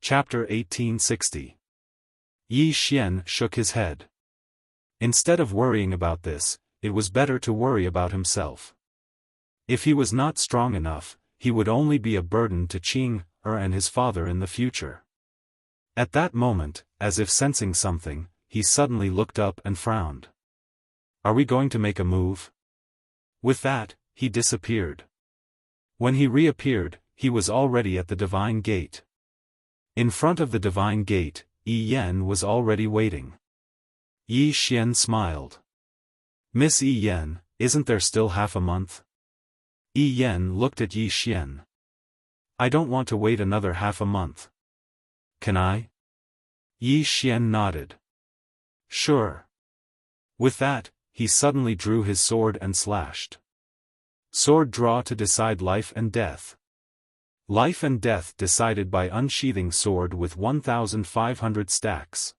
Chapter 1860. Yi Xian shook his head. Instead of worrying about this, it was better to worry about himself. If he was not strong enough, he would only be a burden to Qing and his father in the future. At that moment, as if sensing something, he suddenly looked up and frowned. "Are we going to make a move?" With that, he disappeared. When he reappeared, he was already at the Divine Gate. In front of the Divine Gate, Yi Yan was already waiting. Yi Xian smiled. "Miss Yi Yan, isn't there still half a month?" Yi Yan looked at Yi Xian. "I don't want to wait another half a month." "Can I?" Yi Xian nodded. "Sure." With that, he suddenly drew his sword and slashed. Sword draw to decide life and death. Life and death decided by unsheathing sword with 1,500 stacks.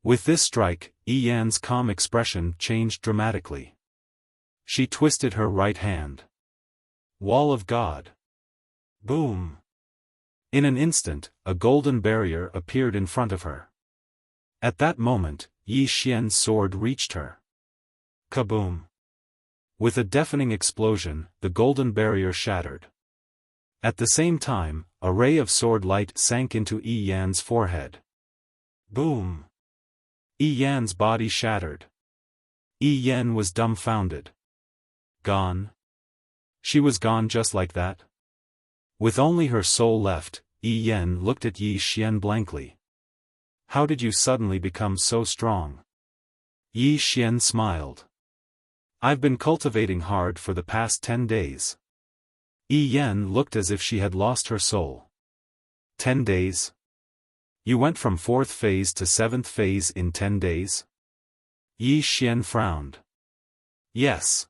With this strike, Yi Yan's calm expression changed dramatically. She twisted her right hand. Wall of God. Boom. In an instant, a golden barrier appeared in front of her. At that moment, Yi Xian's sword reached her. Kaboom. With a deafening explosion, the golden barrier shattered. At the same time, a ray of sword light sank into Yi Yan's forehead. Boom! Yi Yan's body shattered. Yi Yan was dumbfounded. Gone? She was gone just like that? With only her soul left, Yi Yan looked at Yi Xian blankly. "How did you suddenly become so strong?" Yi Xian smiled. "I've been cultivating hard for the past 10 days. Yi Yan looked as if she had lost her soul. 10 days? You went from 4th phase to 7th phase in 10 days? Yi Xian frowned. Yes.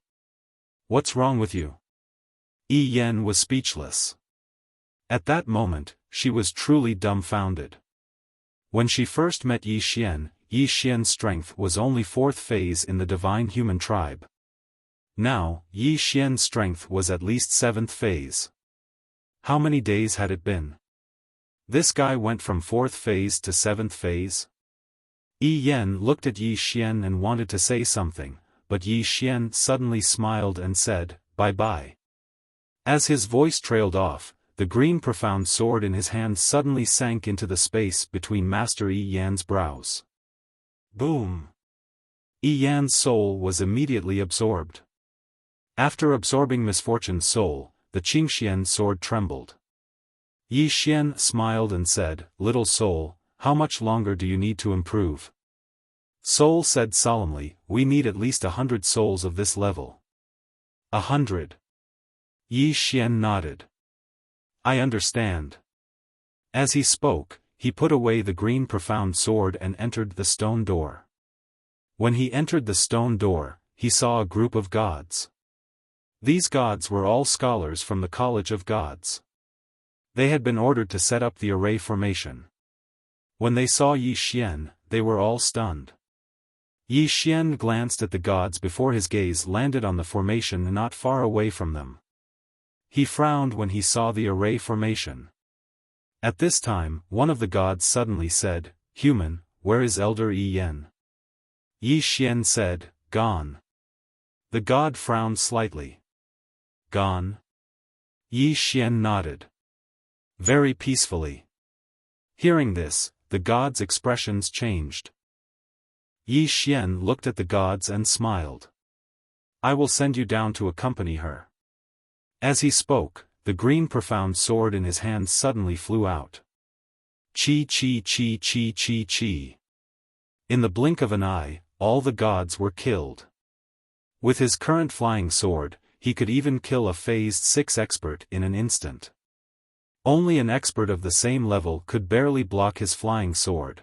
What's wrong with you? Yi Yan was speechless. At that moment, she was truly dumbfounded. When she first met Yi Xian's strength was only 4th phase in the divine human tribe. Now, Yi Xian's strength was at least 7th phase. How many days had it been? This guy went from 4th phase to 7th phase? Yi Yan looked at Yi Xian and wanted to say something, but Yi Xian suddenly smiled and said, "Bye-bye." As his voice trailed off, the green profound sword in his hand suddenly sank into the space between Master Yi Yan's brows. Boom! Yi Yan's soul was immediately absorbed. After absorbing Misfortune's soul, the Qingxian sword trembled. Yi Xian smiled and said, "Little soul, how much longer do you need to improve?" Soul said solemnly, "We need at least 100 souls of this level." 100. Yi Xian nodded. "I understand." As he spoke, he put away the green profound sword and entered the stone door. When he entered the stone door, he saw a group of gods. These gods were all scholars from the College of Gods. They had been ordered to set up the array formation. When they saw Yi Xian, they were all stunned. Yi Xian glanced at the gods before his gaze landed on the formation not far away from them. He frowned when he saw the array formation. At this time, one of the gods suddenly said, "Human, where is Elder Yi Yan?" Yi Xian said, "Gone." The god frowned slightly. "Gone?" Yi Xian nodded. Very peacefully. Hearing this, the gods' expressions changed. Yi Xian looked at the gods and smiled. "I will send you down to accompany her." As he spoke, the green profound sword in his hand suddenly flew out. Chi chi chi chi chi chi. In the blink of an eye, all the gods were killed. With his current flying sword, he could even kill a phased 6 expert in an instant. Only an expert of the same level could barely block his flying sword.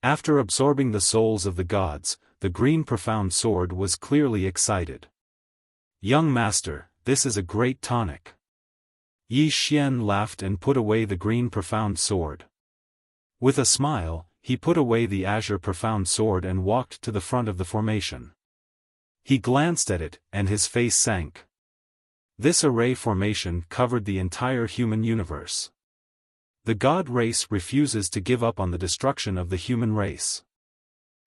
After absorbing the souls of the gods, the green profound sword was clearly excited. "Young master, this is a great tonic." Yi Xian laughed and put away the green profound sword. With a smile, he put away the azure profound sword and walked to the front of the formation. He glanced at it, and his face sank. This array formation covered the entire human universe. The god race refuses to give up on the destruction of the human race.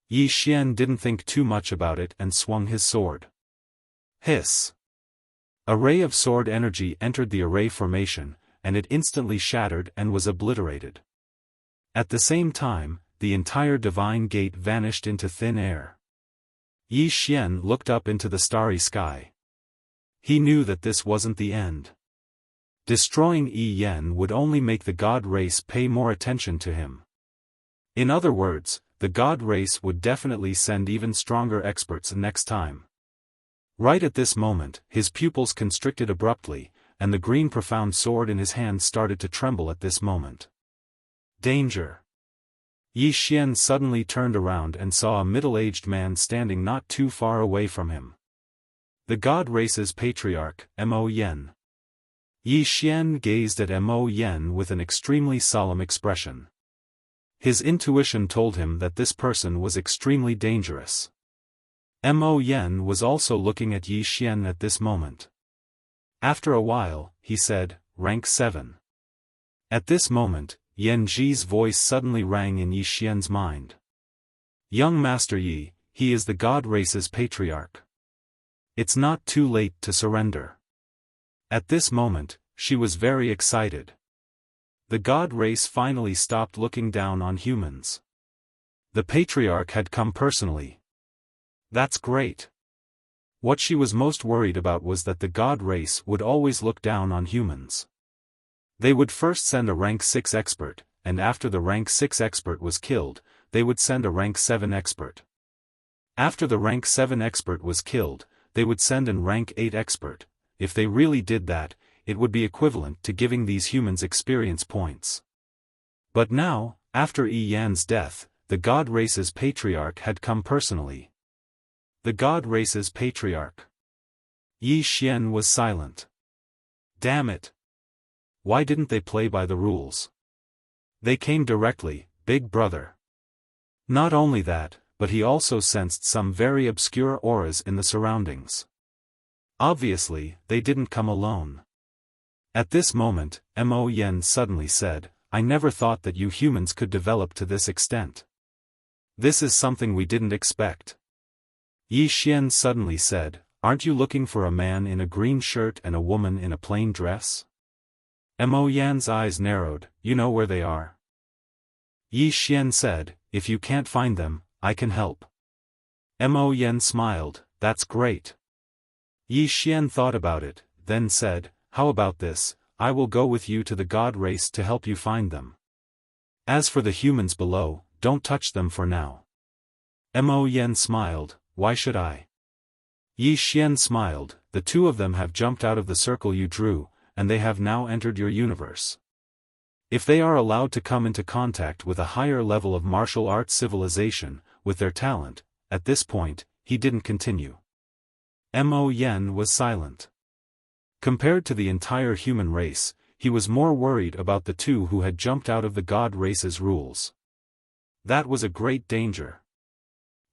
Yi Xian didn't think too much about it and swung his sword. Hiss! A ray of sword energy entered the array formation, and it instantly shattered and was obliterated. At the same time, the entire divine gate vanished into thin air. Yi Xian looked up into the starry sky. He knew that this wasn't the end. Destroying Yi Yen would only make the god race pay more attention to him. In other words, the god race would definitely send even stronger experts next time. Right at this moment, his pupils constricted abruptly, and the green profound sword in his hand started to tremble at this moment. Danger! Yi Xian suddenly turned around and saw a middle-aged man standing not too far away from him. The god race's patriarch, Mo Yen. Yi Xian gazed at Mo Yen with an extremely solemn expression. His intuition told him that this person was extremely dangerous. Mo Yen was also looking at Yi Xian at this moment. After a while, he said, "Rank 7. At this moment, Yan Ji's voice suddenly rang in Yi Xian's mind. "Young Master Yi, he is the god race's patriarch. It's not too late to surrender." At this moment, she was very excited. The god race finally stopped looking down on humans. The patriarch had come personally. That's great. What she was most worried about was that the god race would always look down on humans. They would first send a rank 6 expert, and after the rank 6 expert was killed, they would send a rank 7 expert. After the rank 7 expert was killed, they would send an rank 8 expert. If they really did that, it would be equivalent to giving these humans experience points. But now, after Yi Yan's death, the god race's patriarch had come personally. The god race's patriarch. Yi Xian was silent. Damn it! Why didn't they play by the rules? They came directly, big brother. Not only that, but he also sensed some very obscure auras in the surroundings. Obviously, they didn't come alone. At this moment, Mo Yen suddenly said, "I never thought that you humans could develop to this extent. This is something we didn't expect." Yi Xian suddenly said, "Aren't you looking for a man in a green shirt and a woman in a plain dress?" Mo Yan's eyes narrowed. "You know where they are?" Yi Xian said, "If you can't find them, I can help." Mo Yen smiled, "That's great." Yi Xian thought about it, then said, "How about this, I will go with you to the god race to help you find them. As for the humans below, don't touch them for now." Mo Yen smiled, "Why should I?" Yi Xian smiled, "The two of them have jumped out of the circle you drew, and they have now entered your universe. If they are allowed to come into contact with a higher level of martial arts civilization, with their talent," at this point, he didn't continue. Mo Yen was silent. Compared to the entire human race, he was more worried about the two who had jumped out of the god race's rules. That was a great danger.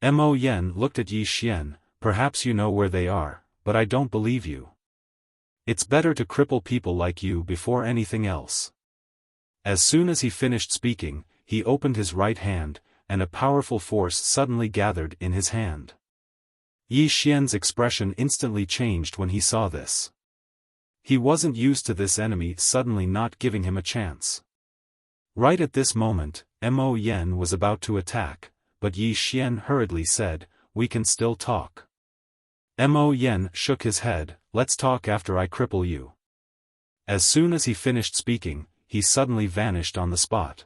Mo Yen looked at Yi Xian, "Perhaps you know where they are, but I don't believe you. It's better to cripple people like you before anything else." As soon as he finished speaking, he opened his right hand, and a powerful force suddenly gathered in his hand. Yi Xian's expression instantly changed when he saw this. He wasn't used to this enemy suddenly not giving him a chance. Right at this moment, Mo Yen was about to attack, but Yi Xian hurriedly said, "We can still talk." Mo Yen shook his head, "Let's talk after I cripple you." As soon as he finished speaking, he suddenly vanished on the spot.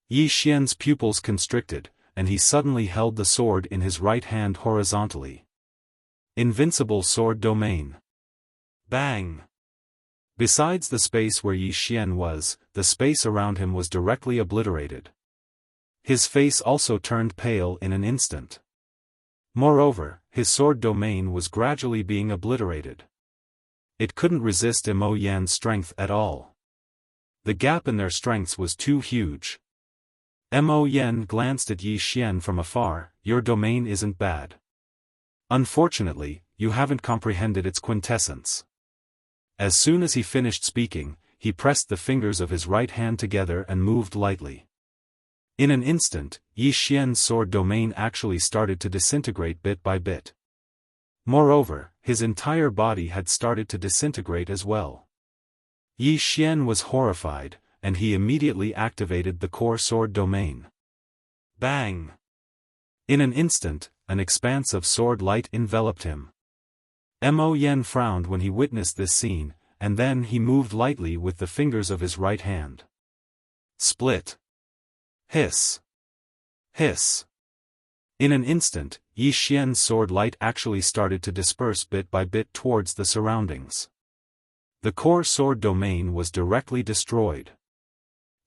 Yi Xian's pupils constricted, and he suddenly held the sword in his right hand horizontally. Invincible sword domain. Bang! Besides the space where Yi Xian was, the space around him was directly obliterated. His face also turned pale in an instant. Moreover, his sword domain was gradually being obliterated. It couldn't resist Mo Yan's strength at all. The gap in their strengths was too huge. Mo Yen glanced at Yi Xian from afar. "Your domain isn't bad. Unfortunately, you haven't comprehended its quintessence." As soon as he finished speaking, he pressed the fingers of his right hand together and moved lightly. In an instant, Yi Xian's sword domain actually started to disintegrate bit by bit. Moreover, his entire body had started to disintegrate as well. Yi Xian was horrified, and he immediately activated the core sword domain. Bang! In an instant, an expanse of sword light enveloped him. Mo Yen frowned when he witnessed this scene, and then he moved lightly with the fingers of his right hand. Split. Hiss. Hiss. In an instant, Yi Xian's sword light actually started to disperse bit by bit towards the surroundings. The core sword domain was directly destroyed.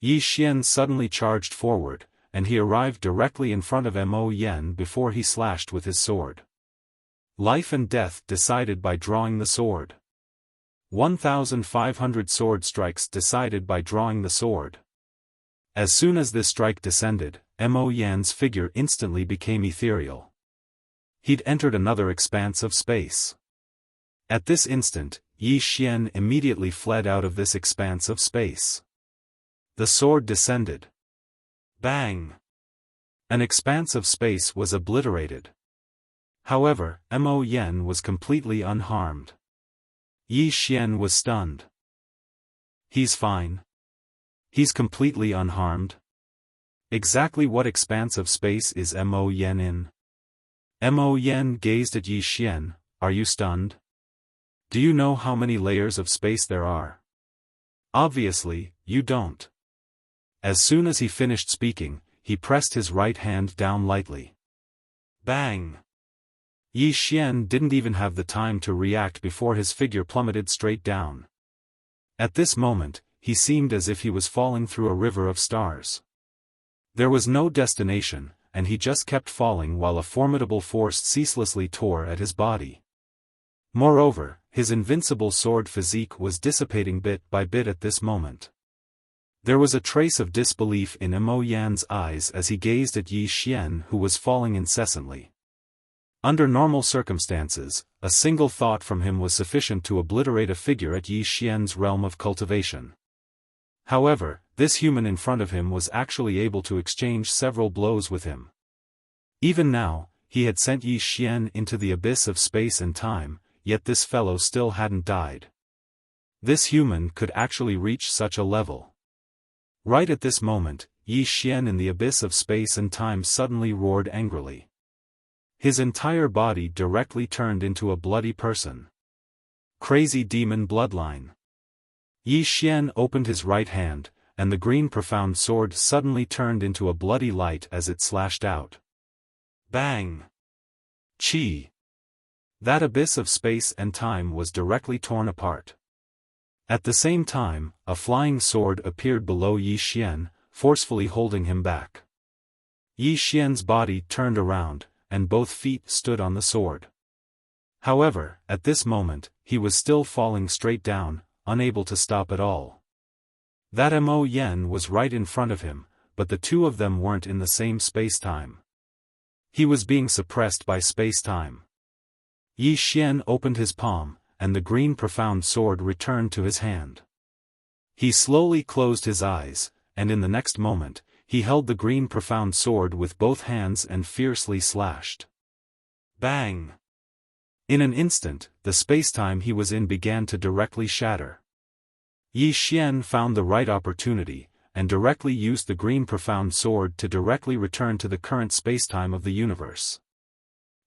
Yi Xian suddenly charged forward, and he arrived directly in front of Mo Yen before he slashed with his sword. Life and death decided by drawing the sword. 1,500 sword strikes decided by drawing the sword. As soon as this strike descended, Mo Yan's figure instantly became ethereal. He'd entered another expanse of space. At this instant, Yi Xian immediately fled out of this expanse of space. The sword descended. Bang! An expanse of space was obliterated. However, Mo Yen was completely unharmed. Yi Xian was stunned. He's fine. He's completely unharmed. Exactly what expanse of space is Mo Yen in? Mo Yen gazed at Yi Xian. Are you stunned? Do you know how many layers of space there are? Obviously, you don't. As soon as he finished speaking, he pressed his right hand down lightly. Bang! Yi Xian didn't even have the time to react before his figure plummeted straight down. At this moment, he seemed as if he was falling through a river of stars. There was no destination, and he just kept falling while a formidable force ceaselessly tore at his body. Moreover, his invincible sword physique was dissipating bit by bit at this moment. There was a trace of disbelief in Mo Yan's eyes as he gazed at Yi Xian, who was falling incessantly. Under normal circumstances, a single thought from him was sufficient to obliterate a figure at Yi Xian's realm of cultivation. However, this human in front of him was actually able to exchange several blows with him. Even now, he had sent Yi Xian into the abyss of space and time, yet this fellow still hadn't died. This human could actually reach such a level. Right at this moment, Yi Xian in the abyss of space and time suddenly roared angrily. His entire body directly turned into a bloody person. Crazy demon bloodline. Yi Xian opened his right hand, and the green profound sword suddenly turned into a bloody light as it slashed out. Bang! Chi! That abyss of space and time was directly torn apart. At the same time, a flying sword appeared below Yi Xian, forcefully holding him back. Yi Xian's body turned around, and both feet stood on the sword. However, at this moment, he was still falling straight down, unable to stop at all. That Mo Yen was right in front of him, but the two of them weren't in the same space-time. He was being suppressed by space-time. Yi Xian opened his palm, and the green profound sword returned to his hand. He slowly closed his eyes, and in the next moment, he held the green profound sword with both hands and fiercely slashed. Bang! In an instant, the spacetime he was in began to directly shatter. Yi Xian found the right opportunity, and directly used the green profound sword to directly return to the current spacetime of the universe.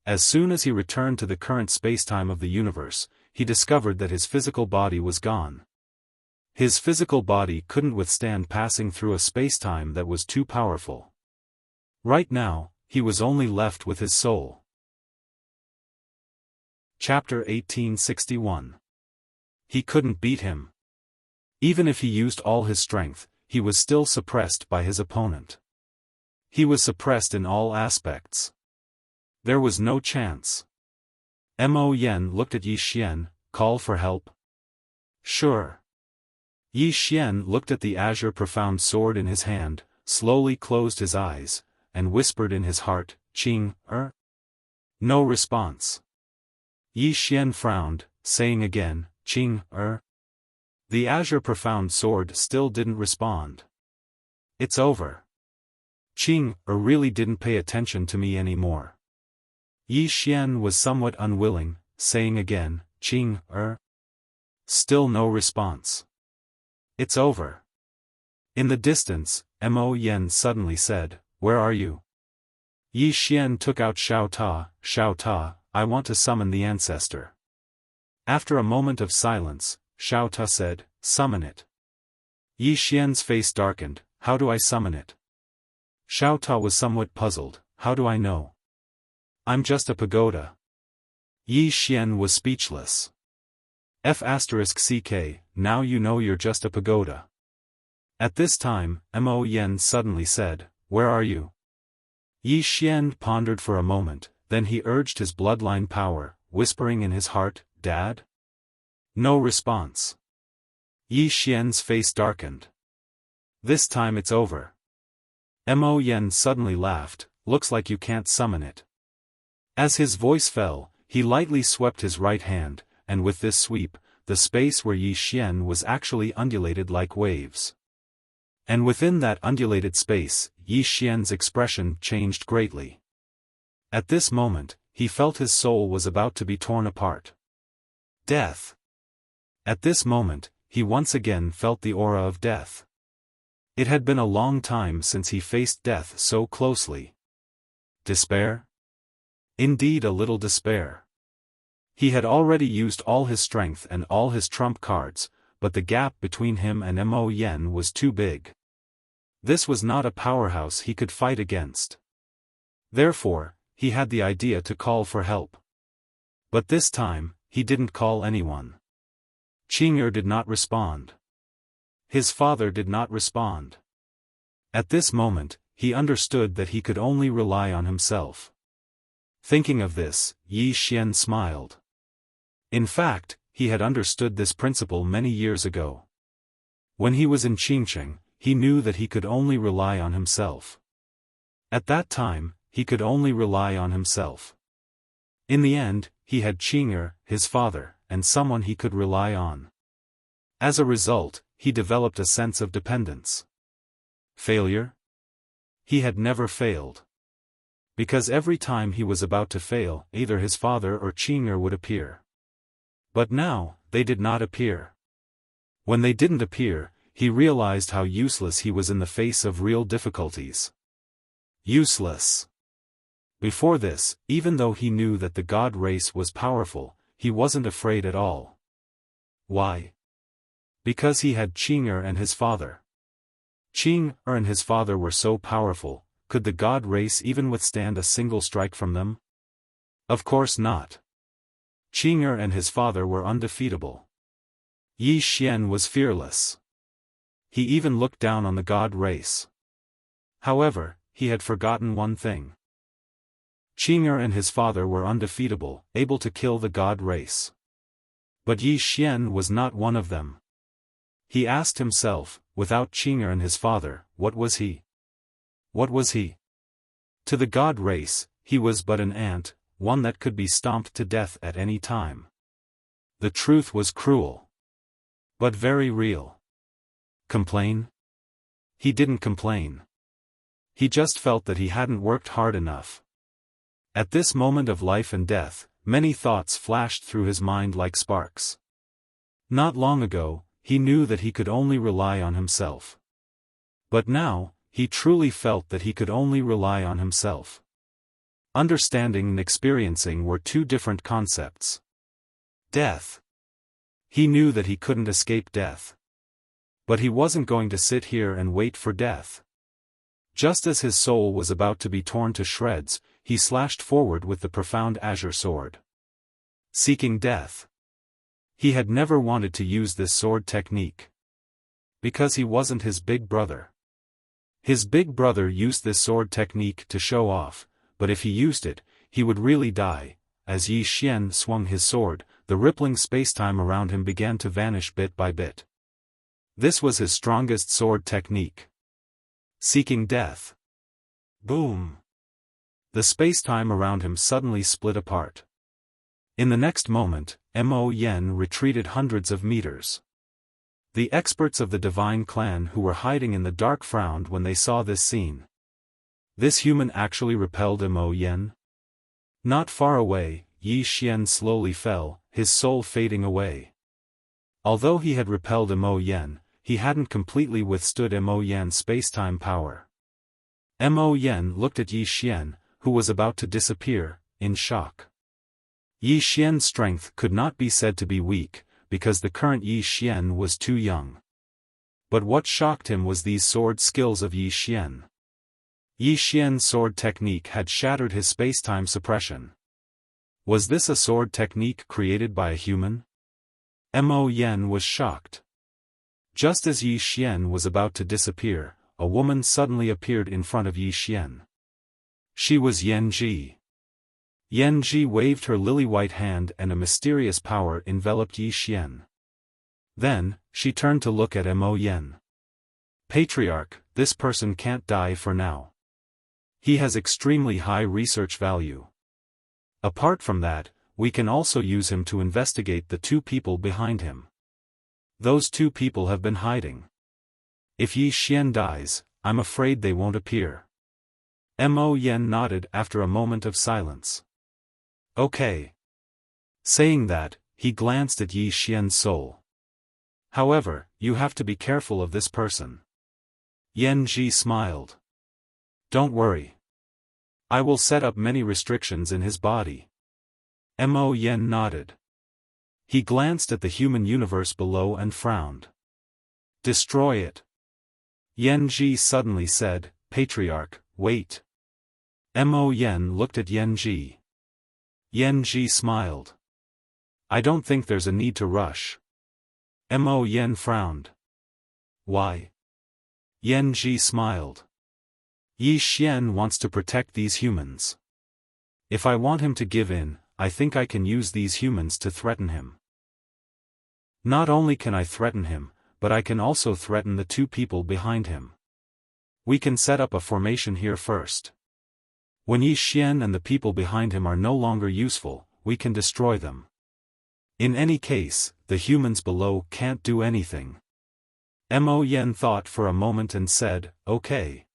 As soon as he returned to the current spacetime of the universe, he discovered that his physical body was gone. His physical body couldn't withstand passing through a spacetime that was too powerful. Right now, he was only left with his soul. Chapter 1861. He couldn't beat him. Even if he used all his strength, he was still suppressed by his opponent. He was suppressed in all aspects. There was no chance. Mo Yen looked at Yi Xian. Call for help? Sure. Yi Xian looked at the azure profound sword in his hand, slowly closed his eyes, and whispered in his heart, Qing, No response. Yi Xian frowned, saying again, Qing, The azure profound sword still didn't respond. It's over. Qing really didn't pay attention to me anymore. Yi Xian was somewhat unwilling, saying again, Qing Still no response. It's over. In the distance, Mo Yen suddenly said, Where are you? Yi Xian took out Xiao Ta, I want to summon the ancestor. After a moment of silence, Xiao Ta said, Summon it. Yi Xian's face darkened, How do I summon it? Xiao Ta was somewhat puzzled, How do I know? I'm just a pagoda. Yi Xian was speechless. F***ck, now you know you're just a pagoda. At this time, Mo Yen suddenly said, Where are you? Yi Xian pondered for a moment, then he urged his bloodline power, whispering in his heart, Dad? No response. Yi Xian's face darkened. This time it's over. Mo Yen suddenly laughed, Looks like you can't summon it. As his voice fell, he lightly swept his right hand, and with this sweep, the space where Yi Xian was actually undulated like waves. And within that undulated space, Yi Xian's expression changed greatly. At this moment, he felt his soul was about to be torn apart. Death. At this moment, he once again felt the aura of death. It had been a long time since he faced death so closely. Despair? Indeed, a little despair. He had already used all his strength and all his trump cards, but the gap between him and Mo Yen was too big. This was not a powerhouse he could fight against. Therefore, he had the idea to call for help. But this time, he didn't call anyone. Qing did not respond. His father did not respond. At this moment, he understood that he could only rely on himself. Thinking of this, Yi Xian smiled. In fact, he had understood this principle many years ago. When he was in Qingcheng, he knew that he could only rely on himself. At that time, he could only rely on himself. In the end, he had Qing, his father, and someone he could rely on. As a result, he developed a sense of dependence. Failure? He had never failed. Because every time he was about to fail, either his father or Qing would appear. But now, they did not appear. When they didn't appear, he realized how useless he was in the face of real difficulties. Useless. Before this, even though he knew that the god race was powerful, he wasn't afraid at all. Why? Because he had Qing and his father. Qing and his father were so powerful, could the god race even withstand a single strike from them? Of course not. Qing and his father were undefeatable. Yi Xian was fearless. He even looked down on the god race. However, he had forgotten one thing. Qing and his father were undefeatable, able to kill the god race. But Yi Xian was not one of them. He asked himself, without Qing and his father, what was he? What was he? To the god race, he was but an ant, one that could be stomped to death at any time. The truth was cruel. But very real. Complain? He didn't complain. He just felt that he hadn't worked hard enough. At this moment of life and death, many thoughts flashed through his mind like sparks. Not long ago, he knew that he could only rely on himself. But now, he truly felt that he could only rely on himself. Understanding and experiencing were two different concepts. Death. He knew that he couldn't escape death. But he wasn't going to sit here and wait for death. Just as his soul was about to be torn to shreds, he slashed forward with the profound azure sword. Seeking death. He had never wanted to use this sword technique. Because he wasn't his big brother. His big brother used this sword technique to show off, but if he used it, he would really die. As Yi Xian swung his sword, the rippling spacetime around him began to vanish bit by bit. This was his strongest sword technique. Seeking death. Boom. The spacetime around him suddenly split apart. In the next moment, Mo Yen retreated hundreds of meters. The experts of the divine clan who were hiding in the dark frowned when they saw this scene. This human actually repelled Mo Yen? Not far away, Yi Xian slowly fell, his soul fading away. Although he had repelled Mo Yen, he hadn't completely withstood Mo Yen's spacetime power. Mo Yen looked at Yi Xian, who was about to disappear, in shock. Yi Xian's strength could not be said to be weak, because the current Yi Xian was too young. But what shocked him was these sword skills of Yi Xian. Yi Xian's sword technique had shattered his spacetime suppression. Was this a sword technique created by a human? Mo Yen was shocked. Just as Yi Xian was about to disappear, a woman suddenly appeared in front of Yi Xian. She was Yan Ji. Yan Ji waved her lily-white hand and a mysterious power enveloped Yi Xian. Then, she turned to look at Mo Yen. Patriarch, this person can't die for now. He has extremely high research value. Apart from that, we can also use him to investigate the two people behind him. Those two people have been hiding. If Yi Xian dies, I'm afraid they won't appear. Mo Yen nodded after a moment of silence. Okay. Saying that, he glanced at Yi Xian's soul. However, you have to be careful of this person. Yan Ji smiled. Don't worry. I will set up many restrictions in his body. Mo Yen nodded. He glanced at the human universe below and frowned. Destroy it. Yan Ji suddenly said, Patriarch, wait. Mo Yen looked at Yan Ji. Yan Ji smiled. I don't think there's a need to rush. Mo Yen frowned. Why? Yan Ji smiled. Yi Xian wants to protect these humans. If I want him to give in, I think I can use these humans to threaten him. Not only can I threaten him, but I can also threaten the two people behind him. We can set up a formation here first. When Yi Xian and the people behind him are no longer useful, we can destroy them. In any case, the humans below can't do anything. Mo Yen thought for a moment and said, okay.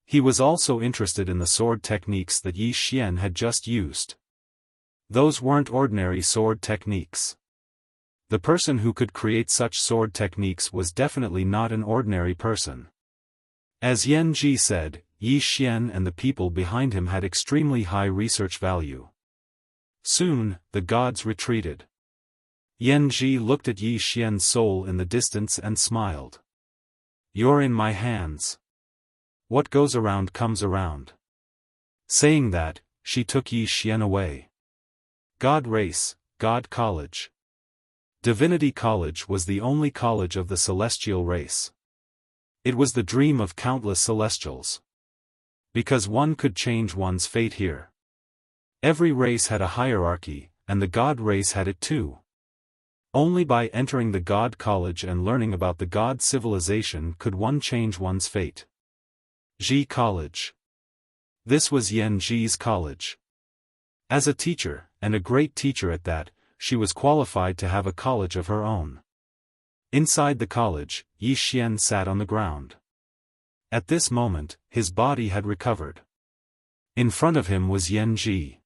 He was also interested in the sword techniques that Yi Xian had just used. Those weren't ordinary sword techniques. The person who could create such sword techniques was definitely not an ordinary person. As Yan Ji said, Yi Xian and the people behind him had extremely high research value. Soon, the gods retreated. Yan Ji looked at Yi Xian's soul in the distance and smiled. You're in my hands. What goes around comes around. Saying that, she took Yi Xian away. God Race, God College. Divinity College was the only college of the celestial race. It was the dream of countless celestials. Because one could change one's fate here. Every race had a hierarchy, and the God race had it too. Only by entering the God College and learning about the God civilization could one change one's fate. Ji College. This was Yan Ji's college. As a teacher, and a great teacher at that, she was qualified to have a college of her own. Inside the college, Yi Xian sat on the ground. At this moment, his body had recovered. In front of him was Yan Ji.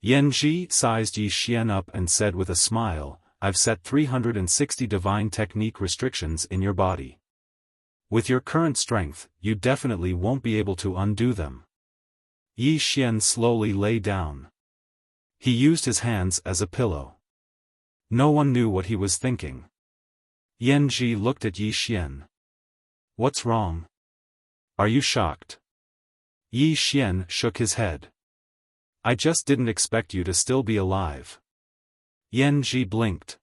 Yan Ji sized Yi Xian up and said with a smile, I've set 360 divine technique restrictions in your body. With your current strength, you definitely won't be able to undo them. Yi Xian slowly lay down. He used his hands as a pillow. No one knew what he was thinking. Yan Ji looked at Yi Xian. What's wrong? Are you shocked? Yi Xian shook his head. I just didn't expect you to still be alive. Yan Ji blinked.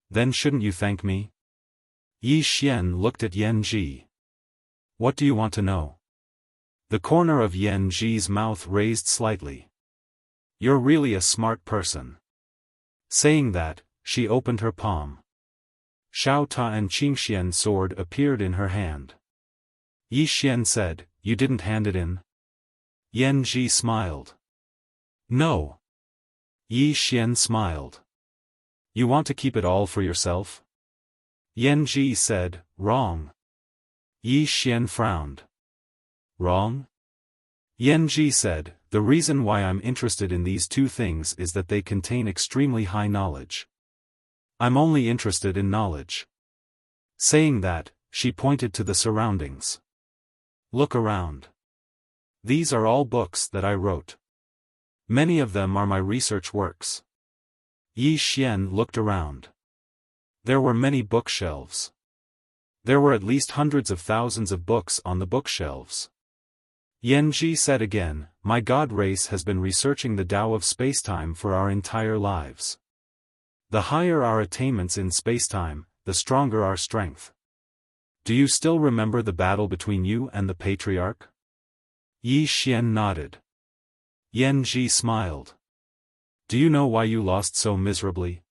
Then shouldn't you thank me? Yi Xian looked at Yan Ji. What do you want to know? The corner of Yan Ji's mouth raised slightly. You're really a smart person. Saying that, she opened her palm. Xiao Ta and Qingxian's sword appeared in her hand. Yi Xian said, You didn't hand it in? Yan Ji smiled. No. Yi Xian smiled. You want to keep it all for yourself? Yan Ji said, wrong. Yi Xian frowned. Wrong? Yan Ji said, the reason why I'm interested in these two things is that they contain extremely high knowledge. I'm only interested in knowledge. Saying that, she pointed to the surroundings. Look around. These are all books that I wrote. Many of them are my research works. Yi Xian looked around. There were many bookshelves. There were at least hundreds of thousands of books on the bookshelves. Yan Ji said again, my God race has been researching the Tao of spacetime for our entire lives. The higher our attainments in spacetime, the stronger our strength. Do you still remember the battle between you and the patriarch? Yi Xian nodded. Yan Ji smiled. Do you know why you lost so miserably?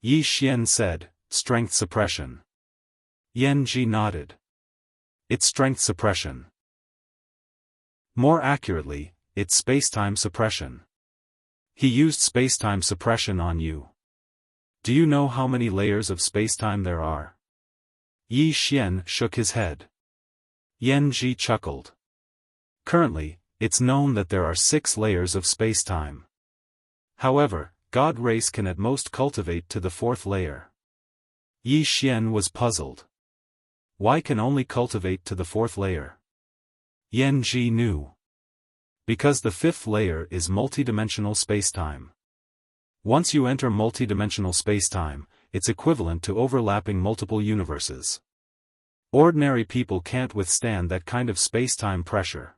Yi Xian said, strength suppression. Yan Ji nodded. It's strength suppression. More accurately, it's spacetime suppression. He used spacetime suppression on you. Do you know how many layers of spacetime there are? Yi Xian shook his head. Yan Ji chuckled. Currently, it's known that there are 6 layers of spacetime. However, God race can at most cultivate to the 4th layer. Yi Xian was puzzled. Why can only cultivate to the 4th layer? Yan Ji knew. Because the 5th layer is multidimensional spacetime. Once you enter multidimensional spacetime, it's equivalent to overlapping multiple universes. Ordinary people can't withstand that kind of spacetime pressure.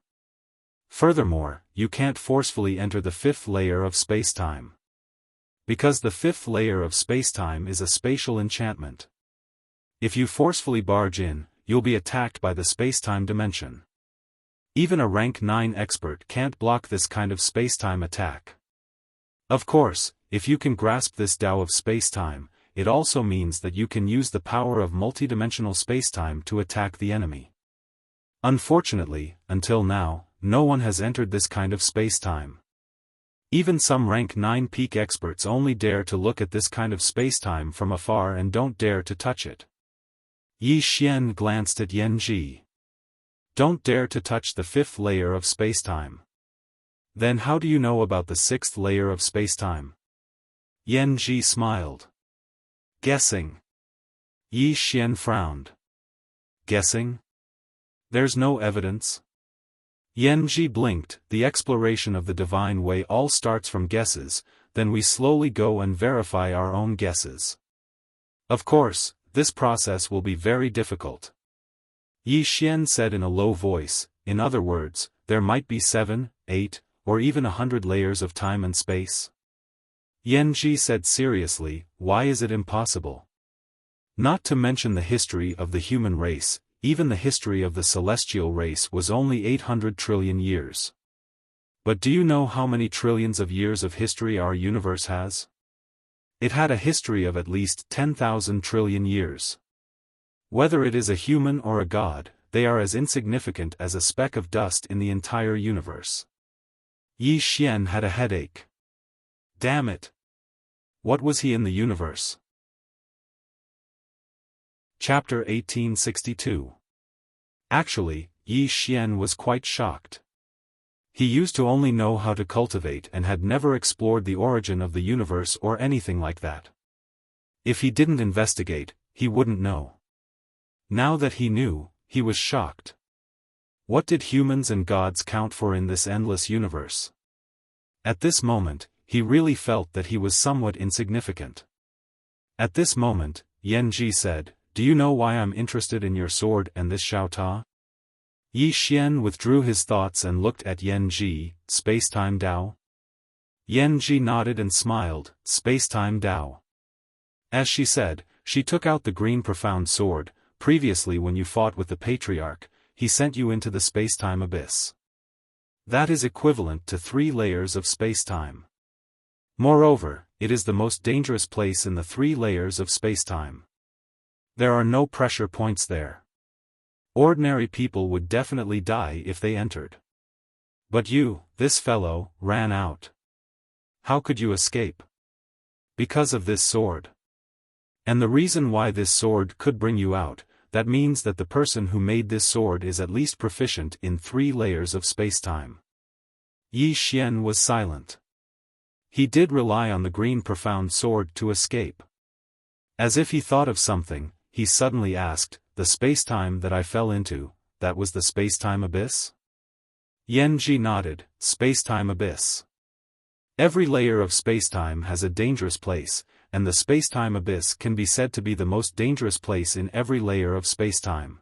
Furthermore, you can't forcefully enter the 5th layer of spacetime. Because the 5th layer of spacetime is a spatial enchantment. If you forcefully barge in, you'll be attacked by the spacetime dimension. Even a rank 9 expert can't block this kind of spacetime attack. Of course, if you can grasp this Tao of spacetime, it also means that you can use the power of multidimensional spacetime to attack the enemy. Unfortunately, until now, no one has entered this kind of spacetime. Even some rank 9 peak experts only dare to look at this kind of spacetime from afar and don't dare to touch it. Yi Xian glanced at Yan Ji. Don't dare to touch the 5th layer of spacetime. Then how do you know about the 6th layer of spacetime? Yan Ji smiled. Guessing. Yi Xian frowned. Guessing? There's no evidence. Yan Ji blinked. The exploration of the divine way all starts from guesses, then we slowly go and verify our own guesses. Of course, this process will be very difficult. Yi Xian said in a low voice, in other words, there might be 7, 8, or even 100 layers of time and space. Yan Ji said seriously, why is it impossible? Not to mention the history of the human race, even the history of the celestial race was only 800 trillion years. But do you know how many trillions of years of history our universe has? It had a history of at least 10,000 trillion years. Whether it is a human or a god, they are as insignificant as a speck of dust in the entire universe. Yi Xian had a headache. Damn it! What was he in the universe? Chapter 1862. Actually, Yi Xian was quite shocked. He used to only know how to cultivate and had never explored the origin of the universe or anything like that. If he didn't investigate, he wouldn't know. Now that he knew, he was shocked. What did humans and gods count for in this endless universe? At this moment, he really felt that he was somewhat insignificant. At this moment, Yan Ji said, do you know why I'm interested in your sword and this Xiaota? Yi Xian withdrew his thoughts and looked at Yan Ji, spacetime Tao. Yan Ji nodded and smiled, spacetime Tao. As she said, she took out the green profound sword. Previously when you fought with the patriarch, he sent you into the spacetime abyss. That is equivalent to 3 layers of spacetime. Moreover, it is the most dangerous place in the 3 layers of spacetime. There are no pressure points there. Ordinary people would definitely die if they entered. But you, this fellow, ran out. How could you escape? Because of this sword. And the reason why this sword could bring you out, that means that the person who made this sword is at least proficient in 3 layers of spacetime. Yi Xian was silent. He did rely on the green profound sword to escape. As if he thought of something, he suddenly asked, the spacetime that I fell into, that was the spacetime abyss? Yanji nodded, spacetime abyss. Every layer of spacetime has a dangerous place, and the spacetime abyss can be said to be the most dangerous place in every layer of spacetime.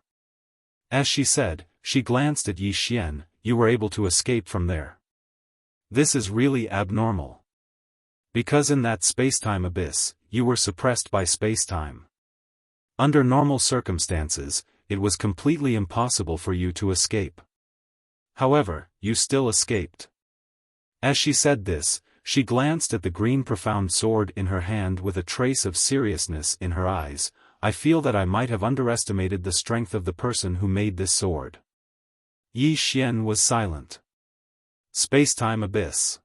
As she said, she glanced at Yi Xian, you were able to escape from there. This is really abnormal. Because in that spacetime abyss, you were suppressed by spacetime. Under normal circumstances, it was completely impossible for you to escape. However, you still escaped. As she said this, she glanced at the green profound sword in her hand with a trace of seriousness in her eyes. I feel that I might have underestimated the strength of the person who made this sword. Yi Xian was silent. Spacetime abyss.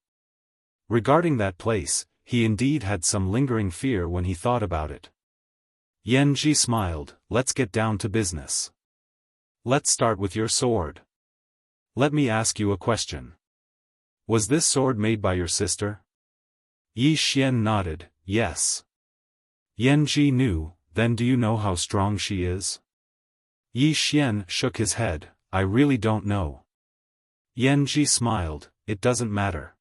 Regarding that place, he indeed had some lingering fear when he thought about it. Yanji smiled, let's get down to business. Let's start with your sword. Let me ask you a question. Was this sword made by your sister? Yi Xian nodded, yes. Yanji knew, then do you know how strong she is? Yi Xian shook his head, I really don't know. Yanji smiled, it doesn't matter.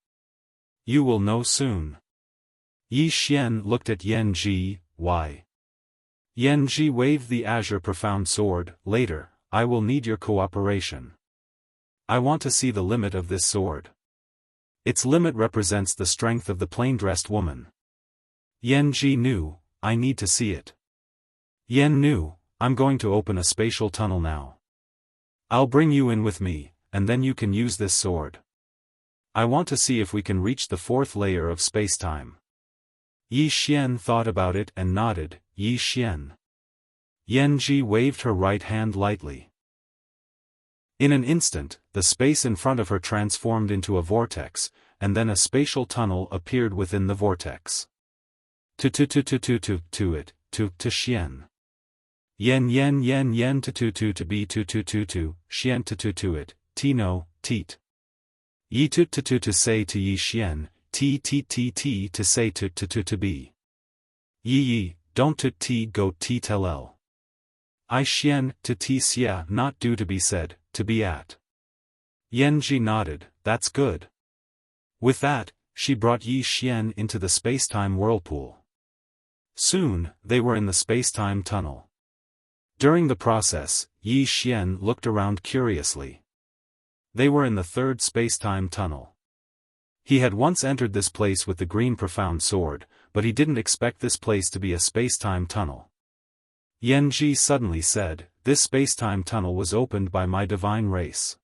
You will know soon. Yi Xian looked at Yanji, why? Yanji waved the azure profound sword, later, I will need your cooperation. I want to see the limit of this sword. Its limit represents the strength of the plain-dressed woman. Yanji knew, I need to see it. Yan knew, I'm going to open a spatial tunnel now. I'll bring you in with me, and then you can use this sword. I want to see if we can reach the 4th layer of spacetime. Yi Xian thought about it and nodded, Yi Xian. Yanji waved her right hand lightly. In an instant, the space in front of her transformed into a vortex, and then a spatial tunnel appeared within the vortex. To it, to Xian. Yen to be to Xian to it, Tino, teat. Yi to say to Yi Xian, T to say to be. Yi, don't to go tell l. I Xian to xia not do to be said, to be at. Yanji nodded, that's good. With that, she brought Yi Xian into the spacetime whirlpool. Soon, they were in the spacetime tunnel. During the process, Yi Xian looked around curiously. They were in the 3rd spacetime tunnel. He had once entered this place with the green profound sword, but he didn't expect this place to be a spacetime tunnel. Yanji suddenly said, this spacetime tunnel was opened by my divine race.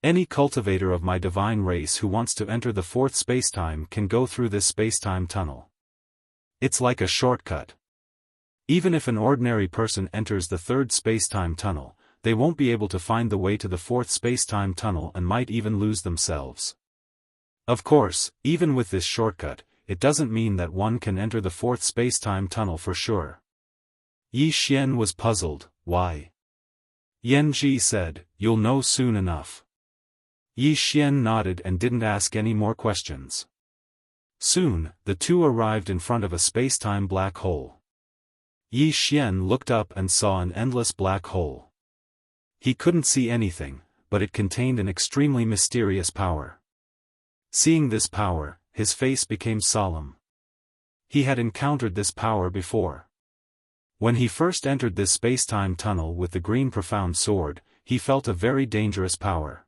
Any cultivator of my divine race who wants to enter the 4th spacetime can go through this spacetime tunnel. It's like a shortcut. Even if an ordinary person enters the 3rd spacetime tunnel, they won't be able to find the way to the 4th spacetime tunnel and might even lose themselves. Of course, even with this shortcut, it doesn't mean that one can enter the 4th spacetime tunnel for sure. Yi Xian was puzzled, why? Yanji said, you'll know soon enough. Yi Xian nodded and didn't ask any more questions. Soon, the two arrived in front of a spacetime black hole. Yi Xian looked up and saw an endless black hole. He couldn't see anything, but it contained an extremely mysterious power. Seeing this power, his face became solemn. He had encountered this power before. When he first entered this spacetime tunnel with the green profound sword, he felt a very dangerous power.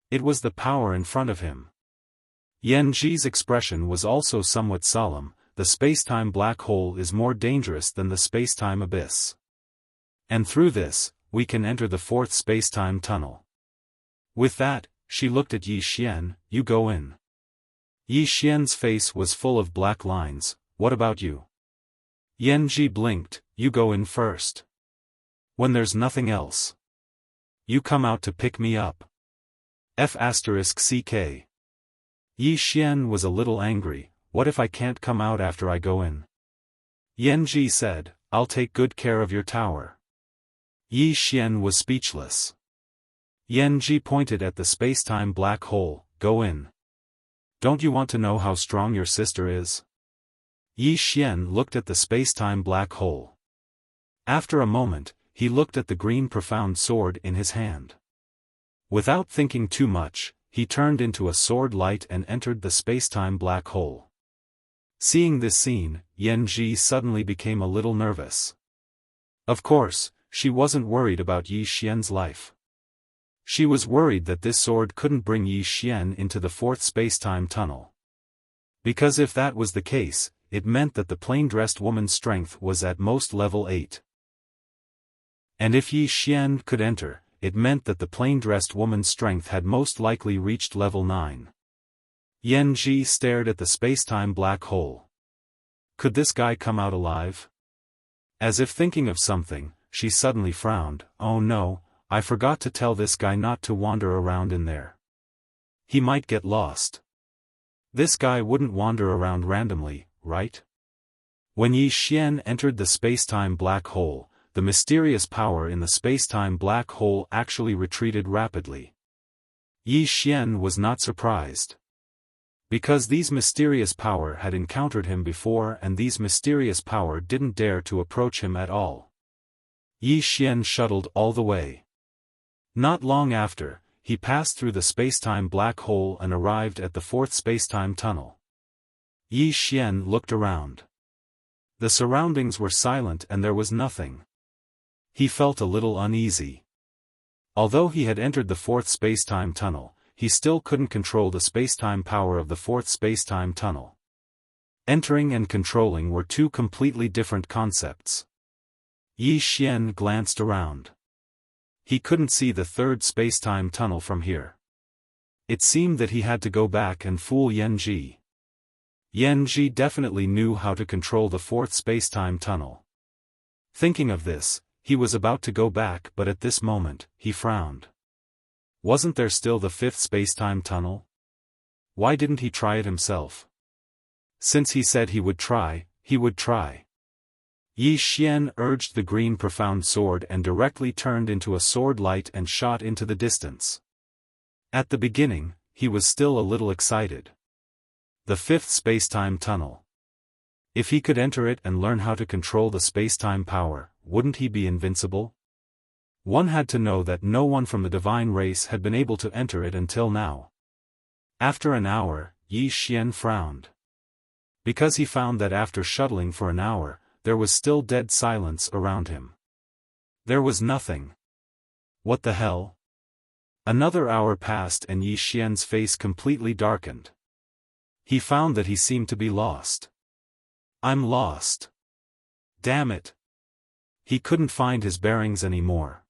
It was the power in front of him. Yanji's expression was also somewhat solemn. The spacetime black hole is more dangerous than the spacetime abyss. And through this, we can enter the 4th spacetime tunnel. With that, she looked at Yi Xian, you go in. Yi Xian's face was full of black lines, what about you? Yanji blinked, you go in first. When there's nothing else. You come out to pick me up. F***ck. Yi Xian was a little angry, what if I can't come out after I go in? Yan Ji said, I'll take good care of your tower. Yi Xian was speechless. Yan Ji pointed at the space-time black hole, go in. Don't you want to know how strong your sister is? Yi Xian looked at the space-time black hole. After a moment, he looked at the green profound sword in his hand. Without thinking too much, he turned into a sword light and entered the space-time black hole. Seeing this scene, Yan Ji suddenly became a little nervous. Of course, she wasn't worried about Yi Xian's life. She was worried that this sword couldn't bring Yi Xian into the fourth space-time tunnel. Because if that was the case, it meant that the plain-dressed woman's strength was at most level 8. And if Yi Xian could enter, it meant that the plain-dressed woman's strength had most likely reached level 9. Yan Ji stared at the space-time black hole. Could this guy come out alive? As if thinking of something, she suddenly frowned. Oh no, I forgot to tell this guy not to wander around in there. He might get lost. This guy wouldn't wander around randomly, right? When Yi Xian entered the space-time black hole, the mysterious power in the space-time black hole actually retreated rapidly. Yi Xian was not surprised. Because these mysterious power had encountered him before and these mysterious power didn't dare to approach him at all. Yi Xian shuttled all the way. Not long after, he passed through the space-time black hole and arrived at the fourth space-time tunnel. Yi Xian looked around. The surroundings were silent and there was nothing. He felt a little uneasy. Although he had entered the fourth space-time tunnel, he still couldn't control the space-time power of the fourth space-time tunnel. Entering and controlling were two completely different concepts. Yi Xian glanced around. He couldn't see the third space-time tunnel from here. It seemed that he had to go back and fool Yan Ji. Yan Ji definitely knew how to control the fourth space-time tunnel. Thinking of this, he was about to go back, but at this moment, he frowned. Wasn't there still the fifth space-time tunnel? Why didn't he try it himself? Since he said he would try, he would try. Yi Xian urged the green profound sword and directly turned into a sword light and shot into the distance. At the beginning, he was still a little excited. The fifth space-time tunnel. If he could enter it and learn how to control the space-time power, wouldn't he be invincible? One had to know that no one from the divine race had been able to enter it until now. After an hour, Yi Xian frowned. Because he found that after shuttling for an hour, there was still dead silence around him. There was nothing. What the hell? Another hour passed and Yi Xian's face completely darkened. He found that he seemed to be lost. I'm lost. Damn it. He couldn't find his bearings anymore.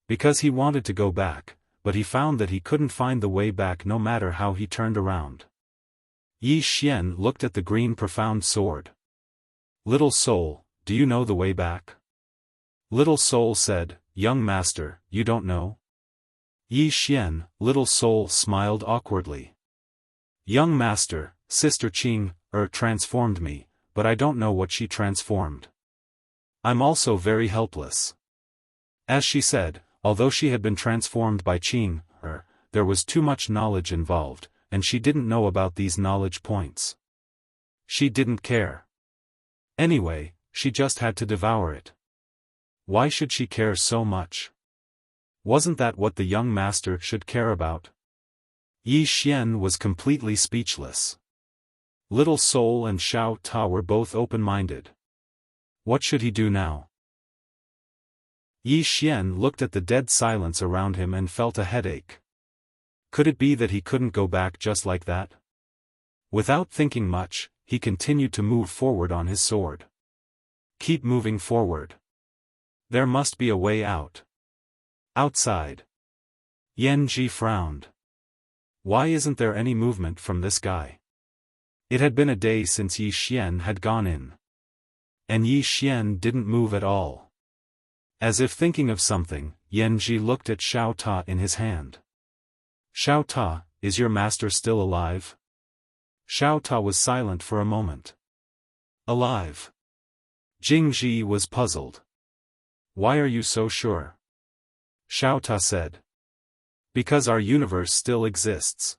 Because he wanted to go back, but he found that he couldn't find the way back no matter how he turned around. Yi Xian looked at the green profound sword. Little soul, do you know the way back? Little soul said, young master, you don't know? Yi Xian, little soul smiled awkwardly. Young master, sister Qing, transformed me, but I don't know what she transformed. I'm also very helpless. As she said, although she had been transformed by Qing, there was too much knowledge involved, and she didn't know about these knowledge points. She didn't care. Anyway, she just had to devour it. Why should she care so much? Wasn't that what the young master should care about? Yi Xian was completely speechless. Little Soul and Xiao Ta were both open-minded. What should he do now? Yi Xian looked at the dead silence around him and felt a headache. Could it be that he couldn't go back just like that? Without thinking much, he continued to move forward on his sword. Keep moving forward. There must be a way out. Outside. Yan Ji frowned. Why isn't there any movement from this guy? It had been a day since Yi Xian had gone in. And Yi Xian didn't move at all. As if thinking of something, Yan Ji looked at Xiao Ta in his hand. Xiao Ta, is your master still alive? Xiao Ta was silent for a moment. Alive. Jingji was puzzled. Why are you so sure? Xiaota said. Because our universe still exists.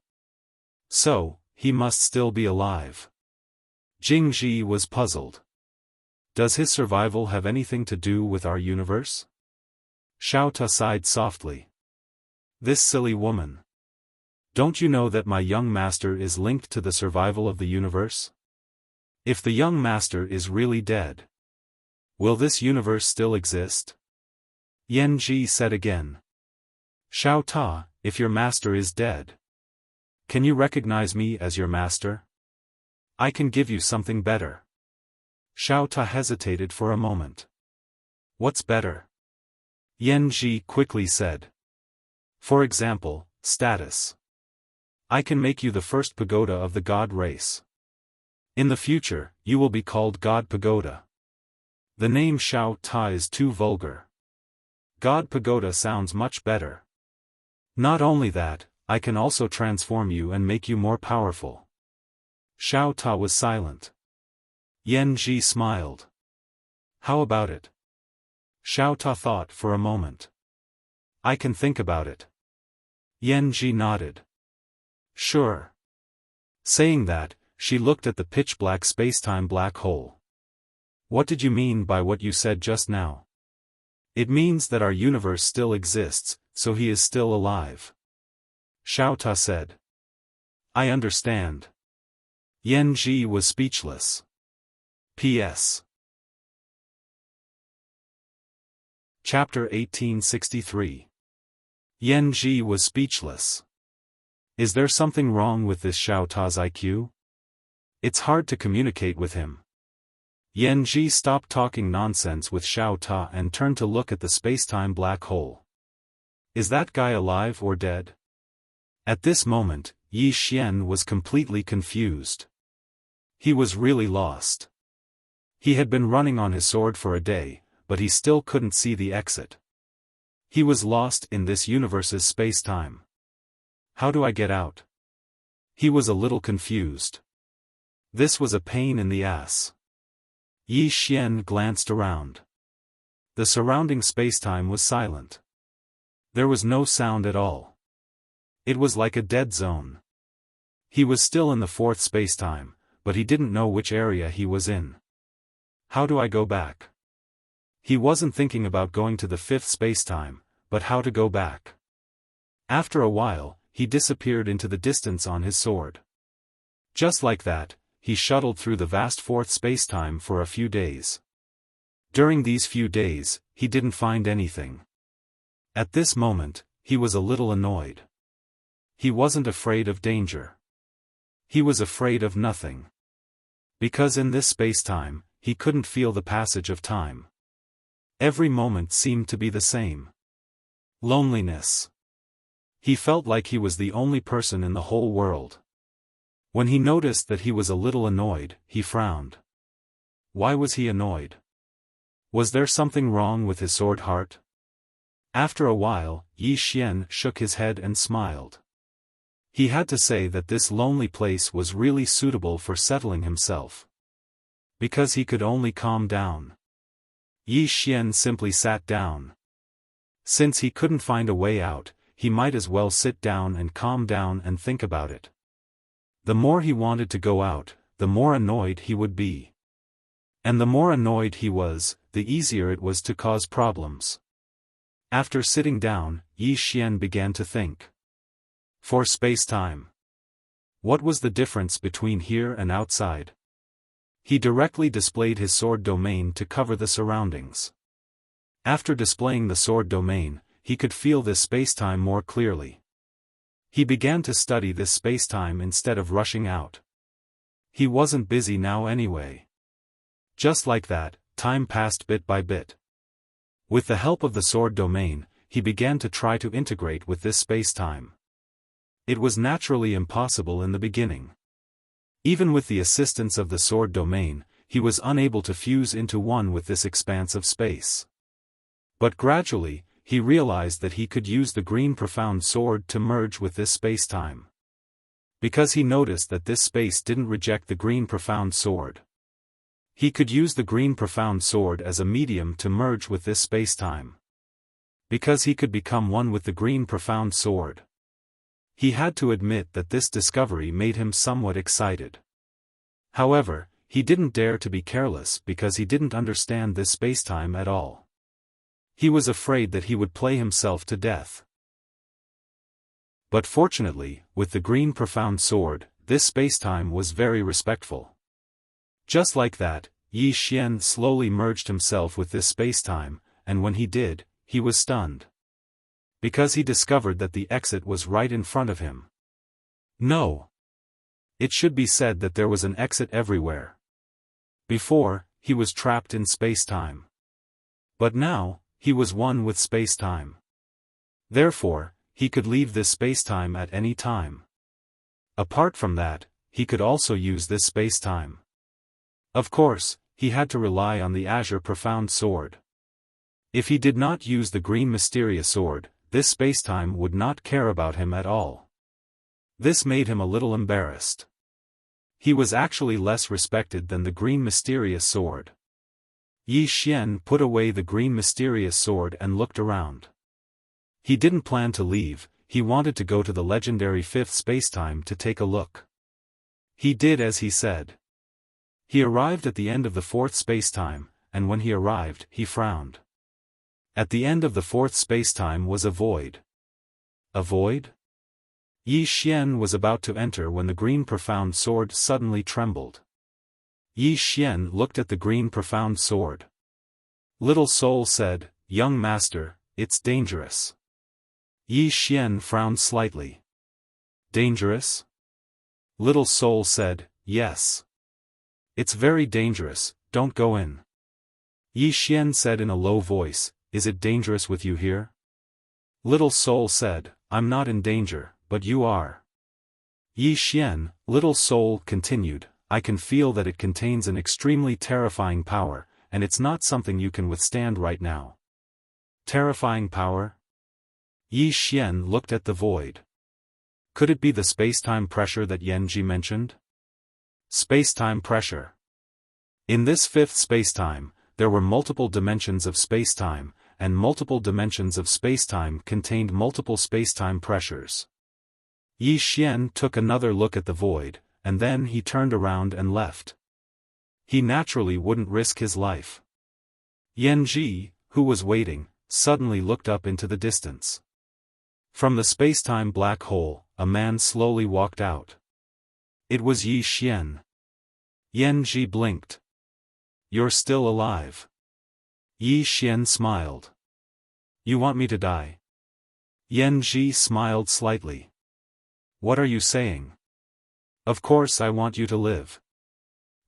So, he must still be alive. Jingji was puzzled. Does his survival have anything to do with our universe? Xiaota sighed softly. This silly woman. Don't you know that my young master is linked to the survival of the universe? If the young master is really dead, will this universe still exist? Yanji said again. Xiaota, if your master is dead, can you recognize me as your master? I can give you something better. Xiaota hesitated for a moment. What's better? Yanji quickly said. For example, status. I can make you the first pagoda of the god race. In the future, you will be called God Pagoda. The name Xiaota is too vulgar. God Pagoda sounds much better. Not only that, I can also transform you and make you more powerful. Xiaota was silent. Yanji smiled. How about it? Xiaota thought for a moment. I can think about it. Yanji nodded. Sure. Saying that, she looked at the pitch-black space-time black hole. What did you mean by what you said just now? It means that our universe still exists, so he is still alive. Xiaota said. I understand. Yanji was speechless. P.S. Chapter 1863. Yanji was speechless. Is there something wrong with this Xiaota's IQ? It's hard to communicate with him. Yanji stopped talking nonsense with Xiaota and turned to look at the space-time black hole. Is that guy alive or dead? At this moment, Yi Xian was completely confused. He was really lost. He had been running on his sword for a day, but he still couldn't see the exit. He was lost in this universe's space-time. How do I get out? He was a little confused. This was a pain in the ass. Yi Xian glanced around. The surrounding space-time was silent. There was no sound at all. It was like a dead zone. He was still in the fourth space-time, but he didn't know which area he was in. How do I go back? He wasn't thinking about going to the fifth space-time, but how to go back. After a while, he disappeared into the distance on his sword. Just like that, he shuttled through the vast fourth space-time for a few days. During these few days, he didn't find anything. At this moment, he was a little annoyed. He wasn't afraid of danger. He was afraid of nothing. Because in this space-time, he couldn't feel the passage of time. Every moment seemed to be the same. Loneliness. He felt like he was the only person in the whole world. When he noticed that he was a little annoyed, he frowned. Why was he annoyed? Was there something wrong with his sword heart? After a while, Yi Xian shook his head and smiled. He had to say that this lonely place was really suitable for settling himself. Because he could only calm down. Yi Xian simply sat down. Since he couldn't find a way out, he might as well sit down and calm down and think about it. The more he wanted to go out, the more annoyed he would be. And the more annoyed he was, the easier it was to cause problems. After sitting down, Yi Xian began to think. For space-time. What was the difference between here and outside? He directly displayed his sword domain to cover the surroundings. After displaying the sword domain, he could feel this space-time more clearly. He began to study this space-time instead of rushing out. He wasn't busy now anyway. Just like that, time passed bit by bit. With the help of the sword domain, he began to try to integrate with this space-time. It was naturally impossible in the beginning. Even with the assistance of the sword domain, he was unable to fuse into one with this expanse of space. But gradually, he realized that he could use the green profound sword to merge with this space-time. Because he noticed that this space didn't reject the green profound sword. He could use the green profound sword as a medium to merge with this spacetime. Because he could become one with the green profound sword. He had to admit that this discovery made him somewhat excited. However, he didn't dare to be careless because he didn't understand this spacetime at all. He was afraid that he would play himself to death. But fortunately, with the green profound sword, this spacetime was very respectful. Just like that, Yi Xian slowly merged himself with this spacetime, and when he did, he was stunned. Because he discovered that the exit was right in front of him. No. It should be said that there was an exit everywhere. Before, he was trapped in spacetime. But now, he was one with spacetime. Therefore, he could leave this spacetime at any time. Apart from that, he could also use this spacetime. Of course, he had to rely on the Azure Profound Sword. If he did not use the Green Mysterious Sword, this spacetime would not care about him at all. This made him a little embarrassed. He was actually less respected than the Green Mysterious Sword. Yi Xian put away the Green Mysterious Sword and looked around. He didn't plan to leave, he wanted to go to the legendary fifth spacetime to take a look. He did as he said. He arrived at the end of the fourth spacetime, and when he arrived, he frowned. At the end of the fourth spacetime was a void. A void? Yi Xian was about to enter when the green profound sword suddenly trembled. Yi Xian looked at the green profound sword. Little Soul said, "Young master, it's dangerous." Yi Xian frowned slightly. Dangerous? Little Soul said, "Yes. It's very dangerous, don't go in." Yi Xian said in a low voice, "Is it dangerous with you here?" Little Soul said, "I'm not in danger, but you are." Yi Xian, Little Soul continued, "I can feel that it contains an extremely terrifying power, and it's not something you can withstand right now." Terrifying power? Yi Xian looked at the void. Could it be the spacetime pressure that Yanji mentioned? Spacetime pressure. In this fifth spacetime, there were multiple dimensions of spacetime, and multiple dimensions of spacetime contained multiple spacetime pressures. Yi Xian took another look at the void, and then he turned around and left. He naturally wouldn't risk his life. Yanji, who was waiting, suddenly looked up into the distance. From the spacetime black hole, a man slowly walked out. It was Yi Xian. Yanji blinked. "You're still alive." Yi Xian smiled. "You want me to die?" Yanji smiled slightly. "What are you saying?" "Of course I want you to live."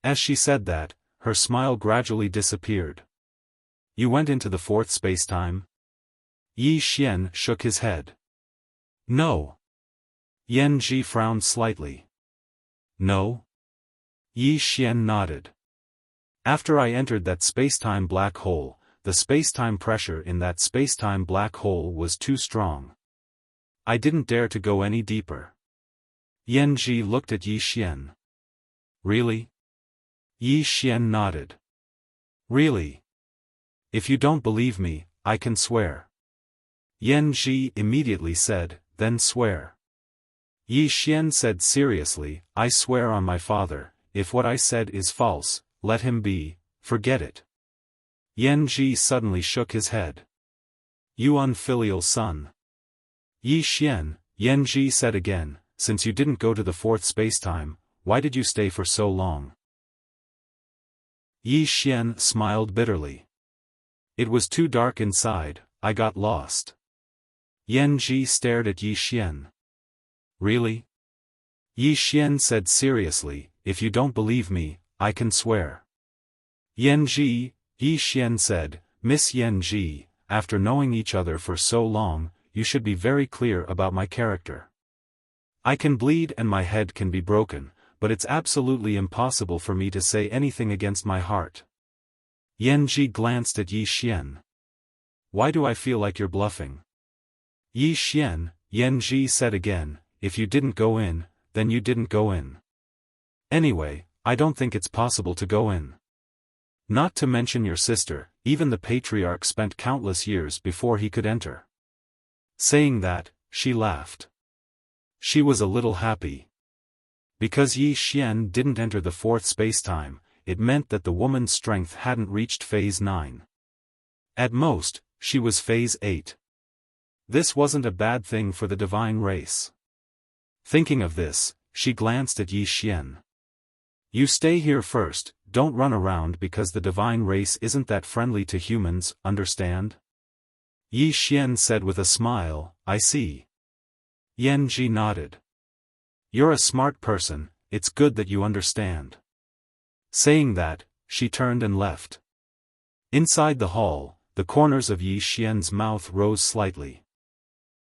As she said that, her smile gradually disappeared. "You went into the fourth spacetime?" Yi Xian shook his head. "No." Yanji frowned slightly. "No?" Yi Xian nodded. "After I entered that spacetime black hole, the spacetime pressure in that spacetime black hole was too strong. I didn't dare to go any deeper." Yanji looked at Yi Xian. "Really?" Yi Xian nodded. "Really? If you don't believe me, I can swear." Yanji immediately said, "Then swear." Yi Xian said seriously, "I swear on my father, if what I said is false, let him be, forget it." Yanji suddenly shook his head. "You unfilial son." Yi Xian, Yanji said again, "Since you didn't go to the fourth spacetime, why did you stay for so long?" Yi Xian smiled bitterly. "It was too dark inside, I got lost." Yanji stared at Yi Xian. "Really?" Yi Xian said seriously, "If you don't believe me, I can swear." Yi Xian said, "Miss Yanji, after knowing each other for so long, you should be very clear about my character. I can bleed and my head can be broken, but it's absolutely impossible for me to say anything against my heart." Yanji glanced at Yi Xian. "Why do I feel like you're bluffing?" Yi Xian, Yanji said again, "If you didn't go in, then you didn't go in. Anyway, I don't think it's possible to go in." Not to mention your sister, even the patriarch spent countless years before he could enter. Saying that, she laughed. She was a little happy. Because Yi Xian didn't enter the fourth spacetime, it meant that the woman's strength hadn't reached phase 9. At most, she was phase 8. This wasn't a bad thing for the divine race. Thinking of this, she glanced at Yi Xian. You stay here first, don't run around because the divine race isn't that friendly to humans, understand? Yi Xian said with a smile, I see. Yan Ji nodded. You're a smart person, it's good that you understand. Saying that, she turned and left. Inside the hall, the corners of Yi Xian's mouth rose slightly.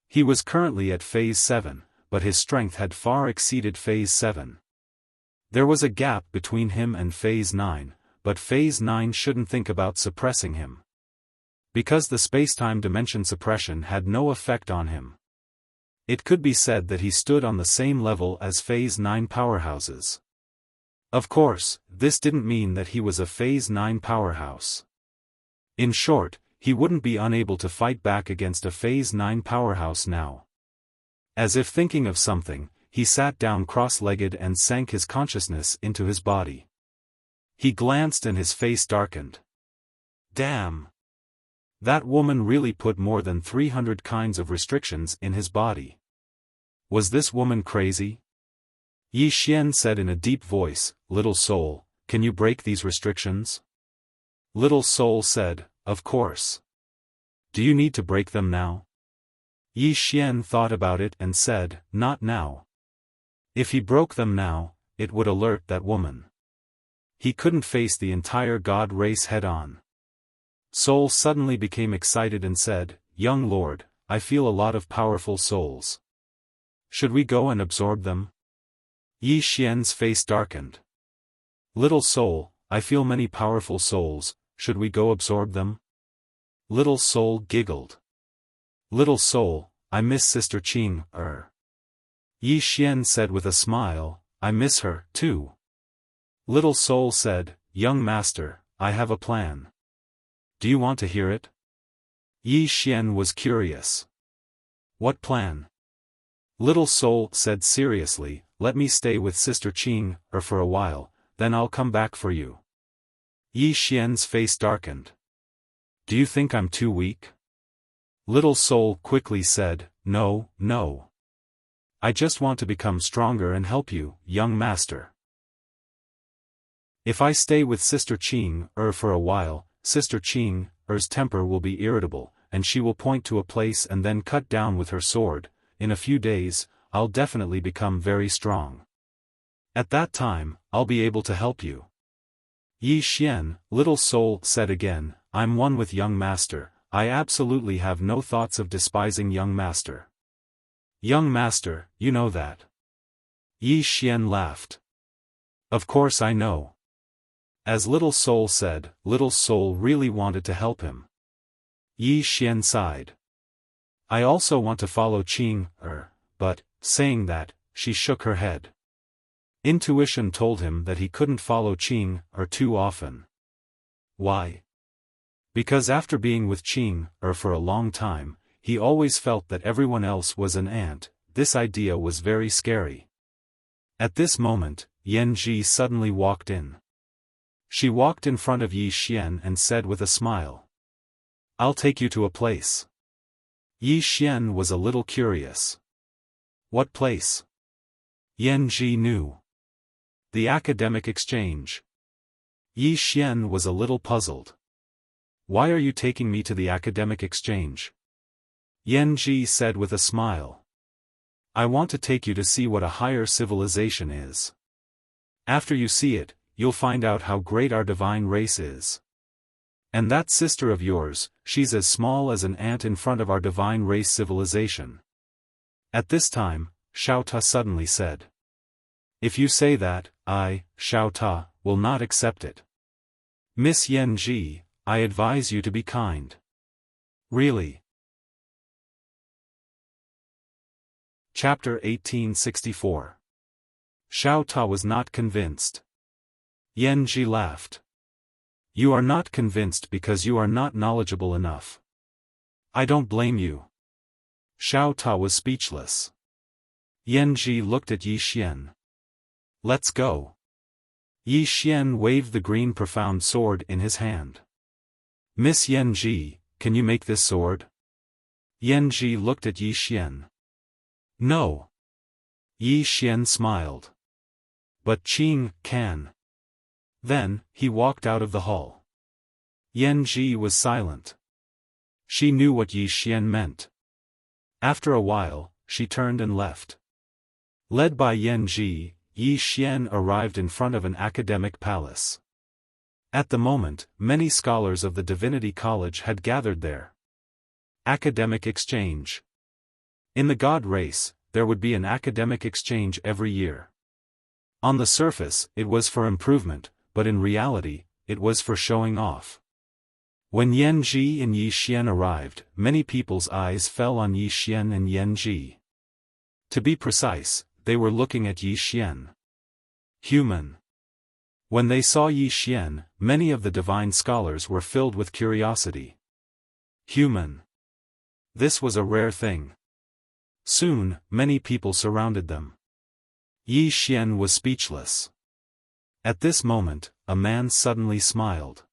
He was currently at phase 7, but his strength had far exceeded phase 7. There was a gap between him and phase 9, but phase 9 shouldn't think about suppressing him. Because the spacetime dimension suppression had no effect on him. It could be said that he stood on the same level as phase 9 powerhouses. Of course, this didn't mean that he was a phase 9 powerhouse. In short, he wouldn't be unable to fight back against a phase 9 powerhouse now. As if thinking of something, he sat down cross-legged and sank his consciousness into his body. He glanced and his face darkened. Damn! That woman really put more than 300 kinds of restrictions in his body. Was this woman crazy? Yi Xian said in a deep voice, Little soul, can you break these restrictions? Little soul said, of course. Do you need to break them now? Yi Xian thought about it and said, not now. If he broke them now, it would alert that woman. He couldn't face the entire god race head-on. Soul suddenly became excited and said, Young lord, I feel a lot of powerful souls. Should we go and absorb them? Yi Xian's face darkened. Little soul, I feel many powerful souls, should we go absorb them? Little soul giggled. Little soul, I miss Sister Qing, Yi Xian said with a smile, I miss her, too. Little soul said, Young master, I have a plan. Do you want to hear it? Yi Xian was curious. What plan? Little soul said seriously, let me stay with Sister Qing, for a while, then I'll come back for you. Yi Xian's face darkened. Do you think I'm too weak? Little soul quickly said, No, no. I just want to become stronger and help you, young master. If I stay with Sister Qing, for a while, Sister Qing's temper will be irritable, and she will point to a place and then cut down with her sword. In a few days, I'll definitely become very strong. At that time, I'll be able to help you. Yi Xian, Little soul said again, I'm one with young master, I absolutely have no thoughts of despising young master. Young master, you know that. Yi Xian laughed. Of course I know. As Little soul said, Little soul really wanted to help him. Yi Xian sighed. I also want to follow Qing, but, saying that, she shook her head. Intuition told him that he couldn't follow Qing, too often. Why? Because after being with Qing, for a long time, he always felt that everyone else was an ant. This idea was very scary. At this moment, Yan Ji suddenly walked in. She walked in front of Yi Xian and said with a smile. I'll take you to a place. Yi Xian was a little curious. What place? Yan Ji knew. The academic exchange. Yi Xian was a little puzzled. Why are you taking me to the academic exchange? Yan Ji said with a smile. I want to take you to see what a higher civilization is. After you see it, you'll find out how great our divine race is. And that sister of yours, she's as small as an ant in front of our divine race civilization. At this time, Xiao Ta suddenly said. If you say that, I, Xiao Ta, will not accept it. Miss Yan Ji, I advise you to be kind. Really? Chapter 1864. Xiao Ta was not convinced. Yan Ji laughed. You are not convinced because you are not knowledgeable enough. I don't blame you. Xiao Ta was speechless. Yan Ji looked at Yi Xian. Let's go. Yi Xian waved the green profound sword in his hand. Miss Yan Ji, can you make this sword? Yan Ji looked at Yi Xian. No. Yi Xian smiled. But Qing can. Then, he walked out of the hall. Yan Ji was silent. She knew what Yi Xian meant. After a while, she turned and left. Led by Yan Ji, Yi Xian arrived in front of an academic palace. At the moment, many scholars of the Divinity College had gathered there. Academic exchange. In the God race, there would be an academic exchange every year. On the surface, it was for improvement, but in reality, it was for showing off. When Yan Ji and Yi Xian arrived, many people's eyes fell on Yi Xian and Yan Ji. To be precise, they were looking at Yi Xian. Human. When they saw Yi Xian, many of the divine scholars were filled with curiosity. Human. This was a rare thing. Soon, many people surrounded them. Yi Xian was speechless. At this moment, a man suddenly smiled.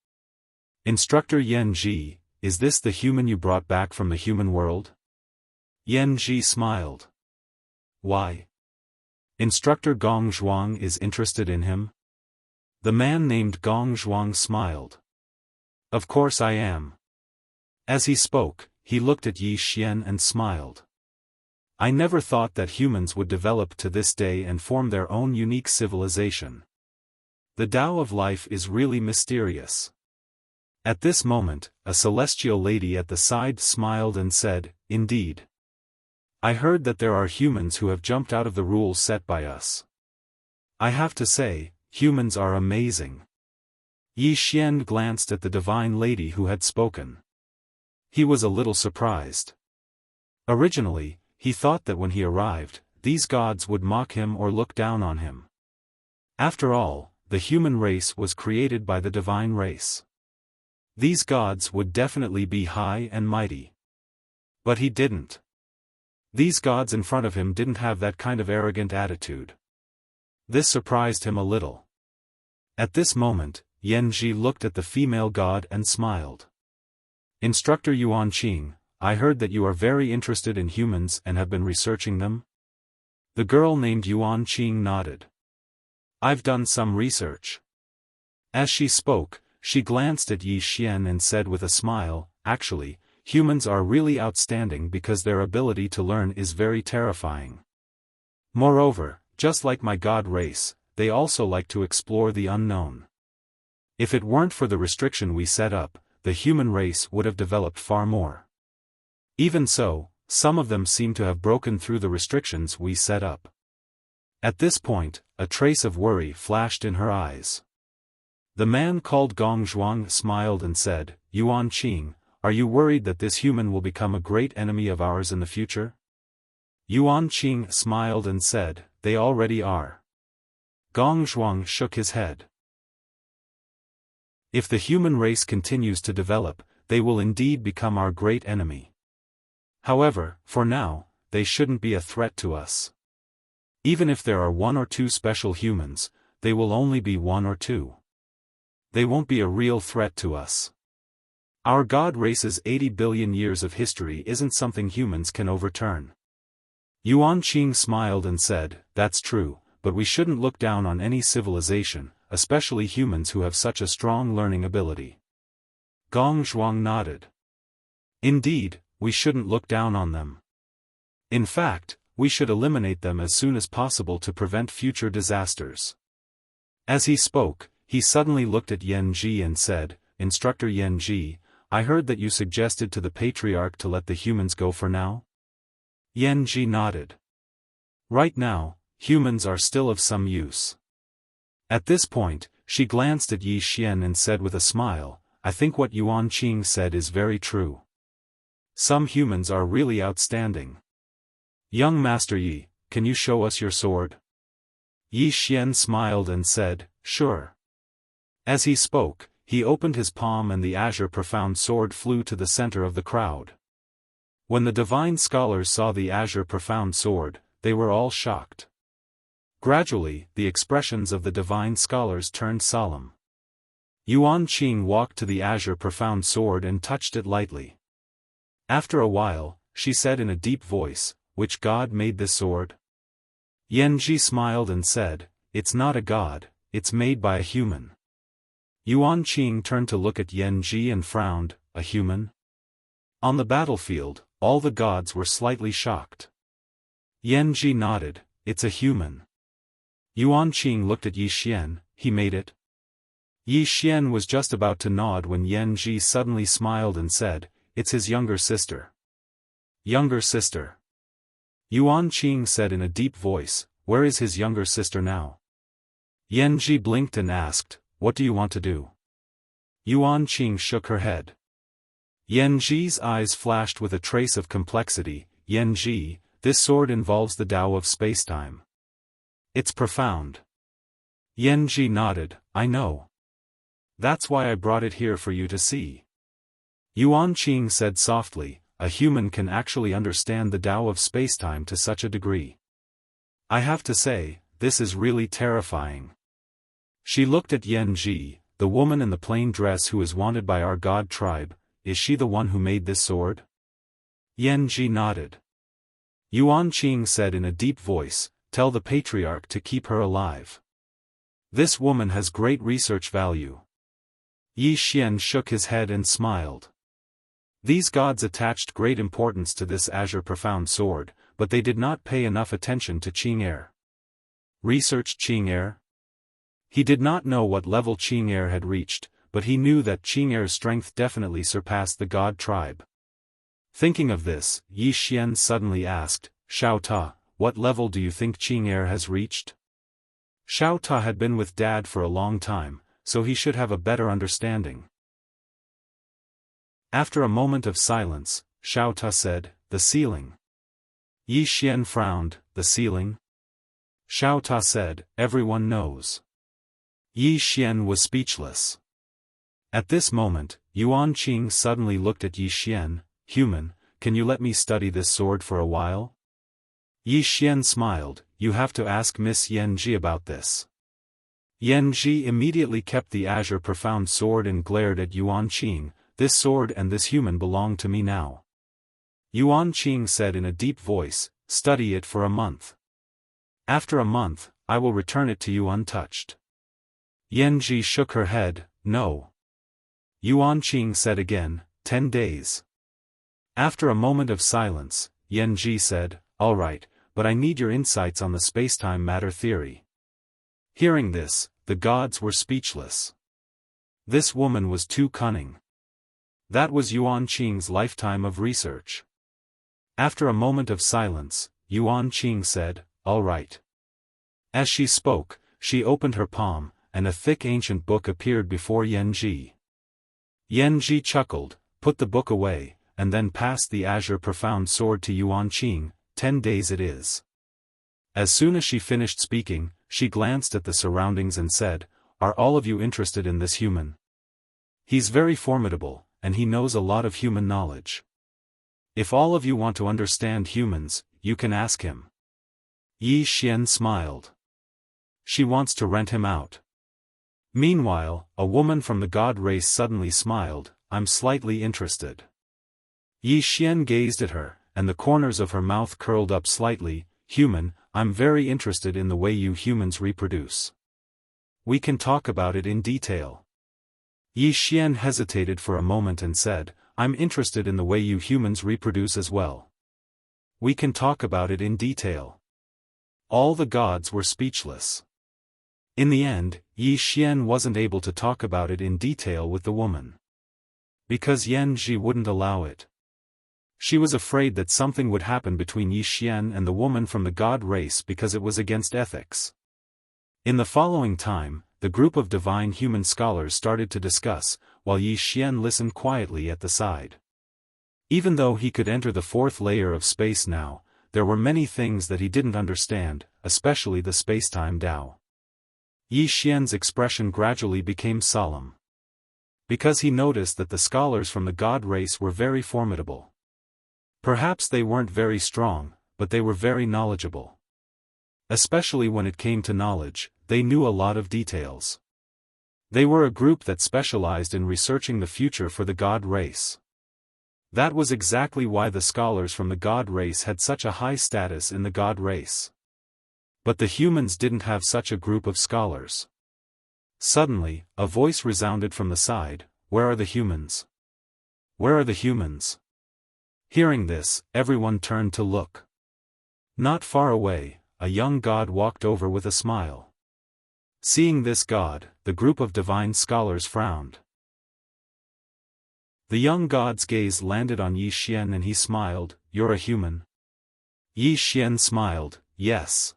Instructor Yan Ji, is this the human you brought back from the human world? Yan Ji smiled. Why? Instructor Gong Zhuang is interested in him? The man named Gong Zhuang smiled. Of course I am. As he spoke, he looked at Yi Xian and smiled. I never thought that humans would develop to this day and form their own unique civilization. The Tao of life is really mysterious. At this moment, a celestial lady at the side smiled and said, Indeed. I heard that there are humans who have jumped out of the rules set by us. I have to say, humans are amazing. Yi Xian glanced at the divine lady who had spoken. He was a little surprised. Originally, he thought that when he arrived, these gods would mock him or look down on him. After all, the human race was created by the divine race. These gods would definitely be high and mighty. But he didn't. These gods in front of him didn't have that kind of arrogant attitude. This surprised him a little. At this moment, Yan Ji looked at the female god and smiled. Instructor Yuan Qing, I heard that you are very interested in humans and have been researching them? The girl named Yuan Qing nodded. I've done some research. As she spoke, she glanced at Yi Xian and said with a smile, Actually, humans are really outstanding because their ability to learn is very terrifying. Moreover, just like my god race, they also like to explore the unknown. If it weren't for the restriction we set up, the human race would have developed far more. Even so, some of them seem to have broken through the restrictions we set up. At this point, a trace of worry flashed in her eyes. The man called Gong Zhuang smiled and said, Yuan Qing, are you worried that this human will become a great enemy of ours in the future? Yuan Qing smiled and said, They already are. Gong Zhuang shook his head. If the human race continues to develop, they will indeed become our great enemy. However, for now, they shouldn't be a threat to us. Even if there are one or two special humans, they will only be one or two. They won't be a real threat to us. Our god race's 80 billion years of history isn't something humans can overturn. Yuan Qing smiled and said, That's true, but we shouldn't look down on any civilization, especially humans who have such a strong learning ability. Gong Zhuang nodded. Indeed, we shouldn't look down on them. In fact, we should eliminate them as soon as possible to prevent future disasters. As he spoke, he suddenly looked at Yan Ji and said, Instructor Yan Ji, I heard that you suggested to the patriarch to let the humans go for now? Yan Ji nodded. Right now, humans are still of some use. At this point, she glanced at Yi Xian and said with a smile, I think what Yuan Qing said is very true. Some humans are really outstanding. Young Master Yi, can you show us your sword? Yi Xian smiled and said, Sure. As he spoke, he opened his palm and the azure profound sword flew to the center of the crowd. When the divine scholars saw the azure profound sword, they were all shocked. Gradually, the expressions of the divine scholars turned solemn. Yuan Qing walked to the azure profound sword and touched it lightly. After a while, she said in a deep voice, "Which god made this sword?" Yanji smiled and said, "It's not a god, it's made by a human." Yuan Qing turned to look at Yanji and frowned, "A human?" On the battlefield, all the gods were slightly shocked. Yanji nodded, "It's a human." Yuan Qing looked at Yi Xian, "He made it?" Yi Xian was just about to nod when Yanji suddenly smiled and said, "It's his younger sister." Younger sister. Yuan Qing said in a deep voice, "Where is his younger sister now?" Yanji blinked and asked, "What do you want to do?" Yuan Qing shook her head. Yanji's eyes flashed with a trace of complexity. "Yanji, this sword involves the Tao of spacetime. It's profound." Yanji nodded, "I know. That's why I brought it here for you to see." Yuan Qing said softly, "A human can actually understand the Tao of spacetime to such a degree. I have to say, this is really terrifying." She looked at Yanji, "The woman in the plain dress who is wanted by our god tribe, is she the one who made this sword?" Yanji nodded. Yuan Qing said in a deep voice, "Tell the patriarch to keep her alive. This woman has great research value." Yi Xian shook his head and smiled. These gods attached great importance to this azure profound sword, but they did not pay enough attention to Qing'er. Researched Qing'er? He did not know what level Qing'er had reached, but he knew that Qing'er's strength definitely surpassed the god tribe. Thinking of this, Yi Xian suddenly asked, "Xiao Ta, what level do you think Qing'er has reached?" Xiao Ta had been with Dad for a long time, so he should have a better understanding. After a moment of silence, Xiao Ta said, "The ceiling." Yi Xian frowned, "The ceiling?" Xiao Ta said, "Everyone knows." Yi Xian was speechless. At this moment, Yuan Qing suddenly looked at Yi Xian, "Human, can you let me study this sword for a while?" Yi Xian smiled, "You have to ask Miss Yanji about this." Yanji immediately kept the azure profound sword and glared at Yuan Qing, "This sword and this human belong to me now." Yuan Qing said in a deep voice, "Study it for a month. After a month, I will return it to you untouched." Yanji shook her head, "No." Yuan Qing said again, 10 days. After a moment of silence, Yanji said, "All right, but I need your insights on the spacetime matter theory." Hearing this, the gods were speechless. This woman was too cunning. That was Yuan Qing's lifetime of research. After a moment of silence, Yuan Qing said, "All right." As she spoke, she opened her palm, and a thick ancient book appeared before Yanji. Yanji chuckled, put the book away, and then passed the azure profound sword to Yuan Qing. 10 days it is. As soon as she finished speaking, she glanced at the surroundings and said, "Are all of you interested in this human? He's very formidable, and he knows a lot of human knowledge. If all of you want to understand humans, you can ask him." Yi Xian smiled. She wants to rent him out. Meanwhile, a woman from the god race suddenly smiled, "I'm slightly interested." Yi Xian gazed at her, and the corners of her mouth curled up slightly. "Human, I'm very interested in the way you humans reproduce. We can talk about it in detail." Yi Xian hesitated for a moment and said, "I'm interested in the way you humans reproduce as well. We can talk about it in detail." All the gods were speechless. In the end, Yi Xian wasn't able to talk about it in detail with the woman. Because Yanji wouldn't allow it. She was afraid that something would happen between Yi Xian and the woman from the god race because it was against ethics. In the following time, the group of divine human scholars started to discuss, while Yi Xian listened quietly at the side. Even though he could enter the fourth layer of space now, there were many things that he didn't understand, especially the spacetime Tao. Yi Xian's expression gradually became solemn. because he noticed that the scholars from the god race were very formidable. Perhaps they weren't very strong, but they were very knowledgeable. Especially when it came to knowledge, they knew a lot of details. They were a group that specialized in researching the future for the god race. That was exactly why the scholars from the god race had such a high status in the god race. But the humans didn't have such a group of scholars. Suddenly, a voice resounded from the side, "Where are the humans? Where are the humans?" Hearing this, everyone turned to look. Not far away, a young god walked over with a smile. Seeing this god, the group of divine scholars frowned. The young god's gaze landed on Yi Xian and he smiled, "You're a human?" Yi Xian smiled, "Yes."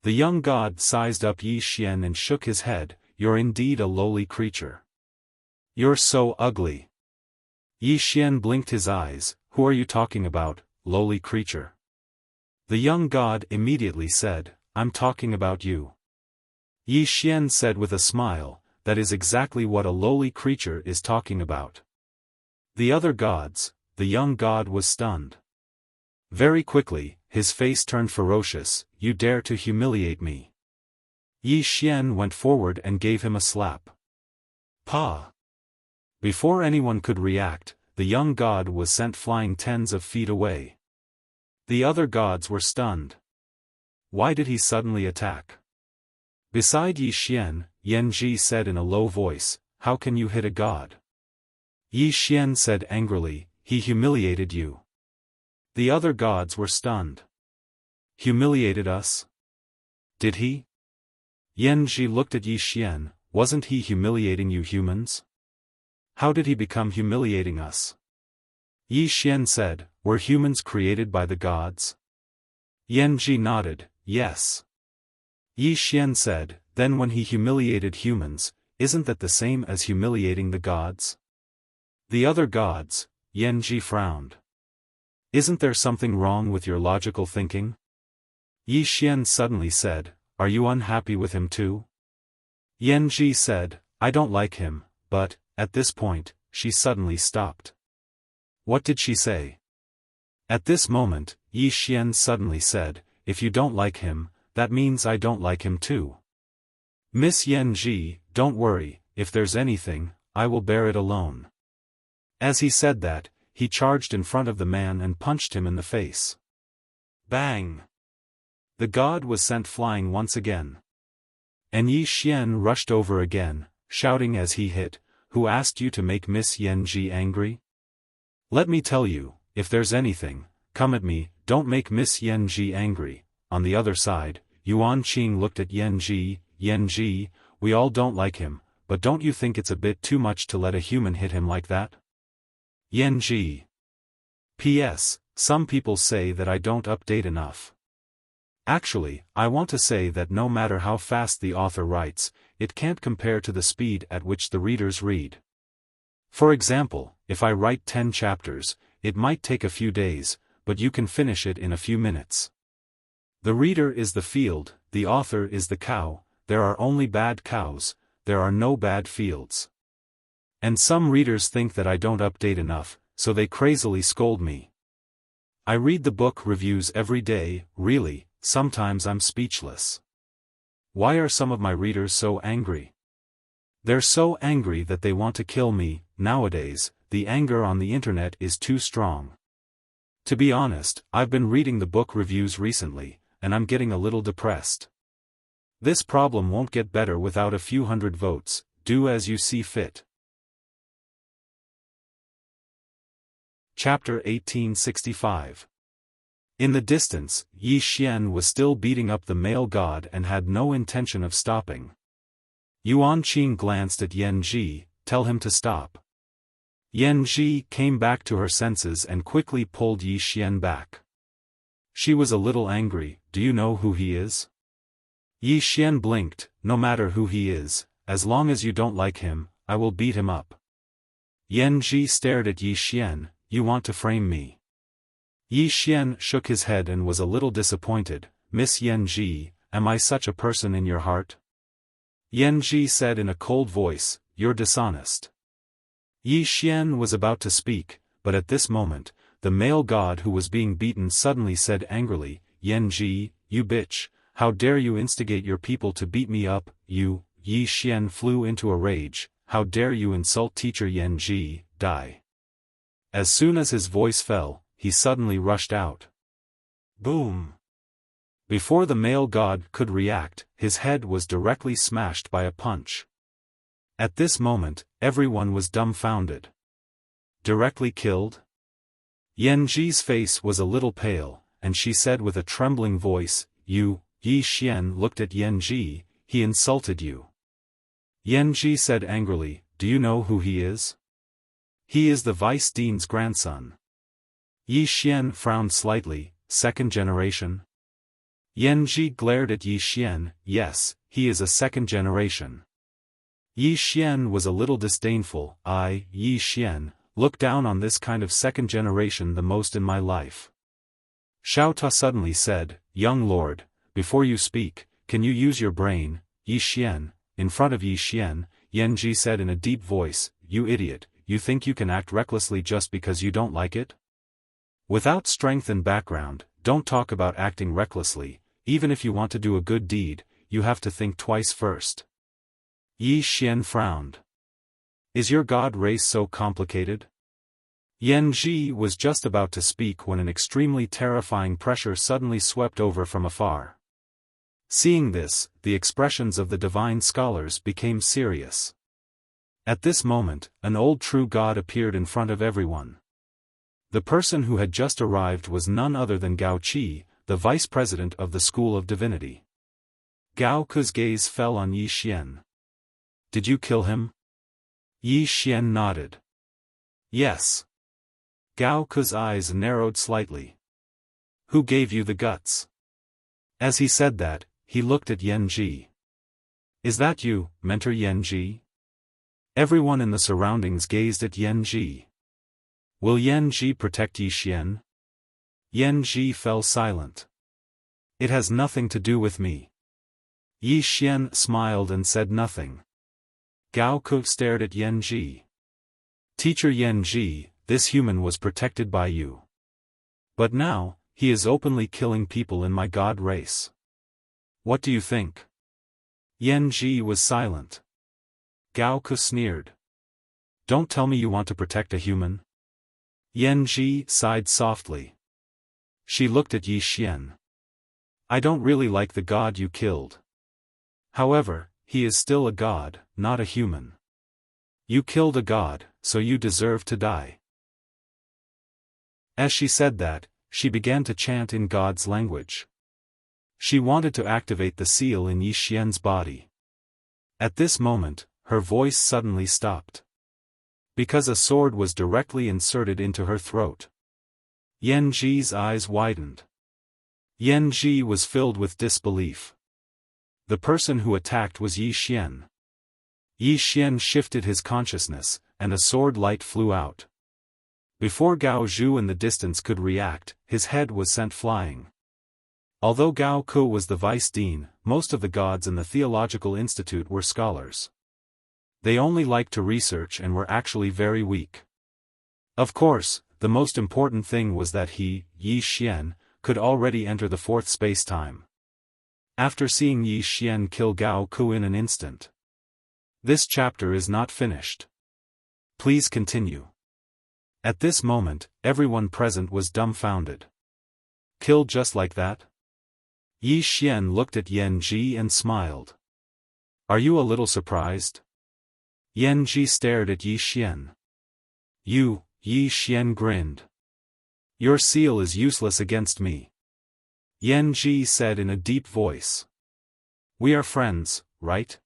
The young god sized up Yi Xian and shook his head, "You're indeed a lowly creature. You're so ugly." Yi Xian blinked his eyes, "Who are you talking about, lowly creature?" The young god immediately said, "I'm talking about you." Yi Xian said with a smile, "That is exactly what a lowly creature is talking about." The other gods, the young god was stunned. Very quickly, his face turned ferocious, "You dare to humiliate me." Yi Xian went forward and gave him a slap. Pa! Before anyone could react, the young god was sent flying tens of feet away. The other gods were stunned. Why did he suddenly attack? Beside Yi Xian, Yan Ji said in a low voice, "How can you hit a god?" Yi Xian said angrily, "He humiliated you." The other gods were stunned. Humiliated us? Did he? Yan Ji looked at Yi Xian, "Wasn't he humiliating you humans? How did he become humiliating us?" Yi Xian said, "Were humans created by the gods?" Yan Ji nodded, "Yes." Yi Xian said, "Then when he humiliated humans, isn't that the same as humiliating the gods?" The other gods, Yan Ji frowned. "Isn't there something wrong with your logical thinking?" Yi Xian suddenly said, "Are you unhappy with him too?" Yan Ji said, "I don't like him," but, at this point, she suddenly stopped. What did she say? At this moment, Yi Xian suddenly said, "If you don't like him, that means I don't like him too. Miss Yan Ji, don't worry, if there's anything, I will bear it alone." As he said that, he charged in front of the man and punched him in the face. Bang! The god was sent flying once again. And Yi Xian rushed over again, shouting as he hit, "Who asked you to make Miss Yan Ji angry? Let me tell you, if there's anything, come at me, don't make Miss Yan Ji angry." On the other side, Yuan Qing looked at Yan Ji, "We all don't like him, but don't you think it's a bit too much to let a human hit him like that?" Yan Ji. P.S. Some people say that I don't update enough. Actually, I want to say that no matter how fast the author writes, it can't compare to the speed at which the readers read. For example, if I write 10 chapters, it might take a few days, but you can finish it in a few minutes. The reader is the field, the author is the cow, there are only bad cows, there are no bad fields. And some readers think that I don't update enough, so they crazily scold me. I read the book reviews every day, really, sometimes I'm speechless. Why are some of my readers so angry? They're so angry that they want to kill me. Nowadays, the anger on the internet is too strong. To be honest, I've been reading the book reviews recently, and I'm getting a little depressed. This problem won't get better without a few hundred votes. Do as you see fit. Chapter 1865. In the distance, Yi Xian was still beating up the male god and had no intention of stopping. Yuan Qing glanced at Yan Ji, "Tell him to stop." Yan Ji came back to her senses and quickly pulled Yi Xian back. She was a little angry. "Do you know who he is?" Yi Xian blinked. "No matter who he is, as long as you don't like him, I will beat him up." Yan Ji stared at Yi Xian. "You want to frame me?" Yi Xian shook his head and was a little disappointed. "Miss Yan Ji, am I such a person in your heart?" Yan Ji said in a cold voice, "You're dishonest. Yi Xian was about to speak, but at this moment, the male god who was being beaten suddenly said angrily, "Yan Ji, you bitch, how dare you instigate your people to beat me up, you." Yi Xian flew into a rage, "How dare you insult teacher Yan Ji, die." As soon as his voice fell, he suddenly rushed out. Boom! Before the male god could react, his head was directly smashed by a punch. At this moment, everyone was dumbfounded. Directly killed? Yan Ji's face was a little pale, and she said with a trembling voice, "You." Yi Xian looked at Yan Ji, "He insulted you." Yan Ji said angrily, "Do you know who he is?" "He is the vice dean's grandson." Yi Xian frowned slightly, "Second generation?" Yan Ji glared at Yi Xian, "Yes, he is a second generation." Yi Xian was a little disdainful, Yi Xian, look down on this kind of second generation the most in my life." Xiao Ta suddenly said, "Young lord, before you speak, can you use your brain?" Yi Xian, in front of Yi Xian, Yan Ji said in a deep voice, "You idiot, you think you can act recklessly just because you don't like it? Without strength and background, don't talk about acting recklessly. Even if you want to do a good deed, you have to think twice first." Yi Xian frowned. "Is your god race so complicated?" Yan Ji was just about to speak when an extremely terrifying pressure suddenly swept over from afar. Seeing this, the expressions of the divine scholars became serious. At this moment, an old true god appeared in front of everyone. The person who had just arrived was none other than Gao Qi, the vice president of the School of Divinity. Gao Ke's gaze fell on Yi Xian. "Did you kill him?" Yi Xian nodded. "Yes." Gao Ke's eyes narrowed slightly. "Who gave you the guts?" As he said that, he looked at Yan Ji. "Is that you, Mentor Yan Ji?" Everyone in the surroundings gazed at Yan Ji. "Will Yan Ji protect Yi Xian?" Yan Ji fell silent. "It has nothing to do with me." Yi Xian smiled and said nothing. Gao Ke stared at Yan Ji. "Teacher Yan Ji, this human was protected by you. But now, he is openly killing people in my god race. What do you think?" Yan Ji was silent. Gao Ke sneered. "Don't tell me you want to protect a human." Yan Ji sighed softly. She looked at Yi Xian. "I don't really like the god you killed. However, he is still a god, not a human. You killed a god, so you deserve to die." As she said that, she began to chant in God's language. She wanted to activate the seal in Yi Xian's body. At this moment, her voice suddenly stopped. Because a sword was directly inserted into her throat. Yan Ji's eyes widened. Yan Ji was filled with disbelief. The person who attacked was Yi Xian. Yi Xian shifted his consciousness, and a sword light flew out. Before Gao Zhu in the distance could react, his head was sent flying. Although Gao Ke was the vice dean, most of the gods in the Theological Institute were scholars. They only liked to research and were actually very weak. Of course, the most important thing was that he, Yi Xian, could already enter the fourth space-time. After seeing Yi Xian kill Gao Ke in an instant. This chapter is not finished. Please continue. At this moment, everyone present was dumbfounded. Killed just like that? Yi Xian looked at Yan Ji and smiled. "Are you a little surprised?" Yan Ji stared at Yi Xian. "You," Yi Xian grinned. "Your seal is useless against me." Yan Ji said in a deep voice. "We are friends, right?"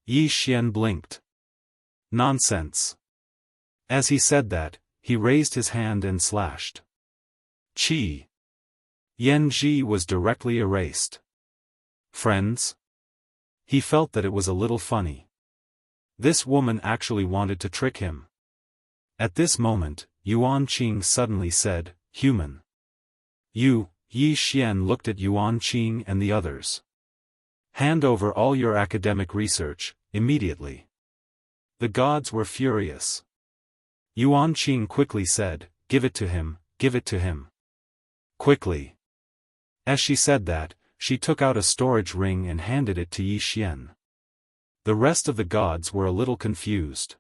Yi Xian blinked. "Nonsense." As he said that, he raised his hand and slashed. Chi. Yan Ji was directly erased. Friends? He felt that it was a little funny. This woman actually wanted to trick him. At this moment, Yuan Qing suddenly said, "Human." Yi Xian looked at Yuan Qing and the others. "Hand over all your academic research, immediately." The gods were furious. Yuan Qing quickly said, "Give it to him, give it to him. Quickly." As she said that, she took out a storage ring and handed it to Yi Xian. The rest of the gods were a little confused.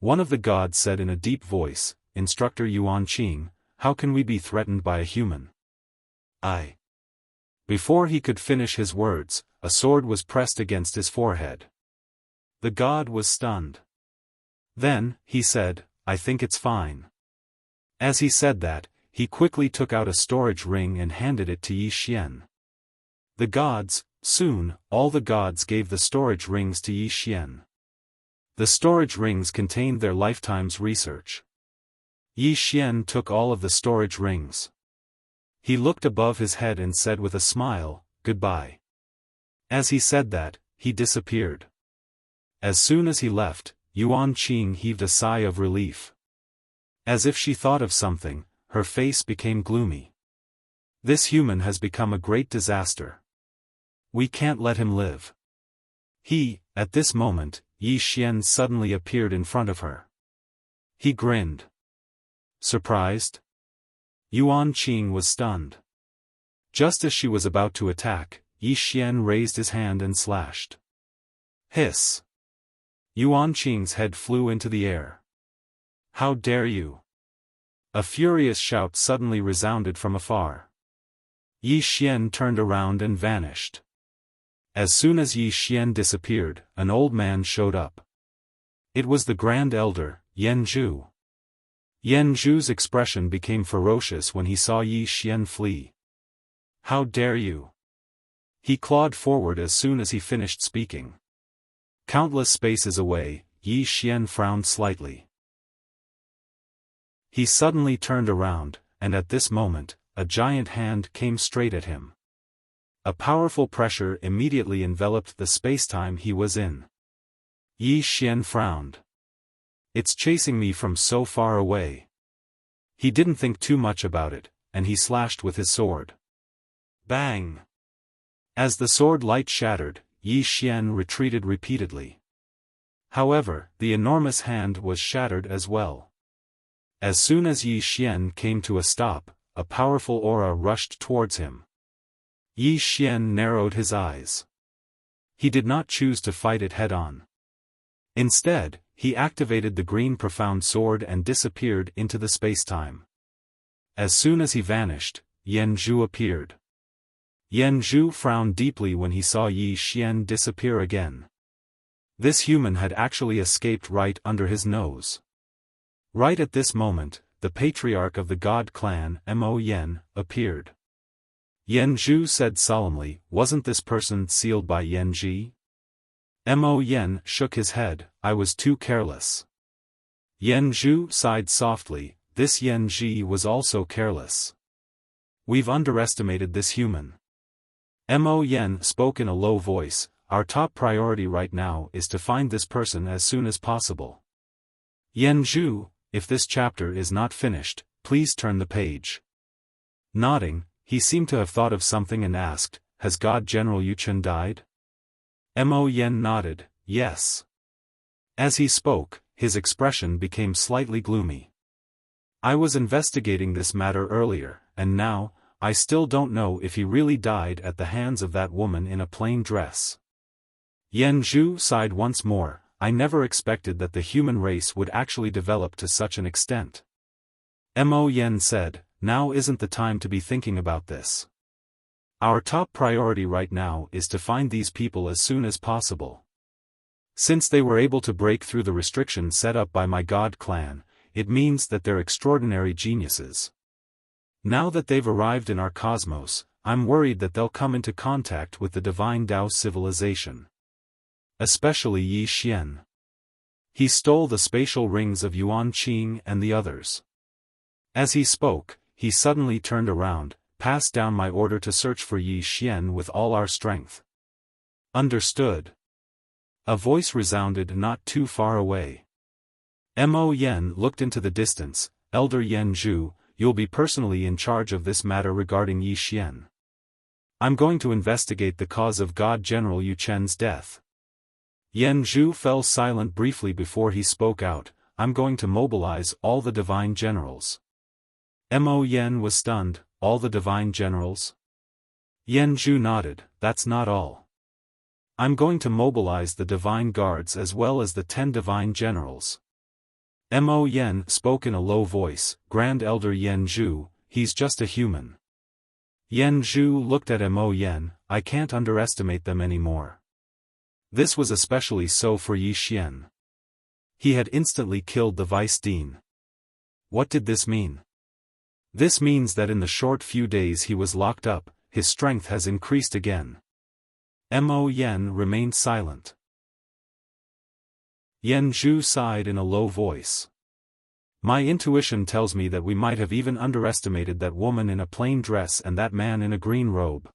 One of the gods said in a deep voice, "Instructor Yuan Qing, how can we be threatened by a human?" Before he could finish his words, a sword was pressed against his forehead. The god was stunned. Then, he said, "I think it's fine." As he said that, he quickly took out a storage ring and handed it to Yi Xian. The gods, soon, all the gods gave the storage rings to Yi Xian. The storage rings contained their lifetime's research. Yi Xian took all of the storage rings. He looked above his head and said with a smile, "Goodbye." As he said that, he disappeared. As soon as he left, Yuan Qing heaved a sigh of relief. As if she thought of something, her face became gloomy. This human has become a great disaster. We can't let him live. At this moment, Yi Xian suddenly appeared in front of her. He grinned. Surprised? Yuan Qing was stunned. Just as she was about to attack, Yi Xian raised his hand and slashed. Hiss! Yuan Qing's head flew into the air. "How dare you!" A furious shout suddenly resounded from afar. Yi Xian turned around and vanished. As soon as Yi Xian disappeared, an old man showed up. It was the Grand Elder, Yan Zhu. Yan Zhu's expression became ferocious when he saw Yi Xian flee. "How dare you!" He clawed forward as soon as he finished speaking. Countless spaces away, Yi Xian frowned slightly. He suddenly turned around, and at this moment, a giant hand came straight at him. A powerful pressure immediately enveloped the spacetime he was in. Yi Xian frowned. "It's chasing me from so far away." He didn't think too much about it, and he slashed with his sword. Bang! As the sword light shattered, Yi Xian retreated repeatedly. However, the enormous hand was shattered as well. As soon as Yi Xian came to a stop, a powerful aura rushed towards him. Yi Xian narrowed his eyes. He did not choose to fight it head-on. Instead, he activated the green profound sword and disappeared into the spacetime. As soon as he vanished, Yan Zhu appeared. Yan Zhu frowned deeply when he saw Yi Xian disappear again. This human had actually escaped right under his nose. Right at this moment, the patriarch of the god clan, Mo Yen, appeared. Yan Zhu said solemnly, "Wasn't this person sealed by Yan Ji?" Mo Yen shook his head, "I was too careless." Yan Zhu sighed softly, "This Yan Ji was also careless. We've underestimated this human." Mo Yen spoke in a low voice, "Our top priority right now is to find this person as soon as possible. Yan Zhu, if this chapter is not finished, please turn the page." Nodding, he seemed to have thought of something and asked, "Has God General Yuchen died?" Mo Yen nodded, "Yes." As he spoke, his expression became slightly gloomy. "I was investigating this matter earlier, and now, I still don't know if he really died at the hands of that woman in a plain dress." Yan Zhu sighed once more, "I never expected that the human race would actually develop to such an extent." Mo Yen said, "Now isn't the time to be thinking about this. Our top priority right now is to find these people as soon as possible. Since they were able to break through the restrictions set up by my god clan, it means that they're extraordinary geniuses. Now that they've arrived in our cosmos, I'm worried that they'll come into contact with the divine Tao civilization. Especially Yi Xian. He stole the spatial rings of Yuan Qing and the others." As he spoke, he suddenly turned around, "Pass down my order to search for Yi Xian with all our strength." "Understood." A voice resounded not too far away. Mo Yen looked into the distance, "Elder Yan Zhu, you'll be personally in charge of this matter regarding Yi Xian. I'm going to investigate the cause of God General Yu Chen's death." Yan Zhu fell silent briefly before he spoke out, I'm going to mobilize all the divine generals. Mo Yen was stunned. All the divine generals? Yen Zhu nodded. That's not all. I'm going to mobilize the divine guards as well as the 10 divine generals. Mo Yen spoke in a low voice. Grand Elder Yen Zhu, he's just a human. Yen Zhu looked at Mo Yen. I can't underestimate them anymore. This was especially so for Yi Xian. He had instantly killed the vice dean. What did this mean? This means that in the short few days he was locked up, his strength has increased again. Mo Yen remained silent. Yen Zhu sighed in a low voice. My intuition tells me that we might have even underestimated that woman in a plain dress and that man in a green robe.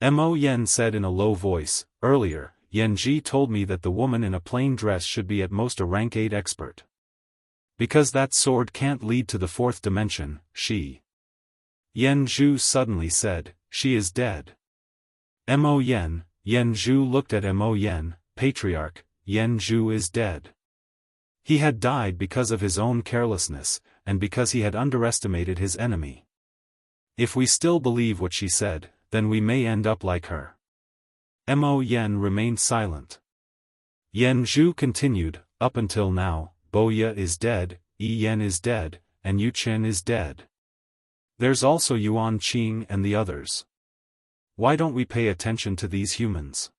Mo Yen said in a low voice. Earlier, Yen Ji told me that the woman in a plain dress should be at most a rank 8 expert. Because that sword can't lead to the 4th dimension, she. Yen Zhu suddenly said, she is dead. Mo Yen, Yen Zhu looked at Mo Yen, Patriarch, Yen Zhu is dead. He had died because of his own carelessness, and because he had underestimated his enemy. If we still believe what she said, then we may end up like her. Mo Yen remained silent. Yen Zhu continued, up until now, Boya is dead, Yi Yen is dead, and Yu Chen is dead. There's also Yuan Qing and the others. Why don't we pay attention to these humans?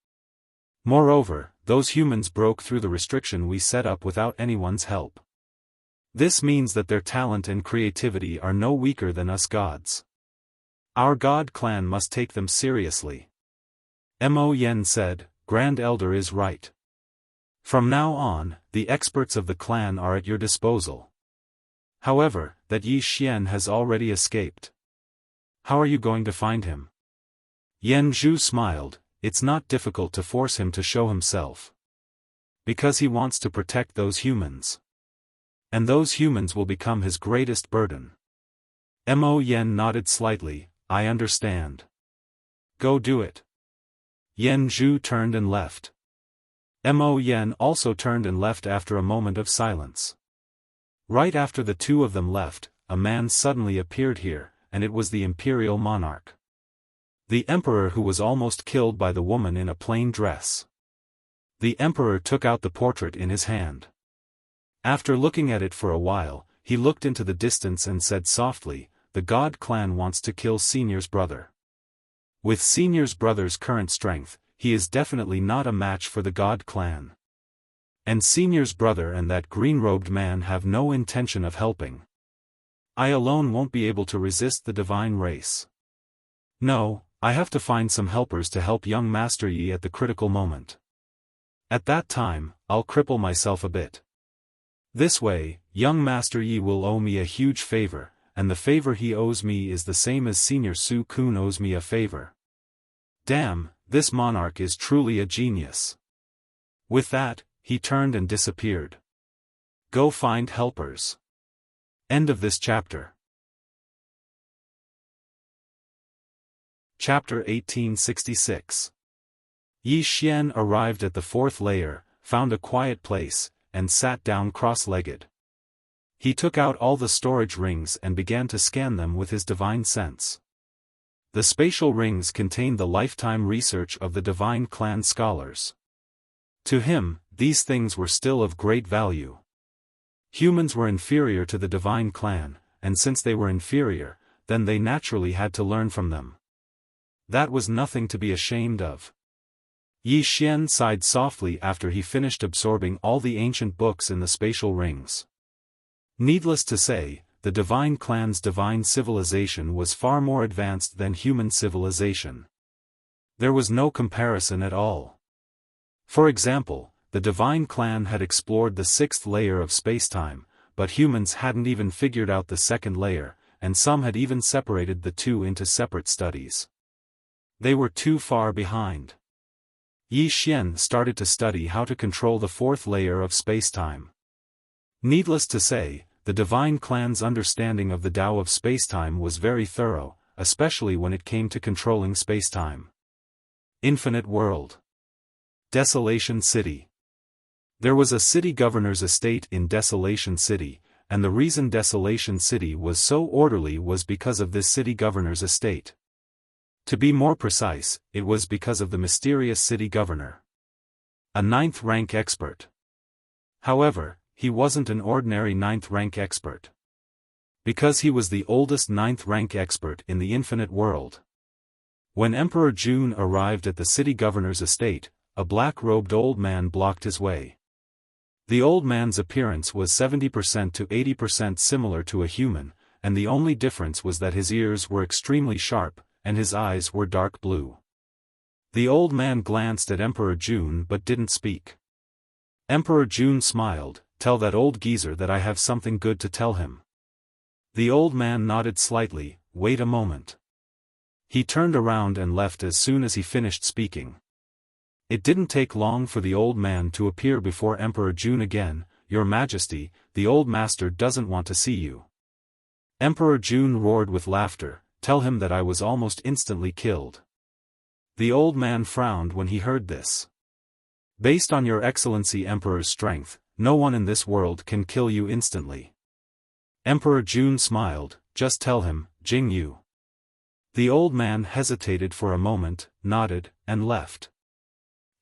Moreover, those humans broke through the restriction we set up without anyone's help. This means that their talent and creativity are no weaker than us gods. Our god clan must take them seriously. Mo Yen said, Grand Elder is right. From now on, the experts of the clan are at your disposal. However, that Yi Xian has already escaped. How are you going to find him? Yen Zhu smiled. It's not difficult to force him to show himself. Because he wants to protect those humans. And those humans will become his greatest burden. Mo Yen nodded slightly. I understand. Go do it. Yen Zhu turned and left. Mo Yen also turned and left after a moment of silence. Right after the two of them left, a man suddenly appeared here, and it was the imperial monarch. The emperor who was almost killed by the woman in a plain dress. The emperor took out the portrait in his hand. After looking at it for a while, he looked into the distance and said softly, the god clan wants to kill Senior's brother. With Senior's brother's current strength, he is definitely not a match for the god clan. And Senior's brother and that green-robed man have no intention of helping. I alone won't be able to resist the divine race. No, I have to find some helpers to help young Master Yi at the critical moment. At that time, I'll cripple myself a bit. This way, young Master Yi will owe me a huge favor, and the favor he owes me is the same as Senior Su Kun owes me a favor. Damn, this monarch is truly a genius. With that, he turned and disappeared. Go find helpers. End of this chapter. Chapter 1866. Yi Xian arrived at the 4th layer, found a quiet place, and sat down cross-legged. He took out all the storage rings and began to scan them with his divine sense. The spatial rings contained the lifetime research of the divine clan scholars. To him, these things were still of great value. Humans were inferior to the divine clan, and since they were inferior, then they naturally had to learn from them. That was nothing to be ashamed of. Yi Xian sighed softly after he finished absorbing all the ancient books in the spatial rings. Needless to say, the divine clan's divine civilization was far more advanced than human civilization. There was no comparison at all. For example, the divine clan had explored the 6th layer of spacetime, but humans hadn't even figured out the 2nd layer, and some had even separated the two into separate studies. They were too far behind. Yi Xian started to study how to control the 4th layer of spacetime. Needless to say, the divine clan's understanding of the Tao of spacetime was very thorough, especially when it came to controlling spacetime. Infinite World. Desolation City. There was a city governor's estate in Desolation City, and the reason Desolation City was so orderly was because of this city governor's estate. To be more precise, it was because of the mysterious city governor. A 9th rank expert. However, he wasn't an ordinary 9th rank expert. Because he was the oldest 9th rank expert in the infinite world. When Emperor Jun arrived at the city governor's estate, a black-robed old man blocked his way. The old man's appearance was 70% to 80% similar to a human, and the only difference was that his ears were extremely sharp, and his eyes were dark blue. The old man glanced at Emperor Jun but didn't speak. Emperor Jun smiled, "Tell that old geezer that I have something good to tell him." The old man nodded slightly, "Wait a moment." He turned around and left as soon as he finished speaking. It didn't take long for the old man to appear before Emperor Jun again. "Your Majesty, the old master doesn't want to see you." Emperor Jun roared with laughter, "Tell him that I was almost instantly killed." The old man frowned when he heard this. "Based on your Excellency Emperor's strength, no one in this world can kill you instantly." Emperor Jun smiled, "Just tell him, Jing Yu." The old man hesitated for a moment, nodded, and left.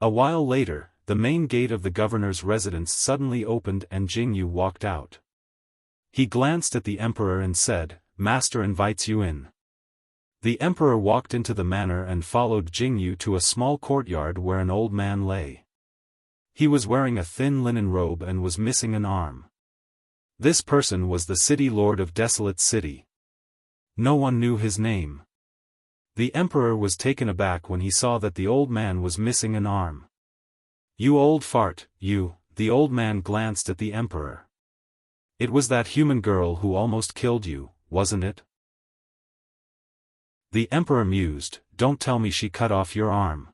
A while later, the main gate of the governor's residence suddenly opened and Jing Yu walked out. He glanced at the emperor and said, "Master invites you in." The emperor walked into the manor and followed Jing Yu to a small courtyard where an old man lay. He was wearing a thin linen robe and was missing an arm. This person was the city lord of Desolate City. No one knew his name. The emperor was taken aback when he saw that the old man was missing an arm. "You old fart, you," the old man glanced at the emperor. "It was that human girl who almost killed you, wasn't it?" The emperor mused, "Don't tell me she cut off your arm."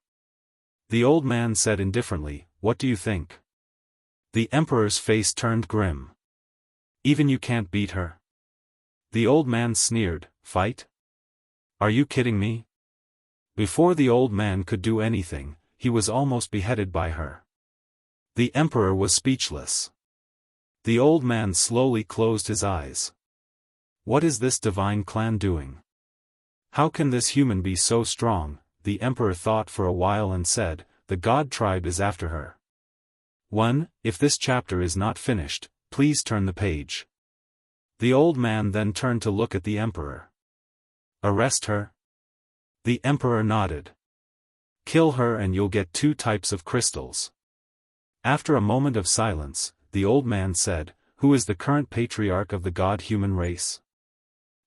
The old man said indifferently, "What do you think?" The emperor's face turned grim. "Even you can't beat her?" The old man sneered, "Fight? Are you kidding me?" Before the old man could do anything, he was almost beheaded by her. The emperor was speechless. The old man slowly closed his eyes. What is this divine clan doing? How can this human be so strong? The emperor thought for a while and said, "The god tribe is after her." 1. If this chapter is not finished, please turn the page. The old man then turned to look at the emperor. "Arrest her?" The emperor nodded. "Kill her and you'll get 2 types of crystals." After a moment of silence, the old man said, "Who is the current patriarch of the god-human race?"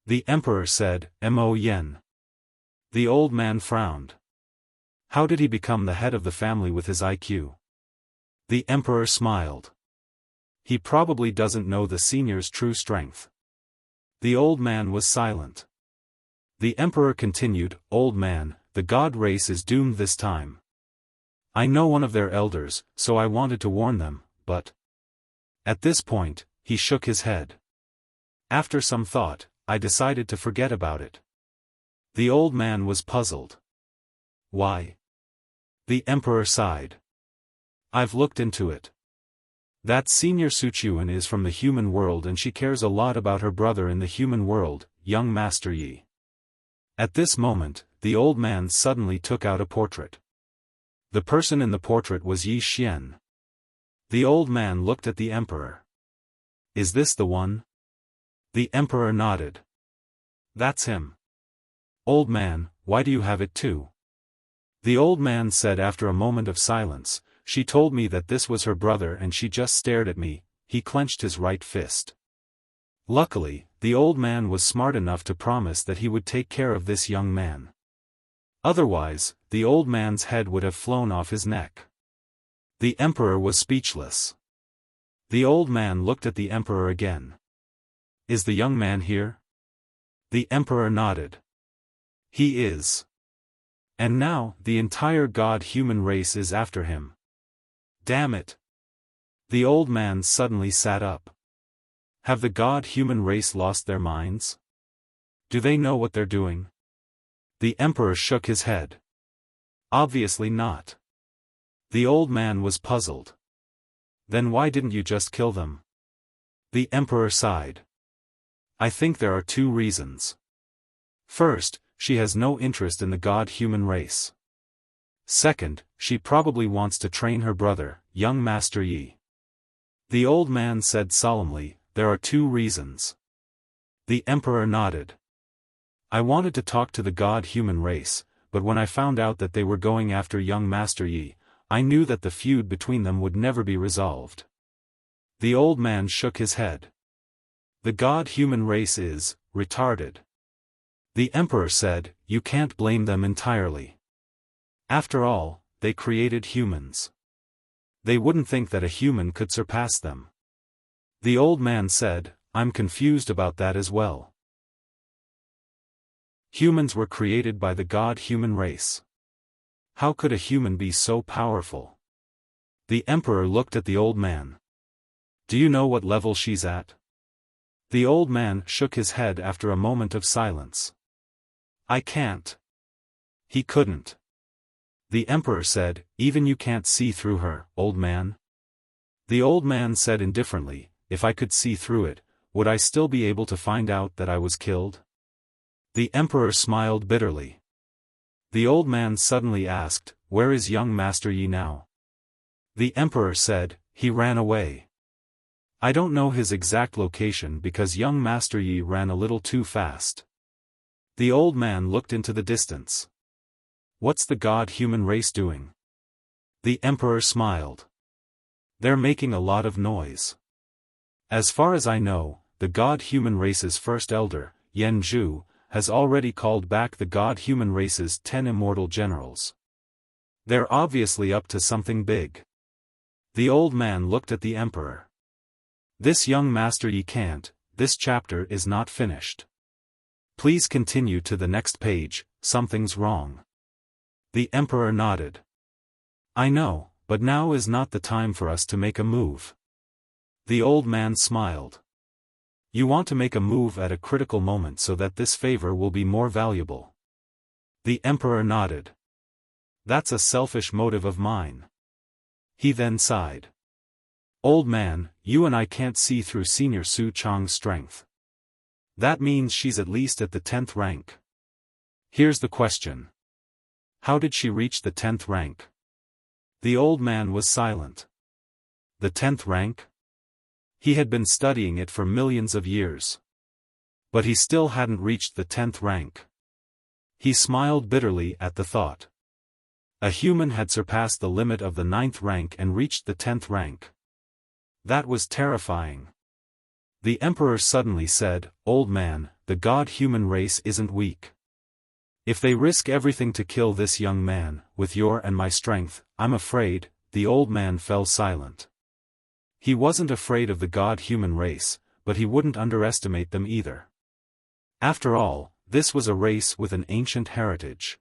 The emperor said, Mo Yen. The old man frowned. "How did he become the head of the family with his IQ?" The emperor smiled. "He probably doesn't know the senior's true strength." The old man was silent. The emperor continued, "Old man, the god race is doomed this time. I know one of their elders, so I wanted to warn them, but..." At this point, he shook his head. "After some thought, I decided to forget about it." The old man was puzzled. "Why?" The emperor sighed. "I've looked into it. That senior Suchuan is from the human world and she cares a lot about her brother in the human world, young Master Yi." At this moment, the old man suddenly took out a portrait. The person in the portrait was Yi Xian. The old man looked at the emperor. "Is this the one?" The emperor nodded. "That's him." "Old man, why do you have it too?" The old man said after a moment of silence, "She told me that this was her brother and she just stared at me." He clenched his right fist. Luckily, the old man was smart enough to promise that he would take care of this young man. Otherwise, the old man's head would have flown off his neck. The emperor was speechless. The old man looked at the emperor again. "Is the young man here?" The emperor nodded. "He is. And now, the entire god-human race is after him. Damn it." The old man suddenly sat up. Have the god-human race lost their minds? Do they know what they're doing? The emperor shook his head. Obviously not. The old man was puzzled. Then why didn't you just kill them? The emperor sighed. I think there are two reasons. First, she has no interest in the god-human race. Second, she probably wants to train her brother, young Master Yi. The old man said solemnly, there are two reasons. The emperor nodded. I wanted to talk to the god-human race, but when I found out that they were going after young Master Yi, I knew that the feud between them would never be resolved. The old man shook his head. The god-human race is retarded. The emperor said, you can't blame them entirely. After all, they created humans. They wouldn't think that a human could surpass them. The old man said, I'm confused about that as well. Humans were created by the god-human race. How could a human be so powerful? The emperor looked at the old man. Do you know what level she's at? The old man shook his head after a moment of silence. I can't. He couldn't. The emperor said, even you can't see through her, old man? The old man said indifferently, if I could see through it, would I still be able to find out that I was killed? The emperor smiled bitterly. The old man suddenly asked, where is young Master Yi now? The emperor said, he ran away. I don't know his exact location because young Master Yi ran a little too fast. The old man looked into the distance. What's the god-human race doing? The emperor smiled. They're making a lot of noise. As far as I know, the god-human race's first elder, Yan Zhu, has already called back the god-human race's 10 immortal generals. They're obviously up to something big. The old man looked at the emperor. This young Master Yi can't, this chapter is not finished. Please continue to the next page, something's wrong. The emperor nodded. I know, but now is not the time for us to make a move. The old man smiled. You want to make a move at a critical moment so that this favor will be more valuable. The emperor nodded. That's a selfish motive of mine. He then sighed. Old man, you and I can't see through Senior Su Chang's strength. That means she's at least at the 10th rank. Here's the question. How did she reach the 10th rank? The old man was silent. The 10th rank? He had been studying it for millions of years. But he still hadn't reached the 10th rank. He smiled bitterly at the thought. A human had surpassed the limit of the 9th rank and reached the 10th rank. That was terrifying. The emperor suddenly said, Old man, the god-human race isn't weak. If they risk everything to kill this young man, with your and my strength, I'm afraid. The old man fell silent. He wasn't afraid of the god-human race, but he wouldn't underestimate them either. After all, this was a race with an ancient heritage.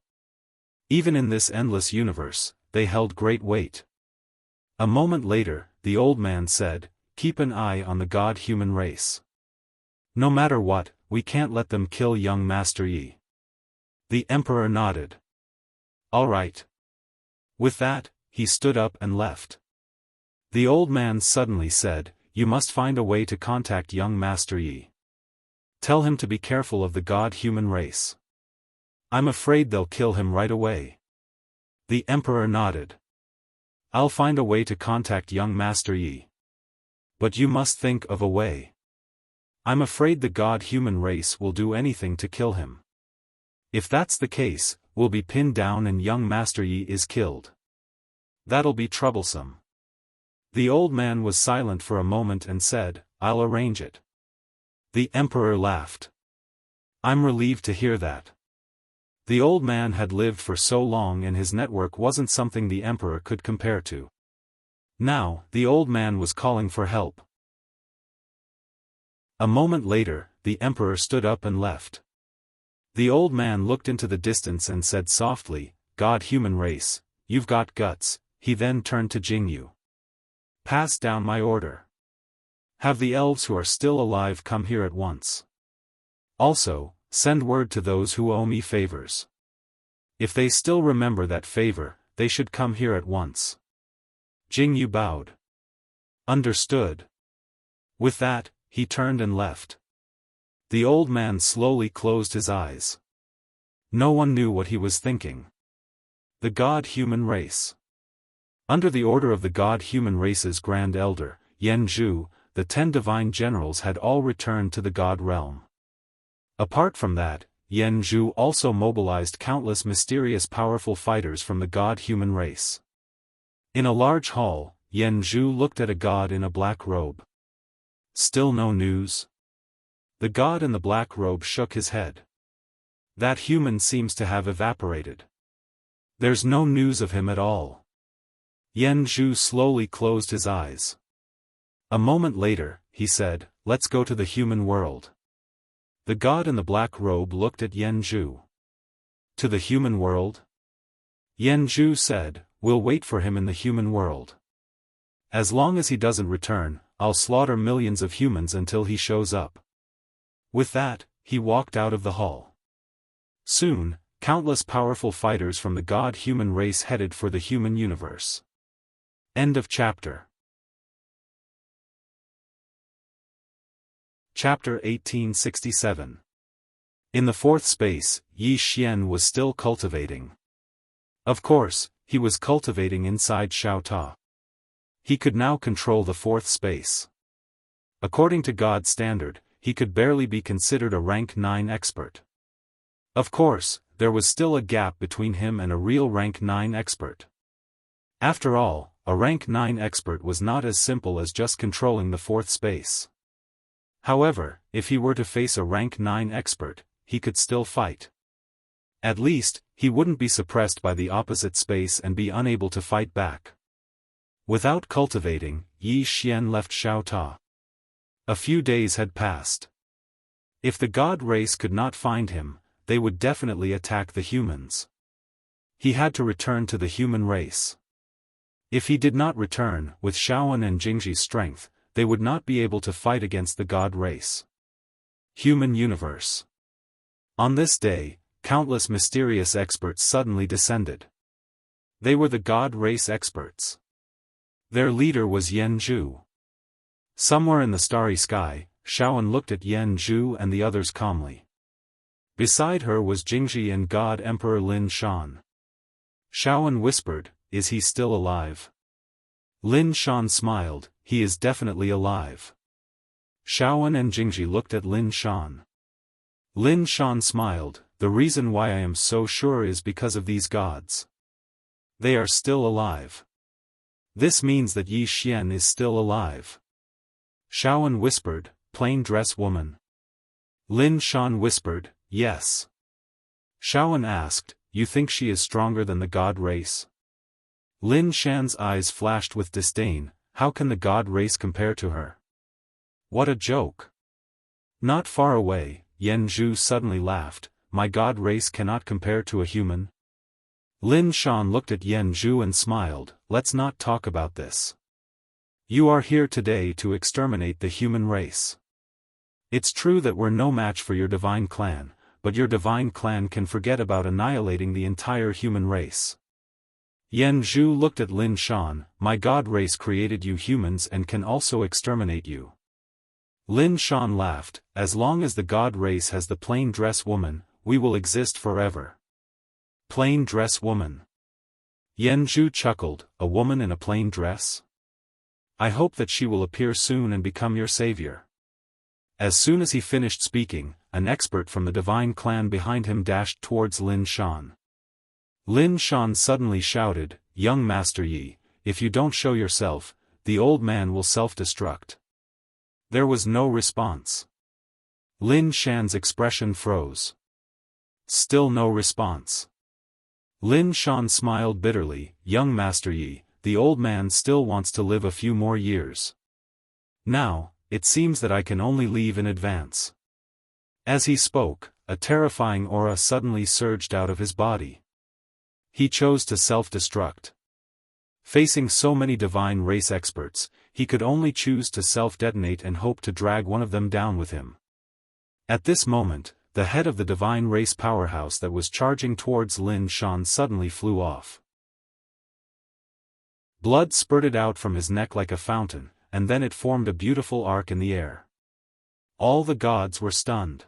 Even in this endless universe, they held great weight. A moment later, the old man said, keep an eye on the god-human race. No matter what, we can't let them kill young Master Yi. The emperor nodded. All right. With that, he stood up and left. The old man suddenly said, you must find a way to contact young Master Yi. Tell him to be careful of the god-human race. I'm afraid they'll kill him right away. The emperor nodded. I'll find a way to contact young Master Yi. But you must think of a way. I'm afraid the god-human race will do anything to kill him. If that's the case, we'll be pinned down and young Master Yi is killed. That'll be troublesome. The old man was silent for a moment and said, I'll arrange it. The emperor laughed. I'm relieved to hear that. The old man had lived for so long and his network wasn't something the emperor could compare to. Now, the old man was calling for help. A moment later, the emperor stood up and left. The old man looked into the distance and said softly, God-human race, you've got guts. He then turned to Jingyu. Pass down my order. Have the elves who are still alive come here at once. Also, send word to those who owe me favors. If they still remember that favor, they should come here at once. Jingyu bowed. Understood. With that, he turned and left. The old man slowly closed his eyes. No one knew what he was thinking. The God-human race. Under the order of the God-human race's Grand Elder, Yen Zhu, the 10 divine generals had all returned to the God realm. Apart from that, Yen Zhu also mobilized countless mysterious powerful fighters from the God-human race. In a large hall, Yen Zhu looked at a god in a black robe. Still no news? The god in the black robe shook his head. That human seems to have evaporated. There's no news of him at all. Yen Zhu slowly closed his eyes. A moment later, he said, "Let's go to the human world." The god in the black robe looked at Yen Zhu. To the human world? Yen Zhu said, "We'll wait for him in the human world. As long as he doesn't return, I'll slaughter millions of humans until he shows up." With that, he walked out of the hall. Soon, countless powerful fighters from the God-human race headed for the human universe. End of chapter. Chapter 1867. In the fourth space, Yi Xian was still cultivating. Of course, he was cultivating inside Xiao Ta. He could now control the fourth space. According to God's standard, he could barely be considered a rank 9 expert. Of course, there was still a gap between him and a real rank 9 expert. After all, a rank 9 expert was not as simple as just controlling the fourth space. However, if he were to face a rank 9 expert, he could still fight. At least, he wouldn't be suppressed by the opposite space and be unable to fight back. Without cultivating, Yi Xian left Xiao Ta. A few days had passed. If the God race could not find him, they would definitely attack the humans. He had to return to the human race. If he did not return, with Xiaofan and Jingji's strength, they would not be able to fight against the God race. Human universe. On this day, countless mysterious experts suddenly descended. They were the God race experts. Their leader was Yen Zhu. Somewhere in the starry sky, Xiaofan looked at Yen Zhu and the others calmly. Beside her was Jingji and God Emperor Lin Shan. Xiaofan whispered, "Is he still alive?" Lin Shan smiled, "He is definitely alive." Xiaofan and Jingji looked at Lin Shan. Lin Shan smiled, "The reason why I am so sure is because of these gods. They are still alive. This means that Yi Xian is still alive." Xiaofan whispered, "Plain dress woman." Lin Shan whispered, "Yes." Xiaofan asked, "You think she is stronger than the God race?" Lin Shan's eyes flashed with disdain, "How can the God race compare to her? What a joke." Not far away, Yen Zhu suddenly laughed, "My God race cannot compare to a human?" Lin Shan looked at Yen Zhu and smiled, "Let's not talk about this. You are here today to exterminate the human race. It's true that we're no match for your divine clan, but your divine clan can forget about annihilating the entire human race." Yen Zhu looked at Lin Shan, "My God race created you humans and can also exterminate you." Lin Shan laughed, "As long as the God race has the plain dress woman, we will exist forever." Plain dress woman. Yen Zhu chuckled, "A woman in a plain dress? I hope that she will appear soon and become your savior." As soon as he finished speaking, an expert from the divine clan behind him dashed towards Lin Shan. Lin Shan suddenly shouted, "Young Master Yi, if you don't show yourself, the old man will self-destruct." There was no response. Lin Shan's expression froze. Still no response. Lin Shan smiled bitterly, "Young Master Yi, the old man still wants to live a few more years. Now, it seems that I can only leave in advance." As he spoke, a terrifying aura suddenly surged out of his body. He chose to self-destruct. Facing so many divine race experts, he could only choose to self-detonate and hope to drag one of them down with him. At this moment, the head of the divine race powerhouse that was charging towards Lin Shan suddenly flew off. Blood spurted out from his neck like a fountain, and then it formed a beautiful arc in the air. All the gods were stunned.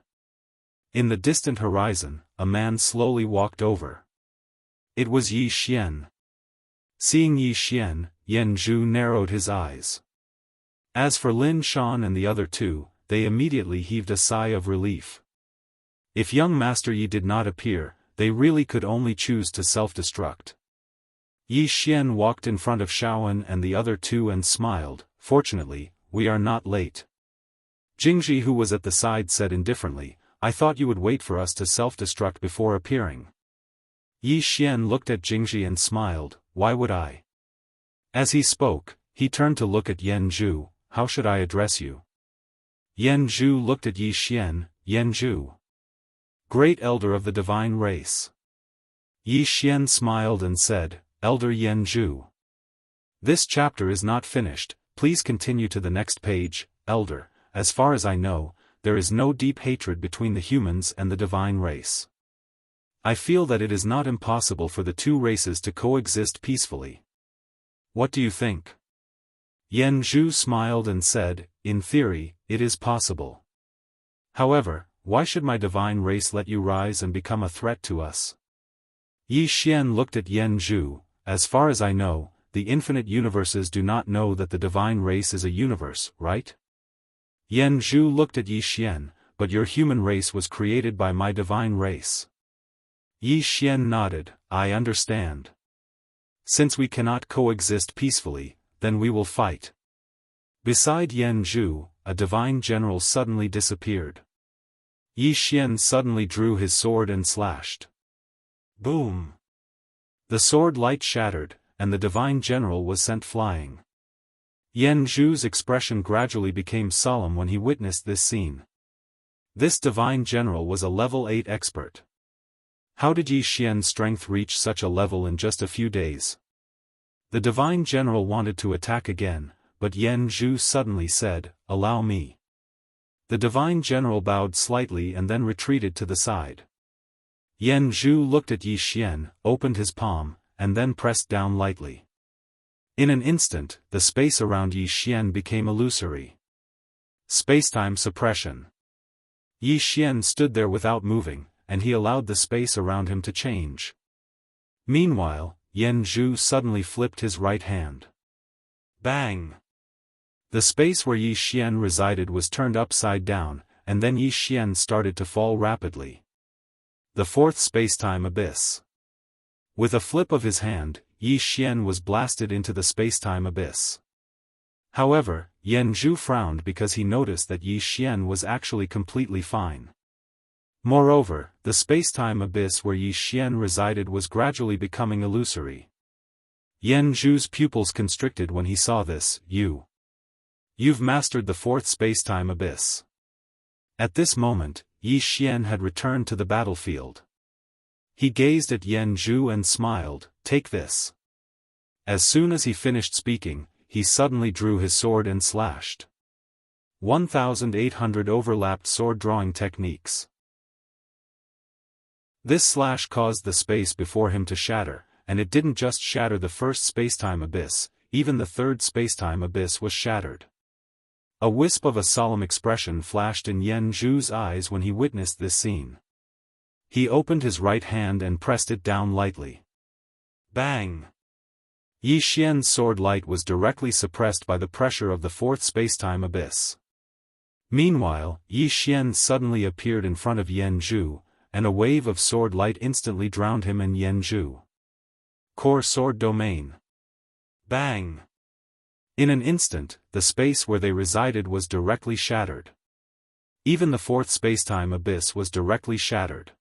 In the distant horizon, a man slowly walked over. It was Yi Xian. Seeing Yi Xian, Yan Zhu narrowed his eyes. As for Lin Shan and the other two, they immediately heaved a sigh of relief. If young Master Yi did not appear, they really could only choose to self-destruct. Yi Xian walked in front of Xiaofan and the other two and smiled. "Fortunately, we are not late." Jingji, who was at the side, said indifferently, "I thought you would wait for us to self-destruct before appearing." Yi Xian looked at Jingji and smiled, "Why would I?" As he spoke, he turned to look at Yan Zhu. "How should I address you?" Yan Zhu looked at Yi Xian. "Yan Zhu, Great Elder of the Divine Race." Yi Xian smiled and said, "Elder Yan Zhu. This chapter is not finished, please continue to the next page, Elder. As far as I know, there is no deep hatred between the humans and the divine race. I feel that it is not impossible for the two races to coexist peacefully. What do you think?" Yan Zhu smiled and said, "In theory, it is possible. However, why should my divine race let you rise and become a threat to us?" Yi Xian looked at Yan Zhu. "As far as I know, the infinite universes do not know that the divine race is a universe, right?" Yan Zhu looked at Yi Xian. "But your human race was created by my divine race." Yi Xian nodded. "I understand. Since we cannot coexist peacefully, then we will fight." Beside Yan Zhu, a divine general suddenly disappeared. Yi Xian suddenly drew his sword and slashed. Boom! The sword light shattered, and the divine general was sent flying. Yan Zhu's expression gradually became solemn when he witnessed this scene. This divine general was a level 8 expert. How did Yi Xian's strength reach such a level in just a few days? The divine general wanted to attack again, but Yan Zhu suddenly said, "Allow me." The divine general bowed slightly and then retreated to the side. Yan Zhu looked at Yi Xian, opened his palm, and then pressed down lightly. In an instant, the space around Yi Xian became illusory. Spacetime suppression. Yi Xian stood there without moving, and he allowed the space around him to change. Meanwhile, Yan Zhu suddenly flipped his right hand. Bang! The space where Yi Xian resided was turned upside down, and then Yi Xian started to fall rapidly. The fourth spacetime abyss. With a flip of his hand, Yi Xian was blasted into the spacetime abyss. However, Yan Zhu frowned because he noticed that Yi Xian was actually completely fine. Moreover, the spacetime abyss where Yi Xian resided was gradually becoming illusory. Yan Zhu's pupils constricted when he saw this. You've mastered the fourth spacetime abyss." At this moment, Yi Xian had returned to the battlefield. He gazed at Yan Zhu and smiled, "Take this." As soon as he finished speaking, he suddenly drew his sword and slashed. 1,800 overlapped sword drawing techniques. This slash caused the space before him to shatter, and it didn't just shatter the first spacetime abyss, even the third spacetime abyss was shattered. A wisp of a solemn expression flashed in Yan Zhu's eyes when he witnessed this scene. He opened his right hand and pressed it down lightly. Bang! Yi Xian's sword light was directly suppressed by the pressure of the fourth spacetime abyss. Meanwhile, Yi Xian suddenly appeared in front of Yan Zhu, and a wave of sword light instantly drowned him and Yan Zhu. Core Sword Domain. Bang! In an instant, the space where they resided was directly shattered. Even the fourth spacetime abyss was directly shattered.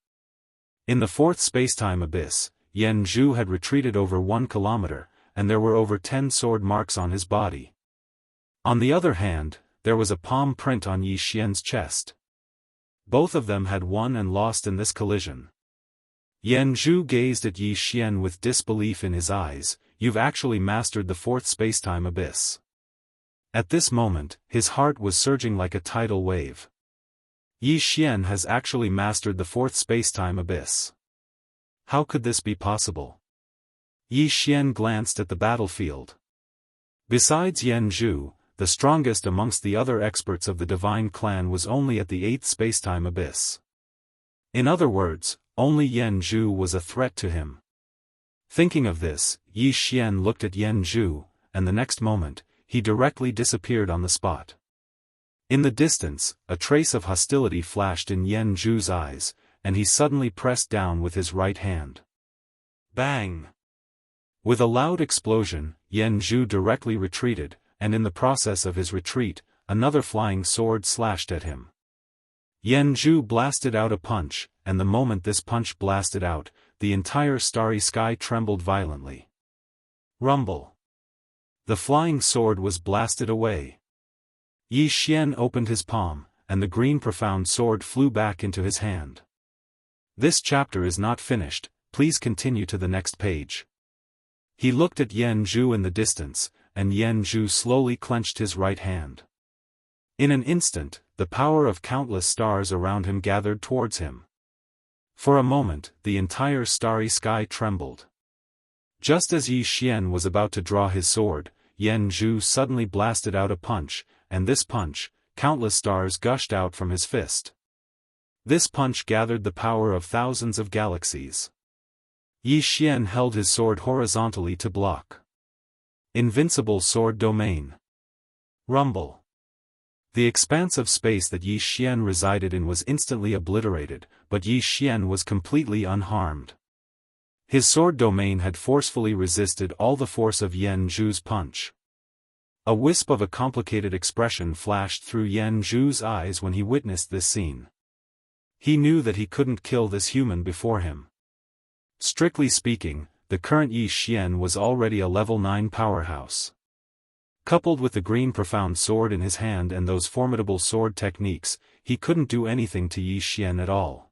In the fourth spacetime abyss, Yan Zhu had retreated over 1 kilometer, and there were over 10 sword marks on his body. On the other hand, there was a palm print on Yi Xian's chest. Both of them had won and lost in this collision. Yan Zhu gazed at Yi Xian with disbelief in his eyes. "You've actually mastered the fourth spacetime abyss." At this moment, his heart was surging like a tidal wave. Yi Xian has actually mastered the fourth spacetime abyss. How could this be possible? Yi Xian glanced at the battlefield. Besides Yan Zhu, the strongest amongst the other experts of the divine clan was only at the 8th spacetime abyss. In other words, only Yan Zhu was a threat to him. Thinking of this, Yi Xian looked at Yan Zhu, and the next moment, he directly disappeared on the spot. In the distance, a trace of hostility flashed in Yan Zhu's eyes, and he suddenly pressed down with his right hand. Bang! With a loud explosion, Yan Zhu directly retreated, and in the process of his retreat, another flying sword slashed at him. Yan Zhu blasted out a punch, and the moment this punch blasted out, the entire starry sky trembled violently. Rumble! The flying sword was blasted away. Yi Xian opened his palm, and the green profound sword flew back into his hand. This chapter is not finished, please continue to the next page. He looked at Yan Zhu in the distance, and Yan Zhu slowly clenched his right hand. In an instant, the power of countless stars around him gathered towards him. For a moment, the entire starry sky trembled. Just as Yi Xian was about to draw his sword, Yan Zhu suddenly blasted out a punch, and this punch, countless stars gushed out from his fist. This punch gathered the power of thousands of galaxies. Yi Xian held his sword horizontally to block. Invincible sword domain. Rumble. The expanse of space that Yi Xian resided in was instantly obliterated, but Yi Xian was completely unharmed. His sword domain had forcefully resisted all the force of Yan Zhu's punch. A wisp of a complicated expression flashed through Yan Zhu's eyes when he witnessed this scene. He knew that he couldn't kill this human before him. Strictly speaking, the current Yi Xian was already a level 9 powerhouse. Coupled with the green profound sword in his hand and those formidable sword techniques, he couldn't do anything to Yi Xian at all.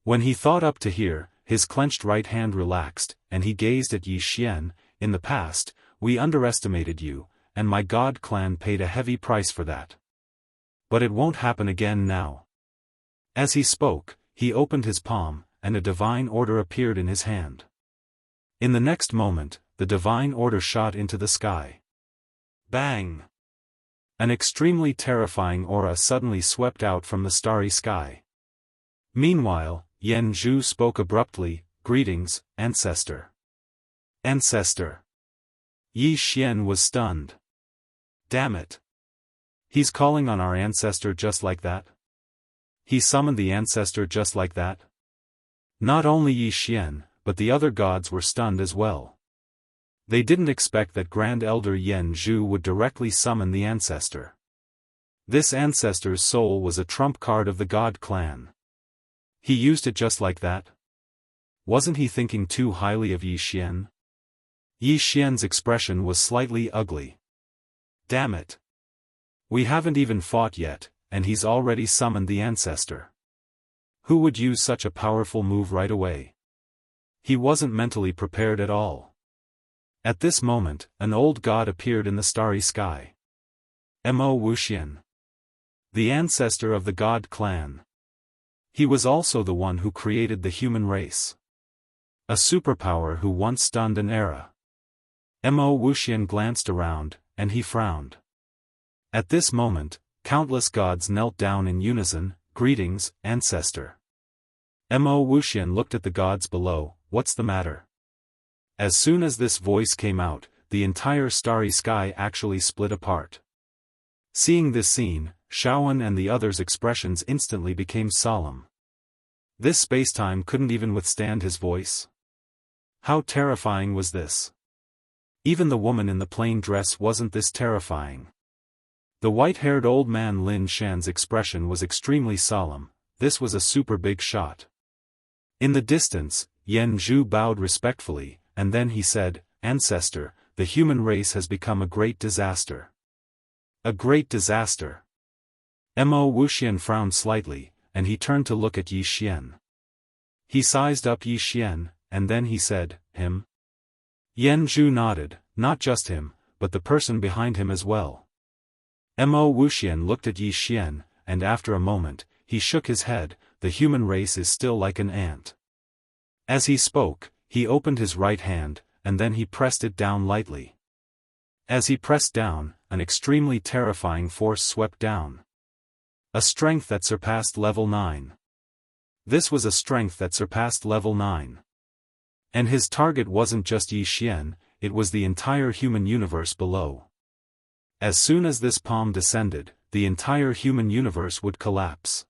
When he thought up to here, his clenched right hand relaxed, and he gazed at Yi Xian. In the past, we underestimated you, and my god clan paid a heavy price for that. But it won't happen again now. As he spoke, he opened his palm, and a divine order appeared in his hand. In the next moment, the divine order shot into the sky. Bang! An extremely terrifying aura suddenly swept out from the starry sky. Meanwhile, Yan Zhu spoke abruptly, "Greetings, Ancestor." Ancestor. Yi Xian was stunned. Damn it. He's calling on our ancestor just like that? He summoned the ancestor just like that? Not only Yi Xian, but the other gods were stunned as well. They didn't expect that Grand Elder Yan Zhu would directly summon the ancestor. This ancestor's soul was a trump card of the god clan. He used it just like that? Wasn't he thinking too highly of Yi Xian? Yi Xian's expression was slightly ugly. Damn it. We haven't even fought yet, and he's already summoned the ancestor. Who would use such a powerful move right away? He wasn't mentally prepared at all. At this moment, an old god appeared in the starry sky. Mo Wuxian. The ancestor of the god clan. He was also the one who created the human race. A superpower who once stunned an era. Mo Wuxian glanced around, and he frowned. At this moment, countless gods knelt down in unison, "Greetings, Ancestor." Mo Wuxian looked at the gods below, "What's the matter?" As soon as this voice came out, the entire starry sky actually split apart. Seeing this scene, Xiaofan and the others' expressions instantly became solemn. This spacetime couldn't even withstand his voice. How terrifying was this? Even the woman in the plain dress wasn't this terrifying. The white-haired old man Lin Shan's expression was extremely solemn. This was a super big shot. In the distance, Yan Zhu bowed respectfully, and then he said, "Ancestor, the human race has become a great disaster." A great disaster. Mo Wuxian frowned slightly, and he turned to look at Yi Xian. He sized up Yi Xian, and then he said, "Him?" Yan Zhu nodded, not just him, but the person behind him as well. Mo Wuxian looked at Yi Xian, and after a moment, he shook his head, "The human race is still like an ant." As he spoke, he opened his right hand, and then he pressed it down lightly. As he pressed down, an extremely terrifying force swept down. A strength that surpassed level 9. This was a strength that surpassed level 9. And his target wasn't just Yi Xian, it was the entire human universe below. As soon as this palm descended, the entire human universe would collapse.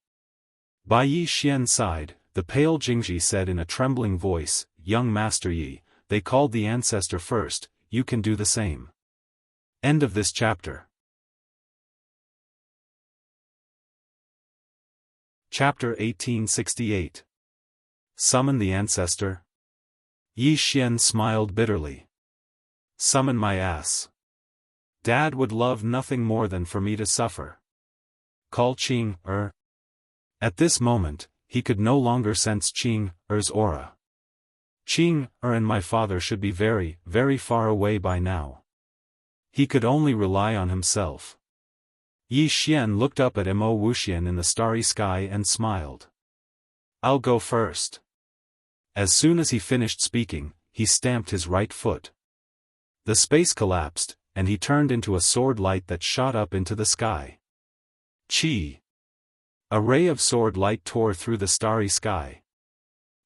By Yi Xian's side, the pale Jingji said in a trembling voice, "Young Master Yi, they called the ancestor first, you can do the same." End of this chapter. Chapter 1868. Summon the ancestor? Yi Xian smiled bitterly. Summon my ass. Dad would love nothing more than for me to suffer. Call Qing Er. At this moment, he could no longer sense Qing Er's aura. Qing Er and my father should be very, very far away by now. He could only rely on himself. Yi Xian looked up at Mo Wuxian in the starry sky and smiled. I'll go first. As soon as he finished speaking, he stamped his right foot. The space collapsed, and he turned into a sword light that shot up into the sky. Chi! A ray of sword light tore through the starry sky.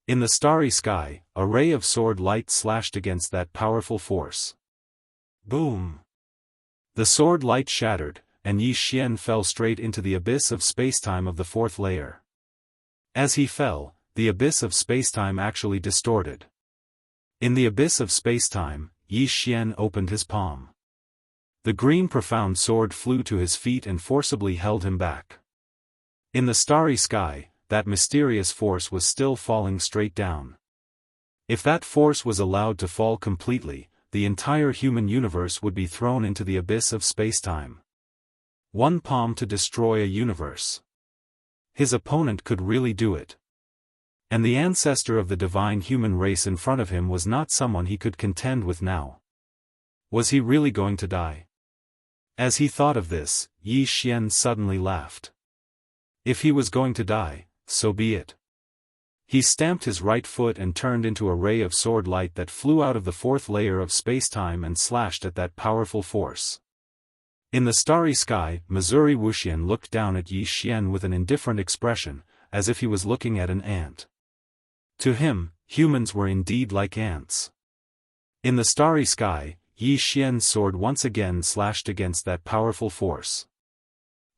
In the starry sky, a ray of sword light slashed against that powerful force. Boom! The sword light shattered, and Yi Xian fell straight into the abyss of spacetime of the fourth layer. As he fell, the abyss of spacetime actually distorted. In the abyss of spacetime, Yi Xian opened his palm. The green profound sword flew to his feet and forcibly held him back. In the starry sky, that mysterious force was still falling straight down. If that force was allowed to fall completely, the entire human universe would be thrown into the abyss of spacetime. One palm to destroy a universe. His opponent could really do it. And the ancestor of the divine human race in front of him was not someone he could contend with now. Was he really going to die? As he thought of this, Yi Xian suddenly laughed. If he was going to die, so be it. He stamped his right foot and turned into a ray of sword light that flew out of the fourth layer of spacetime and slashed at that powerful force. In the starry sky, Missouri Wuxian looked down at Yi Xian with an indifferent expression, as if he was looking at an ant. To him, humans were indeed like ants. In the starry sky, Yi Xian's sword once again slashed against that powerful force.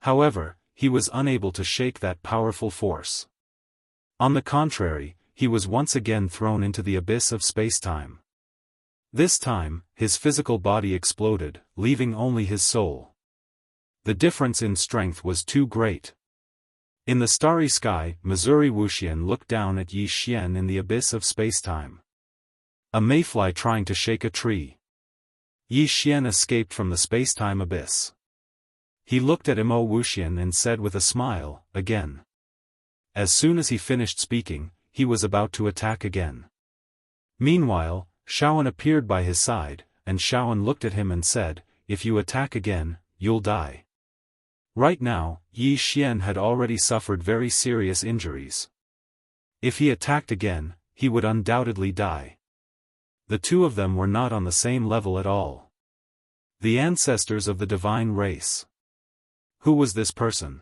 However, he was unable to shake that powerful force. On the contrary, he was once again thrown into the abyss of spacetime. This time, his physical body exploded, leaving only his soul. The difference in strength was too great. In the starry sky, Missouri Wuxian looked down at Yi Xian in the abyss of spacetime. A mayfly trying to shake a tree. Yi Xian escaped from the spacetime abyss. He looked at Mo Wuxian and said with a smile, again. As soon as he finished speaking, he was about to attack again. Meanwhile, Xiaofan appeared by his side, and Xiaofan looked at him and said, "If you attack again, you'll die." Right now, Yi Xian had already suffered very serious injuries. If he attacked again, he would undoubtedly die. The two of them were not on the same level at all. The ancestors of the divine race. Who was this person?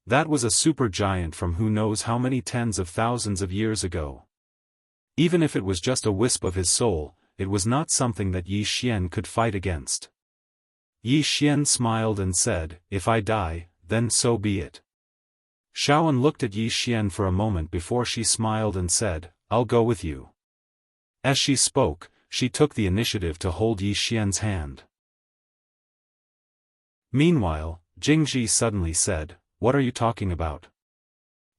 That was a supergiant from who knows how many tens of thousands of years ago. Even if it was just a wisp of his soul, it was not something that Yi Xian could fight against. Yi Xian smiled and said, "If I die, then so be it." Xiaofan looked at Yi Xian for a moment before she smiled and said, "I'll go with you." As she spoke, she took the initiative to hold Yi Xian's hand. Meanwhile, Jingji suddenly said, "What are you talking about?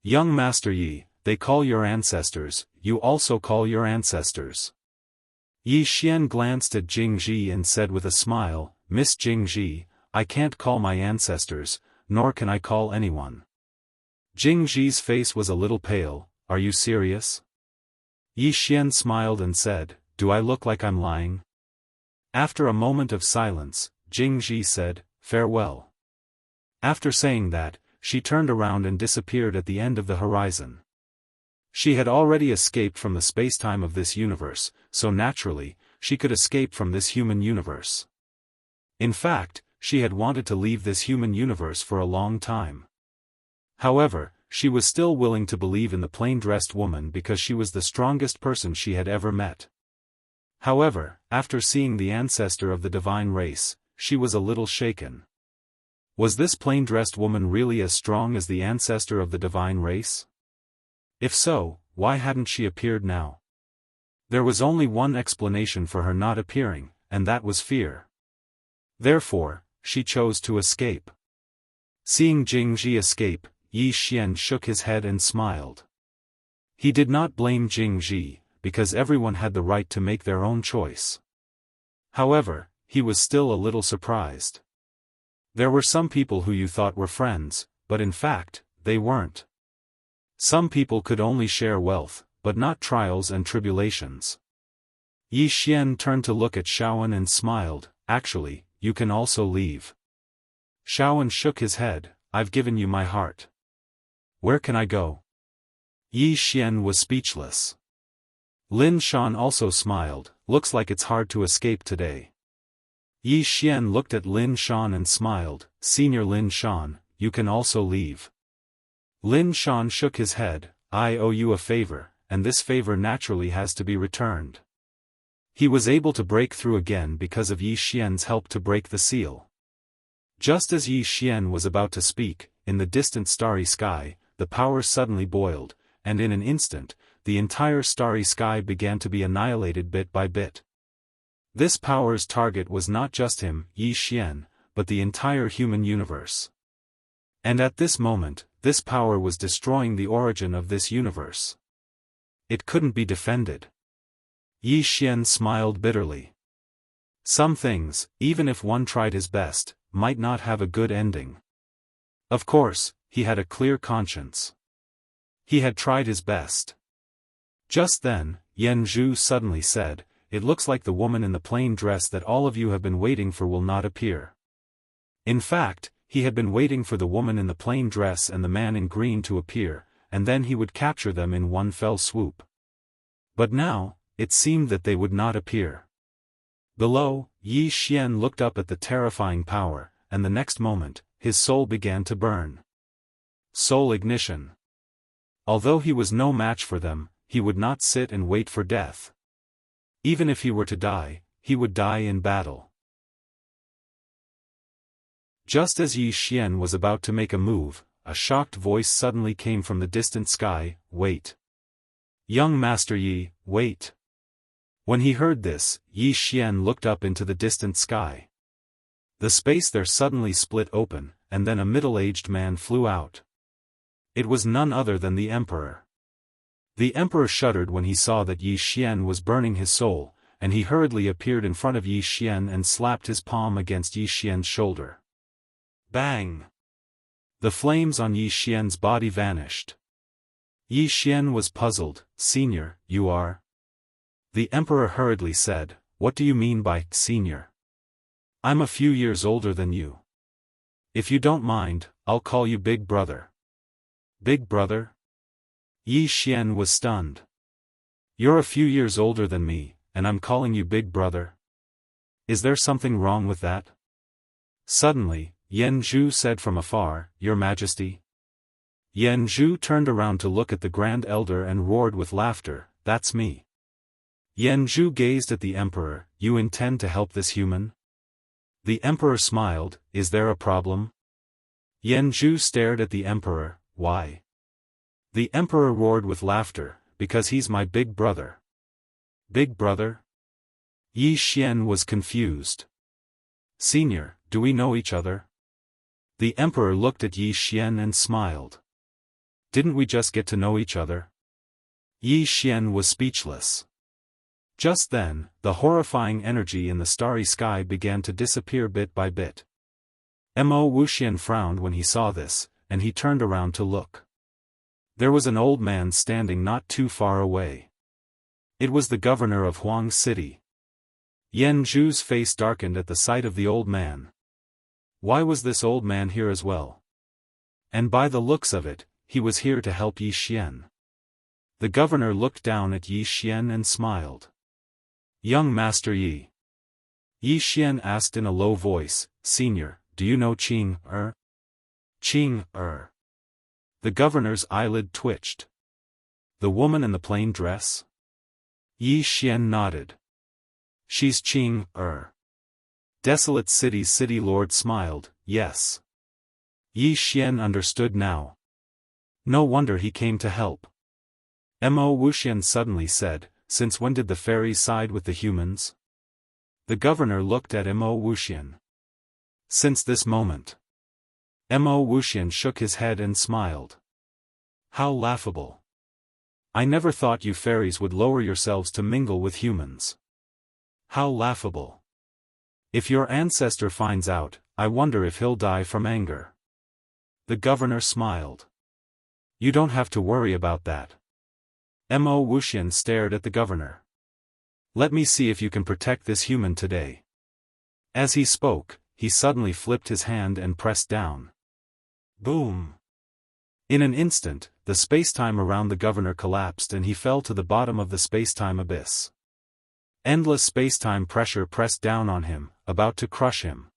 Young Master Yi, they call your ancestors, you also call your ancestors." Yi Xian glanced at Jingji and said with a smile, "Miss Jingji, I can't call my ancestors, nor can I call anyone." Jingji's face was a little pale. "Are you serious?" Yi Xian smiled and said, "Do I look like I'm lying?" After a moment of silence, Jingji said, "Farewell." After saying that, she turned around and disappeared at the end of the horizon. She had already escaped from the spacetime of this universe, so naturally, she could escape from this human universe. In fact, she had wanted to leave this human universe for a long time. However, she was still willing to believe in the plain-dressed woman because she was the strongest person she had ever met. However, after seeing the ancestor of the divine race, she was a little shaken. Was this plain-dressed woman really as strong as the ancestor of the divine race? If so, why hadn't she appeared now? There was only one explanation for her not appearing, and that was fear. Therefore, she chose to escape. Seeing Jingji escape, Yi Xian shook his head and smiled. He did not blame Jingji, because everyone had the right to make their own choice. However, he was still a little surprised. There were some people who you thought were friends, but in fact, they weren't. Some people could only share wealth, but not trials and tribulations. Yi Xian turned to look at Xiaofan and smiled. Actually, you can also leave. Xiaofan shook his head. I've given you my heart. Where can I go? Yi Xian was speechless. Lin Shan also smiled. Looks like it's hard to escape today. Yi Xian looked at Lin Shan and smiled. Senior Lin Shan, you can also leave. Lin Shan shook his head. I owe you a favor, and this favor naturally has to be returned. He was able to break through again because of Yi Xian's help to break the seal. Just as Yi Xian was about to speak, in the distant starry sky, the power suddenly boiled, and in an instant, the entire starry sky began to be annihilated bit by bit. This power's target was not just him, Yi Xian, but the entire human universe. And at this moment, this power was destroying the origin of this universe. It couldn't be defended. Yi Xian smiled bitterly. Some things, even if one tried his best, might not have a good ending. Of course, he had a clear conscience. He had tried his best. Just then, Yan Zhu suddenly said, "It looks like the woman in the plain dress that all of you have been waiting for will not appear." In fact, he had been waiting for the woman in the plain dress and the man in green to appear, and then he would capture them in one fell swoop. But now, it seemed that they would not appear. Below, Yi Xian looked up at the terrifying power, and the next moment, his soul began to burn. Soul ignition. Although he was no match for them, he would not sit and wait for death. Even if he were to die, he would die in battle. Just as Yi Xian was about to make a move, a shocked voice suddenly came from the distant sky. "Wait. Young Master Yi, wait." When he heard this, Yi Xian looked up into the distant sky. The space there suddenly split open, and then a middle-aged man flew out. It was none other than the Emperor. The Emperor shuddered when he saw that Yi Xian was burning his soul, and he hurriedly appeared in front of Yi Xian and slapped his palm against Yi Xian's shoulder. Bang! The flames on Yi Xian's body vanished. Yi Xian was puzzled. "Senior, you are?" The Emperor hurriedly said, "What do you mean by senior? I'm a few years older than you. If you don't mind, I'll call you Big Brother." Big Brother? Yi Xian was stunned. "You're a few years older than me, and I'm calling you Big Brother? Is there something wrong with that?" Suddenly, Yan Zhu said from afar, "Your Majesty." Yan Zhu turned around to look at the Grand Elder and roared with laughter, "That's me." Yan Zhu gazed at the Emperor. "You intend to help this human?" The Emperor smiled. "Is there a problem?" Yan Zhu stared at the Emperor. "Why?" The Emperor roared with laughter, "Because he's my big brother." Big brother? Yi Xian was confused. "Senior, do we know each other?" The Emperor looked at Yi Xian and smiled. "Didn't we just get to know each other?" Yi Xian was speechless. Just then, the horrifying energy in the starry sky began to disappear bit by bit. Mo Wuxian frowned when he saw this, and he turned around to look. There was an old man standing not too far away. It was the governor of Huang City. Yan Zhu's face darkened at the sight of the old man. Why was this old man here as well? And by the looks of it, he was here to help Yi Xian. The governor looked down at Yi Xian and smiled. "Young Master Yi." Yi Xian asked in a low voice, "Senior, do you know Qing Er?" Qing Er. The governor's eyelid twitched. The woman in the plain dress? Yi Xian nodded. She's Qing Er. Desolate City's city lord smiled, yes. Yi Xian understood now. No wonder he came to help. Mo Wuxian suddenly said, "Since when did the fairies side with the humans?" The governor looked at Mo Wuxian. "Since this moment." Mo Wuxian shook his head and smiled. "How laughable. I never thought you fairies would lower yourselves to mingle with humans. How laughable. If your ancestor finds out, I wonder if he'll die from anger." The governor smiled. "You don't have to worry about that." Mo Wuxian stared at the governor. "Let me see if you can protect this human today." As he spoke, he suddenly flipped his hand and pressed down. Boom! In an instant, the spacetime around the governor collapsed and he fell to the bottom of the spacetime abyss. Endless spacetime pressure pressed down on him, about to crush him.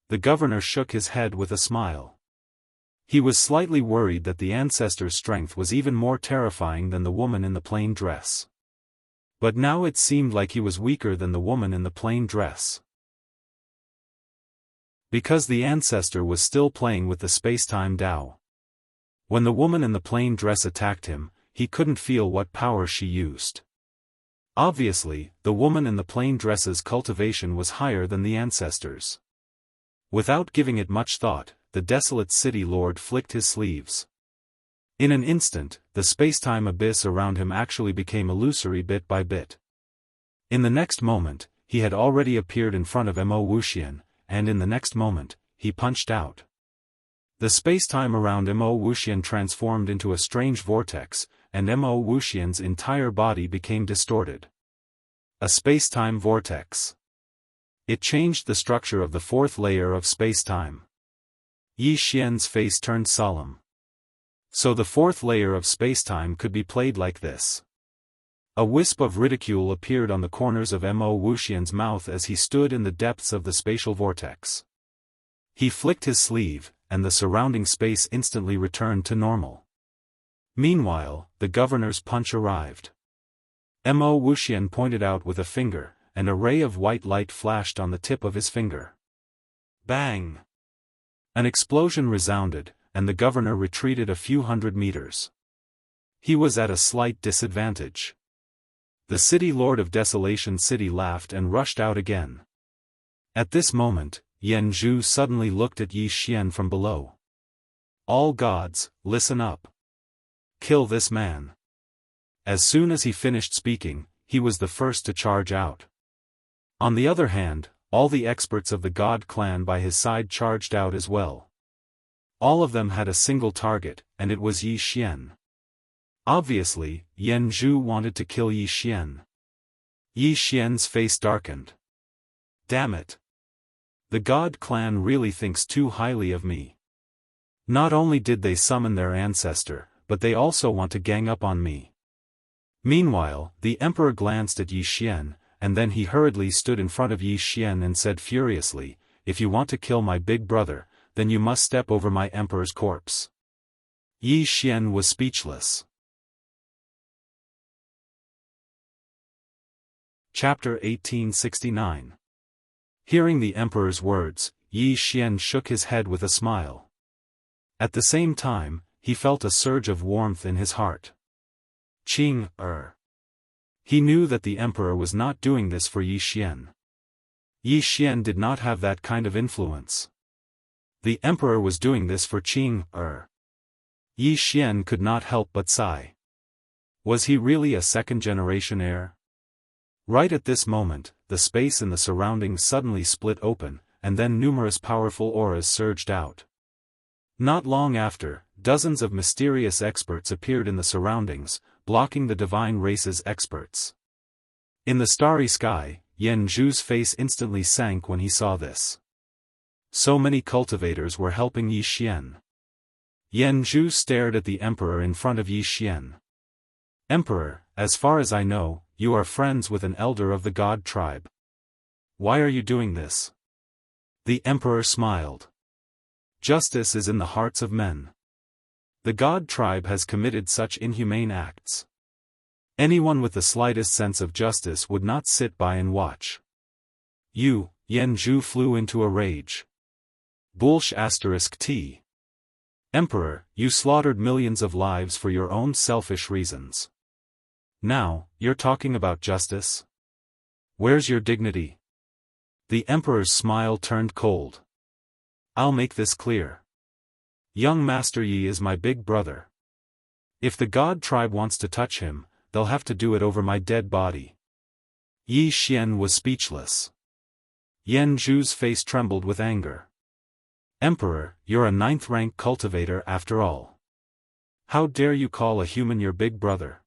The governor shook his head with a smile. He was slightly worried that the ancestor's strength was even more terrifying than the woman in the plain dress. But now it seemed like he was weaker than the woman in the plain dress. Because the ancestor was still playing with the spacetime Tao. When the woman in the plain dress attacked him, he couldn't feel what power she used. Obviously, the woman in the plain dress's cultivation was higher than the ancestor's. Without giving it much thought, the desolate city lord flicked his sleeves. In an instant, the spacetime abyss around him actually became illusory bit by bit. In the next moment, he had already appeared in front of Mo Wuxian, and in the next moment, he punched out. The spacetime around Mo Wuxian transformed into a strange vortex, and Mo Wuxian's entire body became distorted. A spacetime vortex. It changed the structure of the fourth layer of spacetime. Yi Xian's face turned solemn. So the fourth layer of spacetime could be played like this. A wisp of ridicule appeared on the corners of Mo Wuxian's mouth as he stood in the depths of the spatial vortex. He flicked his sleeve, and the surrounding space instantly returned to normal. Meanwhile, the governor's punch arrived. Mo Wuxian pointed out with a finger, and a ray of white light flashed on the tip of his finger. Bang! An explosion resounded, and the governor retreated a few hundred meters. He was at a slight disadvantage. The city lord of Desolation City laughed and rushed out again. At this moment, Yan Zhu suddenly looked at Yi Xian from below. "All gods, listen up. Kill this man." As soon as he finished speaking, he was the first to charge out. On the other hand, all the experts of the God clan by his side charged out as well. All of them had a single target, and it was Yi Xian. Obviously, Yan Zhu wanted to kill Yi Xian. Yi Xian's face darkened. "Damn it. The God clan really thinks too highly of me. Not only did they summon their ancestor, but they also want to gang up on me." Meanwhile, the emperor glanced at Yi Xian, and then he hurriedly stood in front of Yi Xian and said furiously, "If you want to kill my big brother, then you must step over my emperor's corpse." Yi Xian was speechless. Chapter 1869. Hearing the emperor's words, Yi Xian shook his head with a smile. At the same time, he felt a surge of warmth in his heart. Qing Er. He knew that the emperor was not doing this for Yi Xian. Yi Xian did not have that kind of influence. The emperor was doing this for Qing Er. Yi Xian could not help but sigh. Was he really a second-generation heir? Right at this moment, the space in the surroundings suddenly split open, and then numerous powerful auras surged out. Not long after, dozens of mysterious experts appeared in the surroundings, blocking the divine race's experts. In the starry sky, Yan Zhu's face instantly sank when he saw this. So many cultivators were helping Yi Xian. Yan Zhu stared at the emperor in front of Yi Xian. "Emperor, as far as I know, you are friends with an elder of the God tribe. Why are you doing this? The emperor smiled. Justice is in the hearts of men. The god tribe has committed such inhumane acts. Anyone with the slightest sense of justice would not sit by and watch. You, Yan Zhu flew into a rage. Bullsh *t. Emperor, you slaughtered millions of lives for your own selfish reasons. Now, you're talking about justice? Where's your dignity? The emperor's smile turned cold. I'll make this clear. Young Master Yi is my big brother. If the god tribe wants to touch him, they'll have to do it over my dead body. Yi Xian was speechless. Yan Zhu's face trembled with anger. Emperor, you're a 9th-rank cultivator after all. How dare you call a human your big brother?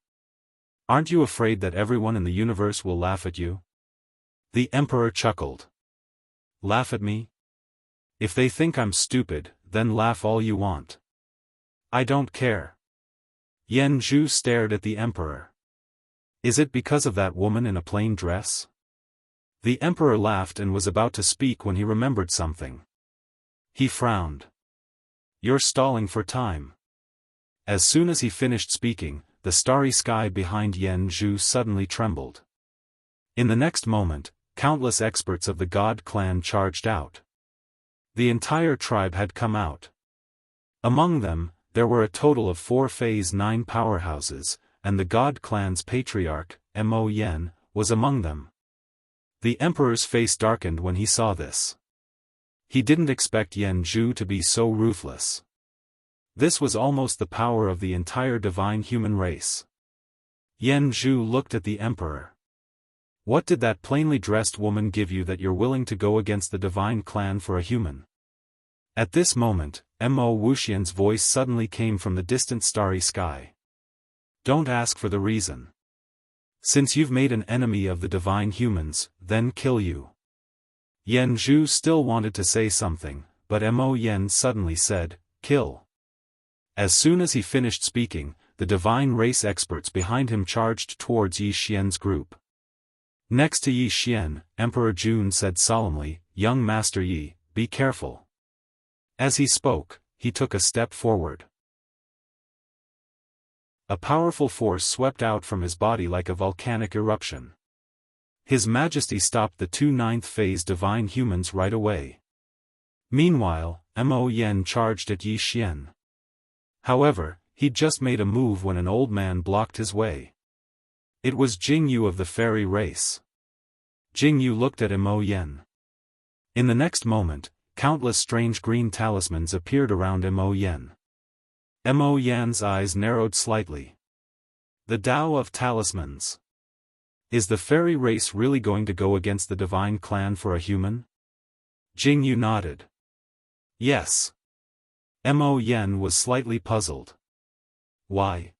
Aren't you afraid that everyone in the universe will laugh at you? The emperor chuckled. Laugh at me? If they think I'm stupid, then laugh all you want. I don't care. Yan Zhu stared at the emperor. Is it because of that woman in a plain dress? The emperor laughed and was about to speak when he remembered something. He frowned. You're stalling for time. As soon as he finished speaking, the starry sky behind Yan Zhu suddenly trembled. In the next moment, countless experts of the god clan charged out. The entire tribe had come out. Among them, there were a total of 4 Phase 9 powerhouses, and the god clan's patriarch, Mo Yen, was among them. The emperor's face darkened when he saw this. He didn't expect Yan Zhu to be so ruthless. This was almost the power of the entire divine human race. Yan Zhu looked at the emperor. What did that plainly dressed woman give you that you're willing to go against the divine clan for a human? At this moment, Mo Wuxian's voice suddenly came from the distant starry sky. Don't ask for the reason. Since you've made an enemy of the divine humans, then kill you. Yan Zhu still wanted to say something, but Mo Yen suddenly said, kill. As soon as he finished speaking, the divine race experts behind him charged towards Yi Xian's group. Next to Yi Xian, Emperor Jun said solemnly, Young Master Yi, be careful. As he spoke, he took a step forward. A powerful force swept out from his body like a volcanic eruption. His Majesty stopped the 2 9th phase divine humans right away. Meanwhile, Mo Yen charged at Yi Xian. However, he'd just made a move when an old man blocked his way. It was Jing Yu of the fairy race. Jing Yu looked at Mo Yen. In the next moment, countless strange green talismans appeared around Mo Yen. Mo Yan's eyes narrowed slightly. The Tao of Talismans. Is the fairy race really going to go against the divine clan for a human? Jing Yu nodded. Yes. Mo Yen was slightly puzzled. Why?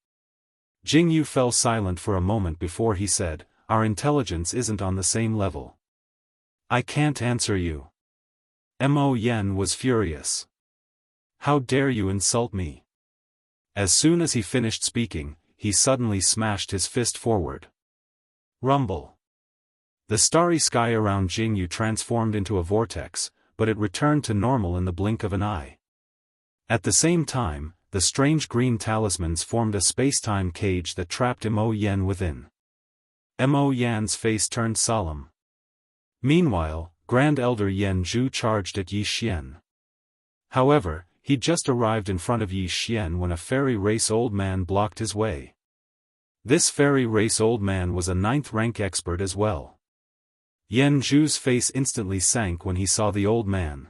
Jing Yu fell silent for a moment before he said, Our intelligence isn't on the same level. I can't answer you. Mo Yen was furious. How dare you insult me? As soon as he finished speaking, he suddenly smashed his fist forward. Rumble. The starry sky around Jing Yu transformed into a vortex, but it returned to normal in the blink of an eye. At the same time, the strange green talismans formed a space-time cage that trapped Mo Yen within. Mo Yan's face turned solemn. Meanwhile, Grand Elder Yan Zhu charged at Yi Xian. However, he'd just arrived in front of Yi Xian when a fairy race old man blocked his way. This fairy race old man was a 9th rank expert as well. Yan Zhu's face instantly sank when he saw the old man.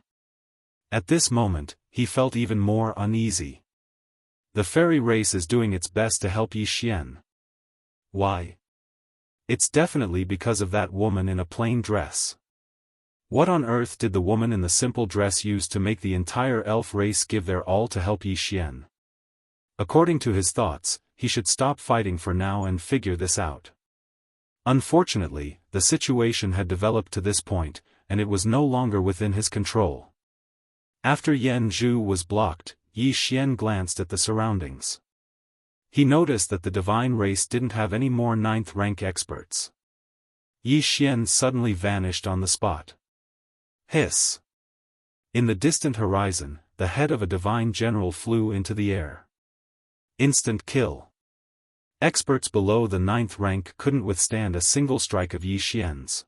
At this moment, he felt even more uneasy. The fairy race is doing its best to help Yi Xian. Why? It's definitely because of that woman in a plain dress. What on earth did the woman in the simple dress use to make the entire elf race give their all to help Yi Xian? According to his thoughts, he should stop fighting for now and figure this out. Unfortunately, the situation had developed to this point, and it was no longer within his control. After Yan Zhu was blocked, Yi Xian glanced at the surroundings. He noticed that the divine race didn't have any more 9th rank experts. Yi Xian suddenly vanished on the spot. Hiss! In the distant horizon, the head of a divine general flew into the air. Instant kill. Experts below the 9th rank couldn't withstand a single strike of Yi Xian's.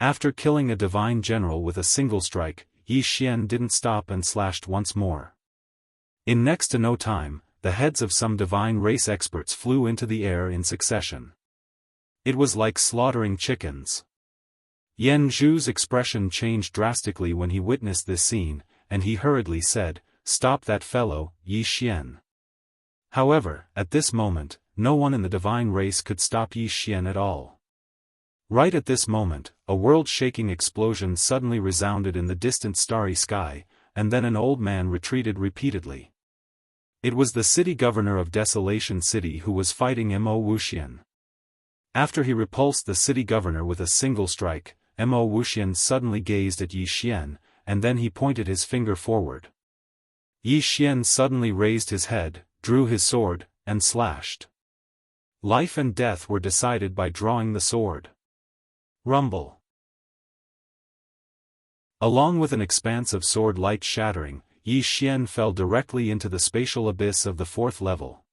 After killing a divine general with a single strike, Yi Xian didn't stop and slashed once more. In next to no time, the heads of some divine race experts flew into the air in succession. It was like slaughtering chickens. Yan Zhu's expression changed drastically when he witnessed this scene, and he hurriedly said, "Stop that fellow, Yi Xian." However, at this moment, no one in the divine race could stop Yi Xian at all. Right at this moment, a world-shaking explosion suddenly resounded in the distant starry sky, and then an old man retreated repeatedly. It was the city governor of Desolation City who was fighting Mo Wuxian. After he repulsed the city governor with a single strike, Mo Wuxian suddenly gazed at Yi Xian, and then he pointed his finger forward. Yi Xian suddenly raised his head, drew his sword, and slashed. Life and death were decided by drawing the sword. Rumble. Along with an expanse of sword light shattering, Yi Xian fell directly into the spatial abyss of the 4th level.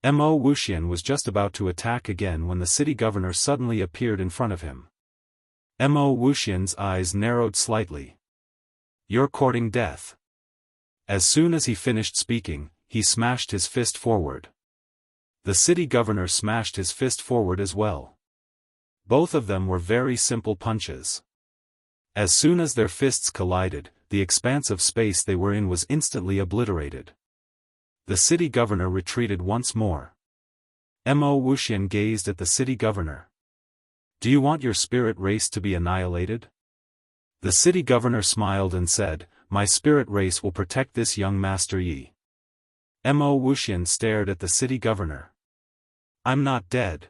Mo Wuxian was just about to attack again when the city governor suddenly appeared in front of him. Mo Wuxian's eyes narrowed slightly. "You're courting death." As soon as he finished speaking, he smashed his fist forward. The city governor smashed his fist forward as well. Both of them were very simple punches. As soon as their fists collided, the expanse of space they were in was instantly obliterated. The city governor retreated once more. Mo Wuxian gazed at the city governor. "Do you want your spirit race to be annihilated?" The city governor smiled and said, "My spirit race will protect this young Master Yi." Mo Wuxian stared at the city governor. "I'm not dead."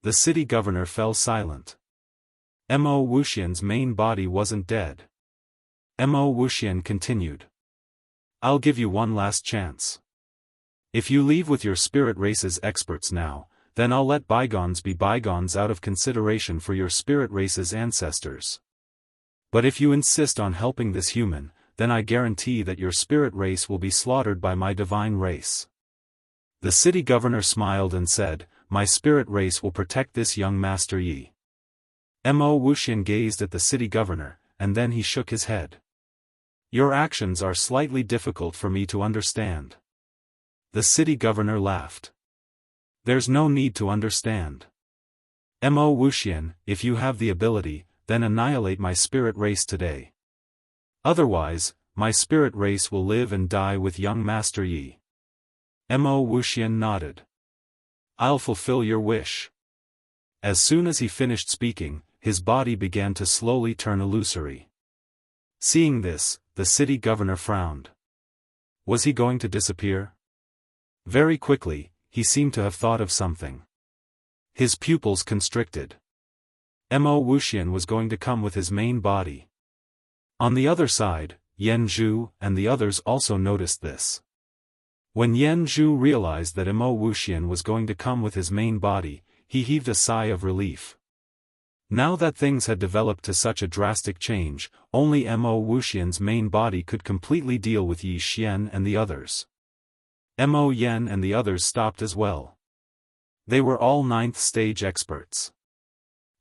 The city governor fell silent. Mo Wuxian's main body wasn't dead. Mo Wuxian continued. "I'll give you one last chance. If you leave with your spirit race's experts now, then I'll let bygones be bygones out of consideration for your spirit race's ancestors. But if you insist on helping this human, then I guarantee that your spirit race will be slaughtered by my divine race." The city governor smiled and said, "My spirit race will protect this young Master Yi." Mo Wuxian gazed at the city governor, and then he shook his head. "Your actions are slightly difficult for me to understand." The city governor laughed. "There's no need to understand. Mo Wuxian, if you have the ability, then annihilate my spirit race today. Otherwise, my spirit race will live and die with young Master Yi." Mo Wuxian nodded. "I'll fulfill your wish." As soon as he finished speaking, his body began to slowly turn illusory. Seeing this, the city governor frowned. Was he going to disappear? Very quickly, he seemed to have thought of something. His pupils constricted. Mo Wuxian was going to come with his main body. On the other side, Yan Zhu and the others also noticed this. When Yan Zhu realized that Mo Wuxian was going to come with his main body, he heaved a sigh of relief. Now that things had developed to such a drastic change, only Mo Wuxian's main body could completely deal with Yi Xian and the others. Mo Yan and the others stopped as well. They were all 9th stage experts.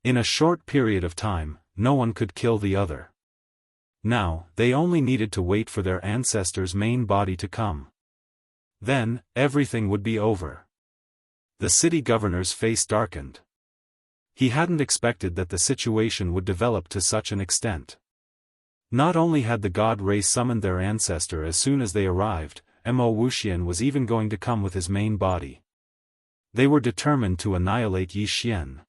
In a short period of time, no one could kill the other. Now, they only needed to wait for their ancestor's main body to come. Then, everything would be over. The city governor's face darkened. He hadn't expected that the situation would develop to such an extent. Not only had the god race summoned their ancestor as soon as they arrived, Mo Wuxian was even going to come with his main body. They were determined to annihilate Yi Xian.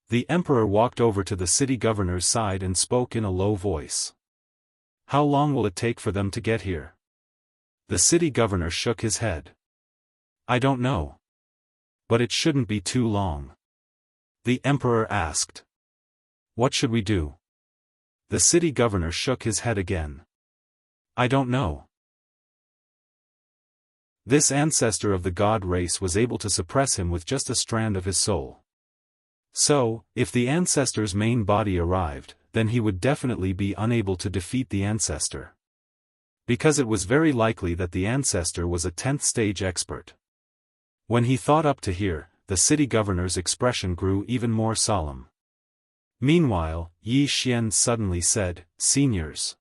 The emperor walked over to the city governor's side and spoke in a low voice. "How long will it take for them to get here?" The city governor shook his head. "I don't know. But it shouldn't be too long." The emperor asked. "What should we do?" The city governor shook his head again. "I don't know." This ancestor of the god race was able to suppress him with just a strand of his soul. So, if the ancestor's main body arrived, then he would definitely be unable to defeat the ancestor. Because it was very likely that the ancestor was a 10th stage expert. When he thought up to here, the city governor's expression grew even more solemn. Meanwhile, Yi Xian suddenly said, "Seniors."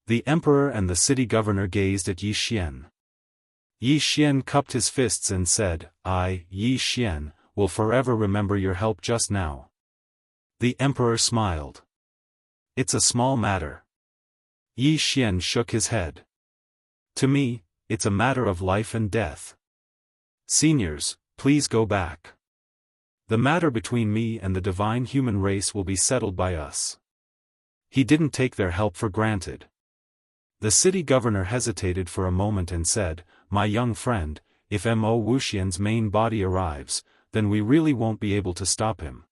The emperor and the city governor gazed at Yi Xian. Yi Xian cupped his fists and said, "I, Yi Xian, will forever remember your help just now." The emperor smiled. "It's a small matter." Yi Xian shook his head. "To me, it's a matter of life and death. Seniors, please go back. The matter between me and the divine human race will be settled by us." He didn't take their help for granted. The city governor hesitated for a moment and said, "My young friend, if Mo Wuxian's main body arrives, then we really won't be able to stop him.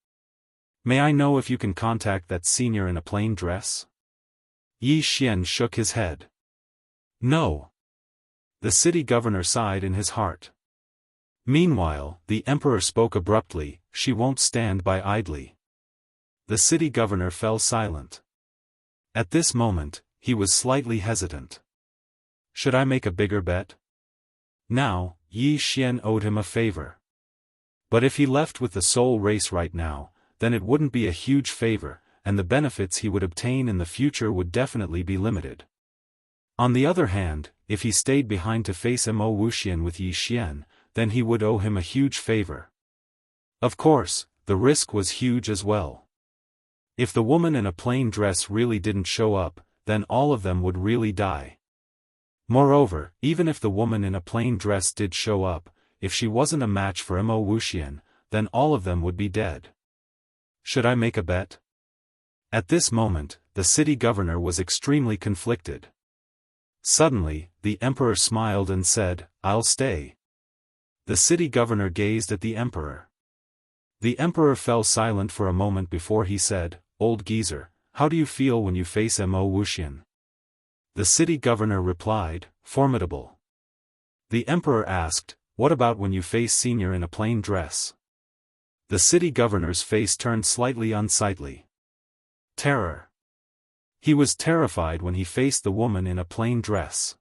May I know if you can contact that senior in a plain dress?" Yi Xian shook his head. "No." The city governor sighed in his heart. Meanwhile, the emperor spoke abruptly, "She won't stand by idly." The city governor fell silent. At this moment, he was slightly hesitant. Should I make a bigger bet? Now, Yi Xian owed him a favor. But if he left with the soul race right now, then it wouldn't be a huge favor, and the benefits he would obtain in the future would definitely be limited. On the other hand, if he stayed behind to face Mo Wuxian with Yi Xian, then he would owe him a huge favor. Of course, the risk was huge as well. If the woman in a plain dress really didn't show up, then all of them would really die. Moreover, even if the woman in a plain dress did show up, if she wasn't a match for Mo Wuxian, then all of them would be dead. Should I make a bet? At this moment, the city governor was extremely conflicted. Suddenly, the emperor smiled and said, "I'll stay." The city governor gazed at the emperor. The emperor fell silent for a moment before he said, "Old geezer, how do you feel when you face Mo Wuxian?" The city governor replied, "Formidable." The emperor asked, "What about when you face senior in a plain dress?" The city governor's face turned slightly unsightly. Terror. He was terrified when he faced the woman in a plain dress.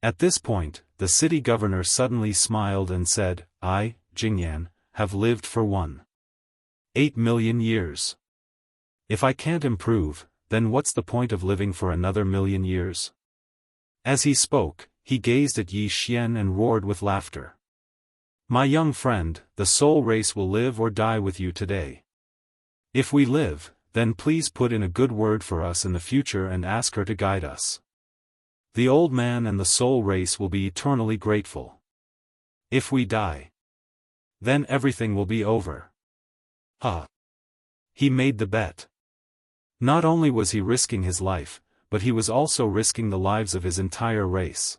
At this point, the city governor suddenly smiled and said, "I, Jingyan, have lived for 1.8 million years. If I can't improve, then what's the point of living for another million years?" As he spoke, he gazed at Yi Xian and roared with laughter. "My young friend, the soul race will live or die with you today. If we live, then please put in a good word for us in the future and ask her to guide us. The old man and the soul race will be eternally grateful. If we die, then everything will be over." He made the bet. Not only was he risking his life, but he was also risking the lives of his entire race.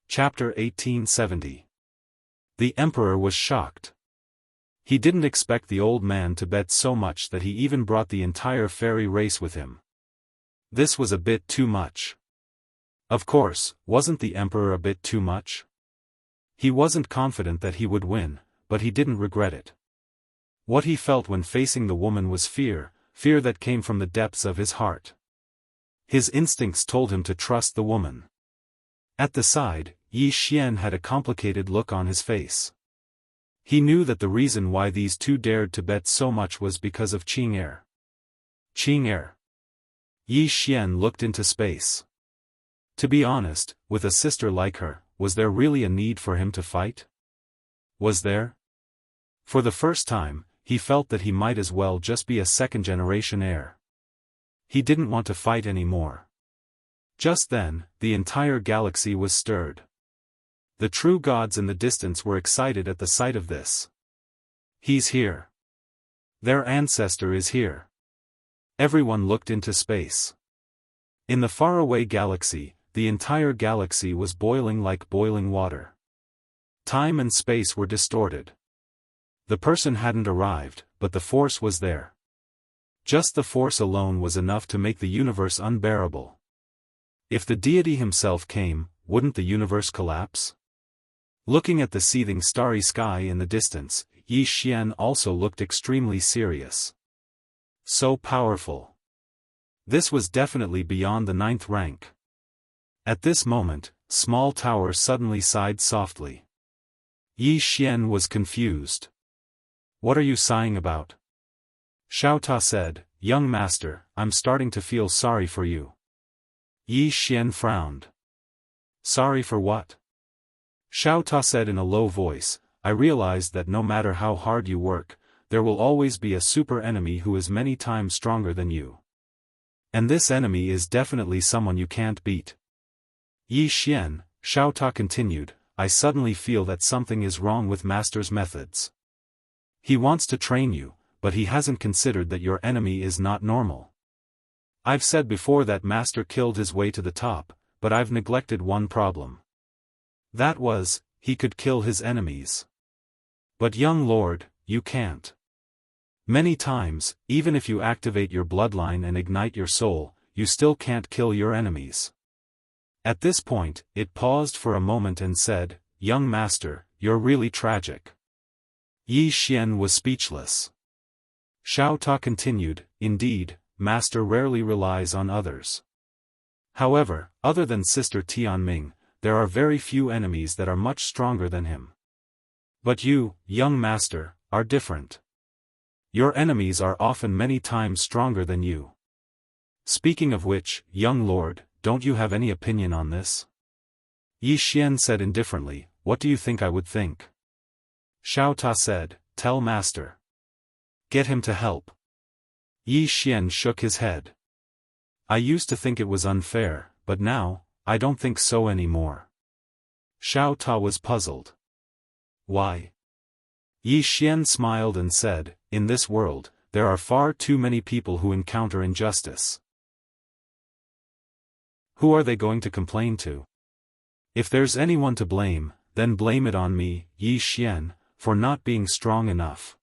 Chapter 1870. The emperor was shocked. He didn't expect the old man to bet so much that he even brought the entire fairy race with him. This was a bit too much. Of course, wasn't the emperor a bit too much? He wasn't confident that he would win, but he didn't regret it. What he felt when facing the woman was fear that came from the depths of his heart. His instincts told him to trust the woman. At the side, Yi Xian had a complicated look on his face. He knew that the reason why these two dared to bet so much was because of Qing'er. Qing'er. Yi Xian looked into space. To be honest, with a sister like her, was there really a need for him to fight? Was there? For the first time, he felt that he might as well just be a second-generation heir. He didn't want to fight anymore. Just then, the entire galaxy was stirred. The true gods in the distance were excited at the sight of this. He's here. Their ancestor is here. Everyone looked into space. In the faraway galaxy, the entire galaxy was boiling like boiling water. Time and space were distorted. The person hadn't arrived, but the force was there. Just the force alone was enough to make the universe unbearable. If the deity himself came, wouldn't the universe collapse? Looking at the seething starry sky in the distance, Yi Xian also looked extremely serious. So powerful. This was definitely beyond the 9th rank. At this moment, Small Tower suddenly sighed softly. Yi Xian was confused. What are you sighing about? Xiaota said, Young master, I'm starting to feel sorry for you. Yi Xian frowned. Sorry for what? Xiaota said in a low voice, I realized that no matter how hard you work, there will always be a super enemy who is many times stronger than you. And this enemy is definitely someone you can't beat. Yi Xian, Xiaota continued, I suddenly feel that something is wrong with Master's methods. He wants to train you, but he hasn't considered that your enemy is not normal. I've said before that Master killed his way to the top, but I've neglected one problem. That was, he could kill his enemies. But young lord, you can't. Many times, even if you activate your bloodline and ignite your soul, you still can't kill your enemies. At this point, it paused for a moment and said, Young master, you're really tragic. Yi Xian was speechless. Xiaota continued, Indeed, master rarely relies on others. However, other than Sister Tianming, there are very few enemies that are much stronger than him. But you, young master, are different. Your enemies are often many times stronger than you. Speaking of which, young lord, don't you have any opinion on this? Yi Xian said indifferently, What do you think I would think? Xiaota said, Tell master. Get him to help. Yi Xian shook his head. I used to think it was unfair, but now, I don't think so anymore. Xiaota was puzzled. Why? Yi Xian smiled and said, In this world, there are far too many people who encounter injustice. Who are they going to complain to? If there's anyone to blame, then blame it on me, Yi Xian, for not being strong enough.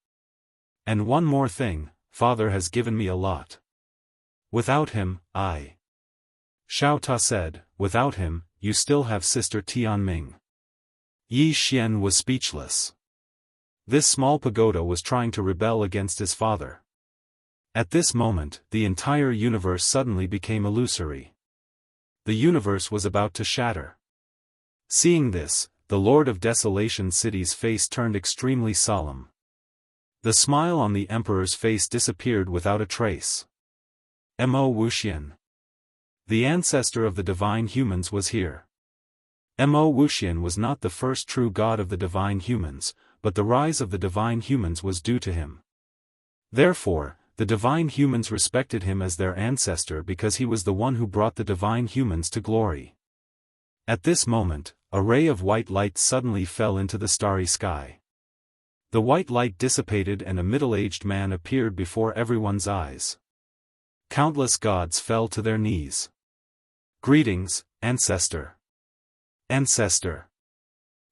And one more thing, father has given me a lot. Without him, Xiaota said, Without him, you still have Sister Tianming. Yi Xian was speechless. This small pagoda was trying to rebel against his father. At this moment, the entire universe suddenly became illusory. The universe was about to shatter. Seeing this, the Lord of Desolation City's face turned extremely solemn. The smile on the Emperor's face disappeared without a trace. Mo Wuxian. The ancestor of the divine humans was here. Mo Wuxian was not the first true god of the divine humans, but the rise of the divine humans was due to him. Therefore, the divine humans respected him as their ancestor because he was the one who brought the divine humans to glory. At this moment, a ray of white light suddenly fell into the starry sky. The white light dissipated and a middle-aged man appeared before everyone's eyes. Countless gods fell to their knees. Greetings, ancestor. Ancestor.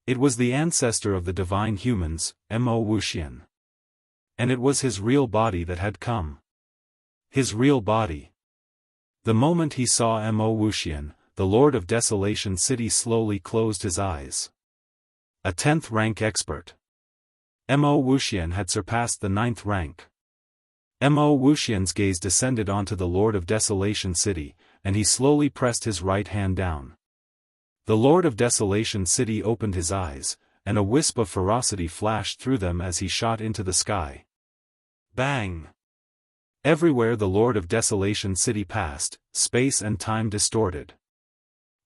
It was the ancestor of the divine humans, Mo Wuxian. And it was his real body that had come. His real body. The moment he saw Mo Wuxian, the Lord of Desolation City slowly closed his eyes. A 10th rank expert. Mo Wuxian had surpassed the 9th rank. Mo Wuxian's gaze descended onto the Lord of Desolation City, and he slowly pressed his right hand down. The Lord of Desolation City opened his eyes, and a wisp of ferocity flashed through them as he shot into the sky. Bang! Everywhere the Lord of Desolation City passed, space and time distorted.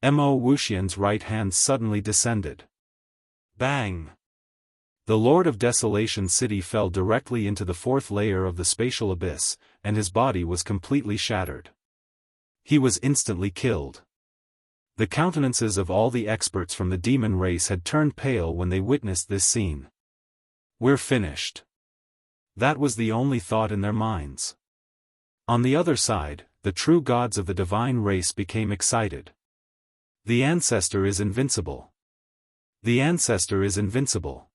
Mo Wuxian's right hand suddenly descended. Bang! The Lord of Desolation City fell directly into the 4th layer of the spatial abyss, and his body was completely shattered. He was instantly killed. The countenances of all the experts from the demon race had turned pale when they witnessed this scene. We're finished. That was the only thought in their minds. On the other side, the true gods of the divine race became excited. The ancestor is invincible. The ancestor is invincible.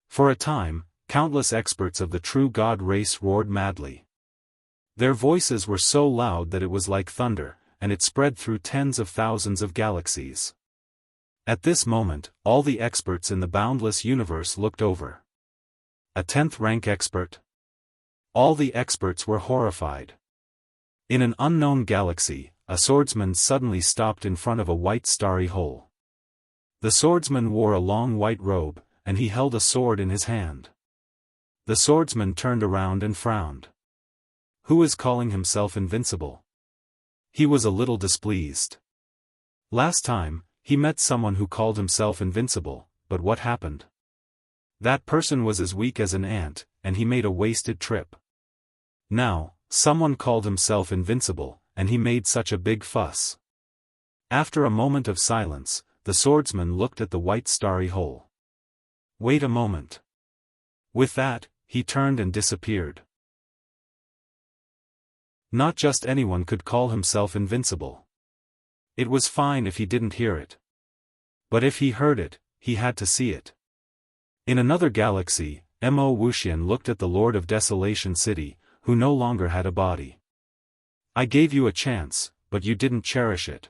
For a time, countless experts of the true god race roared madly. Their voices were so loud that it was like thunder, and it spread through tens of thousands of galaxies. At this moment, all the experts in the boundless universe looked over. A 10th rank expert? All the experts were horrified. In an unknown galaxy, a swordsman suddenly stopped in front of a white starry hole. The swordsman wore a long white robe, and he held a sword in his hand. The swordsman turned around and frowned. Who is calling himself invincible? He was a little displeased. Last time, he met someone who called himself invincible, but what happened? That person was as weak as an ant, and he made a wasted trip. Now, someone called himself invincible, and he made such a big fuss. After a moment of silence, the swordsman looked at the white starry hole. Wait a moment. With that, he turned and disappeared. Not just anyone could call himself invincible. It was fine if he didn't hear it. But if he heard it, he had to see it. In another galaxy, Wuxian looked at the Lord of Desolation City, who no longer had a body. I gave you a chance, but you didn't cherish it.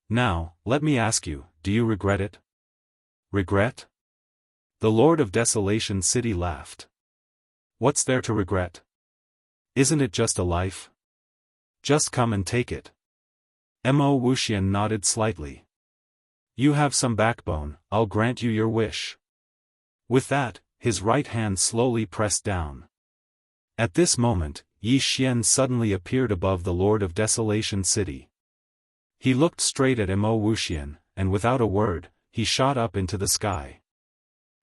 Now, let me ask you, do you regret it? Regret? The Lord of Desolation City laughed. What's there to regret? Isn't it just a life? Just come and take it. Wuxian nodded slightly. You have some backbone, I'll grant you your wish. With that, his right hand slowly pressed down. At this moment, Yi Xian suddenly appeared above the Lord of Desolation City. He looked straight at Wuxian, and without a word, he shot up into the sky.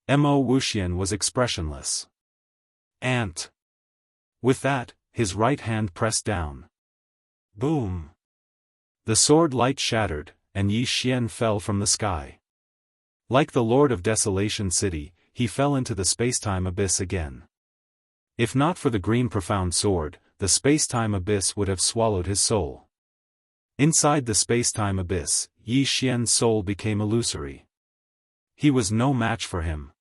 Wuxian was expressionless. Ant. With that, his right hand pressed down. Boom. The sword light shattered, and Yi Xian fell from the sky. Like the Lord of Desolation City, he fell into the spacetime abyss again. If not for the green profound sword, the spacetime abyss would have swallowed his soul. Inside the spacetime abyss, Yi Xian's soul became illusory. He was no match for him.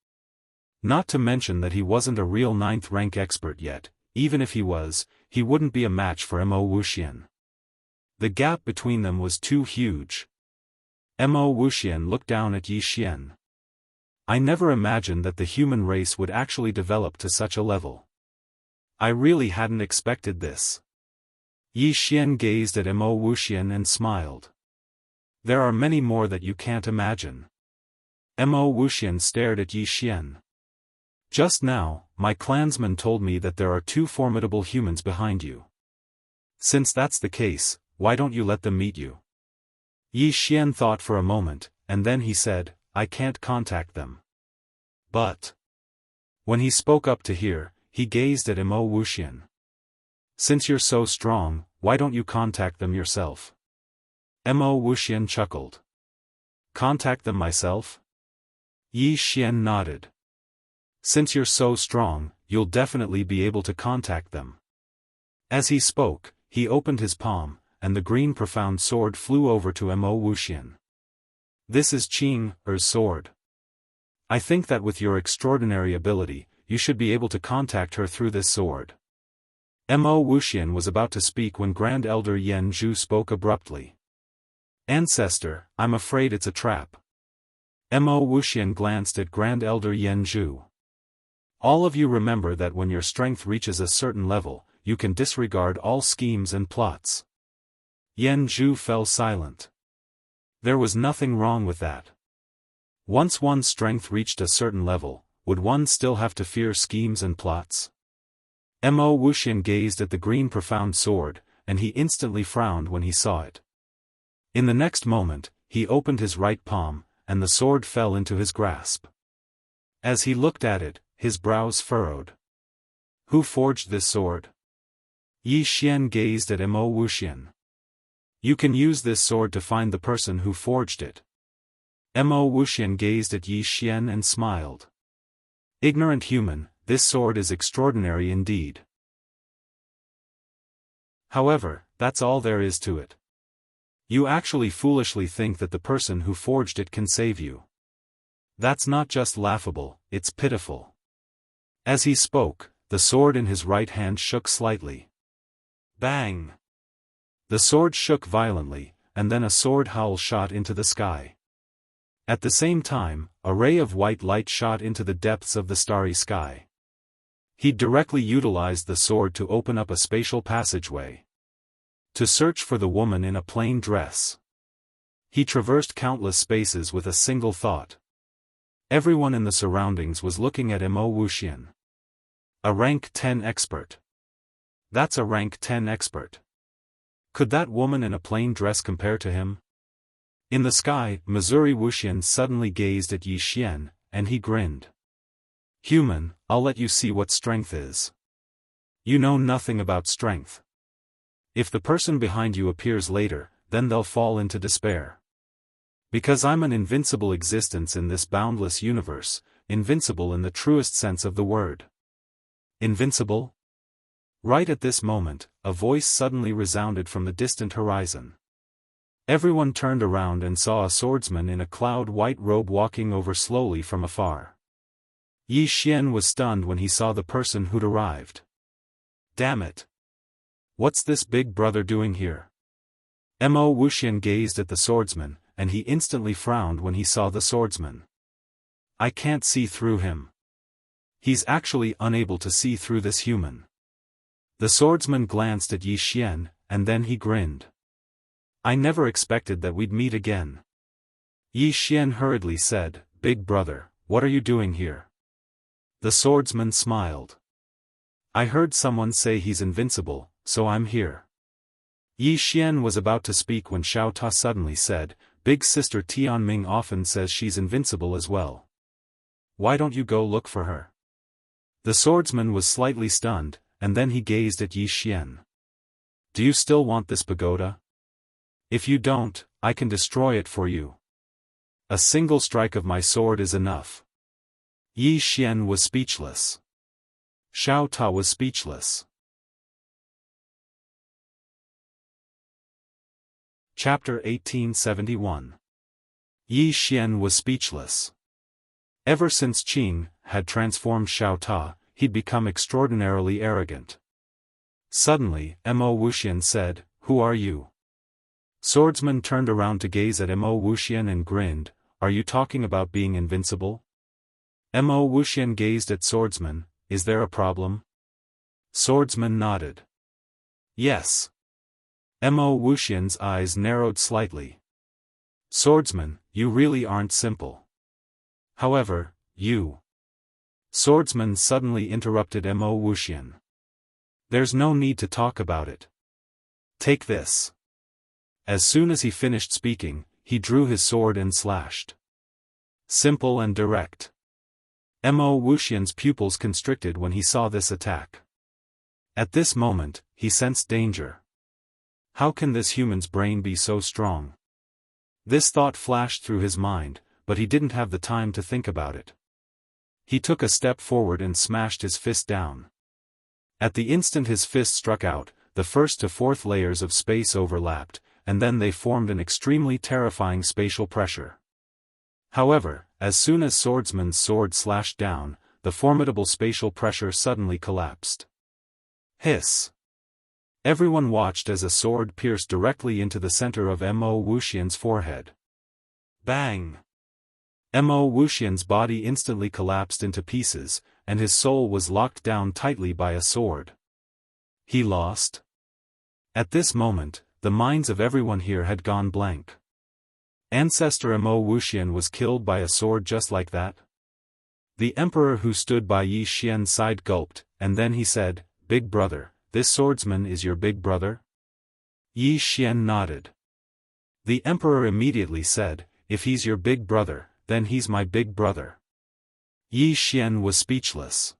Not to mention that he wasn't a real 9th rank expert yet. Even if he was, he wouldn't be a match for Wuxian. The gap between them was too huge. Wuxian looked down at Yi Xian. I never imagined that the human race would actually develop to such a level. I really hadn't expected this. Yi Xian gazed at Wuxian and smiled. There are many more that you can't imagine. Wuxian stared at Yi Xian. Just now, my clansman told me that there are 2 formidable humans behind you. Since that's the case, why don't you let them meet you? Yi Xian thought for a moment, and then he said, I can't contact them. But when he spoke up to hear, he gazed at Wuxian. Since you're so strong, why don't you contact them yourself? Wuxian chuckled. Contact them myself? Yi Xian nodded. Since you're so strong, you'll definitely be able to contact them. As he spoke, he opened his palm, and the green profound sword flew over to Wuxian. This is Qing's sword. I think that with your extraordinary ability, you should be able to contact her through this sword. Wuxian was about to speak when Grand Elder Yan Zhu spoke abruptly. Ancestor, I'm afraid it's a trap. Wuxian glanced at Grand Elder Yan Zhu. All of you remember that when your strength reaches a certain level, you can disregard all schemes and plots. Yan Zhu fell silent. There was nothing wrong with that. Once one's strength reached a certain level, would one still have to fear schemes and plots? Wuxian gazed at the green profound sword, and he instantly frowned when he saw it. In the next moment, he opened his right palm, and the sword fell into his grasp. As he looked at it, his brows furrowed. Who forged this sword? Yi Xian gazed at Wuxian. You can use this sword to find the person who forged it. Wuxian gazed at Yi Xian and smiled. Ignorant human, this sword is extraordinary indeed. However, that's all there is to it. You actually foolishly think that the person who forged it can save you. That's not just laughable, it's pitiful. As he spoke, the sword in his right hand shook slightly. Bang! The sword shook violently, and then a sword howl shot into the sky. At the same time, a ray of white light shot into the depths of the starry sky. He directly utilized the sword to open up a spatial passageway. To search for the woman in a plain dress. He traversed countless spaces with a single thought. Everyone in the surroundings was looking at Mo Wuxian. A rank 10 expert. That's a rank 10 expert. Could that woman in a plain dress compare to him? In the sky, Missouri Wuxian suddenly gazed at Yi Xian, and he grinned. Human, I'll let you see what strength is. You know nothing about strength. If the person behind you appears later, then they'll fall into despair. Because I'm an invincible existence in this boundless universe, invincible in the truest sense of the word. Invincible? Right at this moment, a voice suddenly resounded from the distant horizon. Everyone turned around and saw a swordsman in a cloud-white robe walking over slowly from afar. Yi Xian was stunned when he saw the person who'd arrived. Damn it! What's this big brother doing here? Mo Wuxian gazed at the swordsman, and he instantly frowned when he saw the swordsman. I can't see through him. He's actually unable to see through this human. The swordsman glanced at Yi Xian, and then he grinned. I never expected that we'd meet again. Yi Xian hurriedly said, Big brother, what are you doing here? The swordsman smiled. I heard someone say he's invincible, so I'm here. Yi Xian was about to speak when Xiao Ta suddenly said, Big sister Tianming often says she's invincible as well. Why don't you go look for her? The swordsman was slightly stunned, and then he gazed at Yi Xian. Do you still want this pagoda? If you don't, I can destroy it for you. A single strike of my sword is enough. Yi Xian was speechless. Xiao Ta was speechless. Chapter 1871. Yi Xian was speechless. Ever since Qing had transformed Xiao Ta, he'd become extraordinarily arrogant. Suddenly, Mo Wuxian said, Who are you? Swordsman turned around to gaze at Mo Wuxian and grinned, Are you talking about being invincible? Mo Wuxian gazed at Swordsman, Is there a problem? Swordsman nodded. Yes. Mo Wuxian's eyes narrowed slightly. Swordsman, you really aren't simple. However, you. Swordsman suddenly interrupted Mo Wuxian. There's no need to talk about it. Take this. As soon as he finished speaking, he drew his sword and slashed. Simple and direct. Mo Wuxian's pupils constricted when he saw this attack. At this moment, he sensed danger. How can this human's brain be so strong? This thought flashed through his mind, but he didn't have the time to think about it. He took a step forward and smashed his fist down. At the instant his fist struck out, the first to fourth layers of space overlapped, and then they formed an extremely terrifying spatial pressure. However, as soon as Swordsman's sword slashed down, the formidable spatial pressure suddenly collapsed. Hiss! Everyone watched as a sword pierced directly into the center of Mo Wuxian's forehead. Bang! Mo Wuxian's body instantly collapsed into pieces, and his soul was locked down tightly by a sword. He lost? At this moment, the minds of everyone here had gone blank. Ancestor Mo Wuxian was killed by a sword just like that? The emperor who stood by Yi Xian's side gulped, and then he said, Big brother, this swordsman is your big brother? Yi Xian nodded. The emperor immediately said, If he's your big brother, then he's my big brother. Yi Xian was speechless.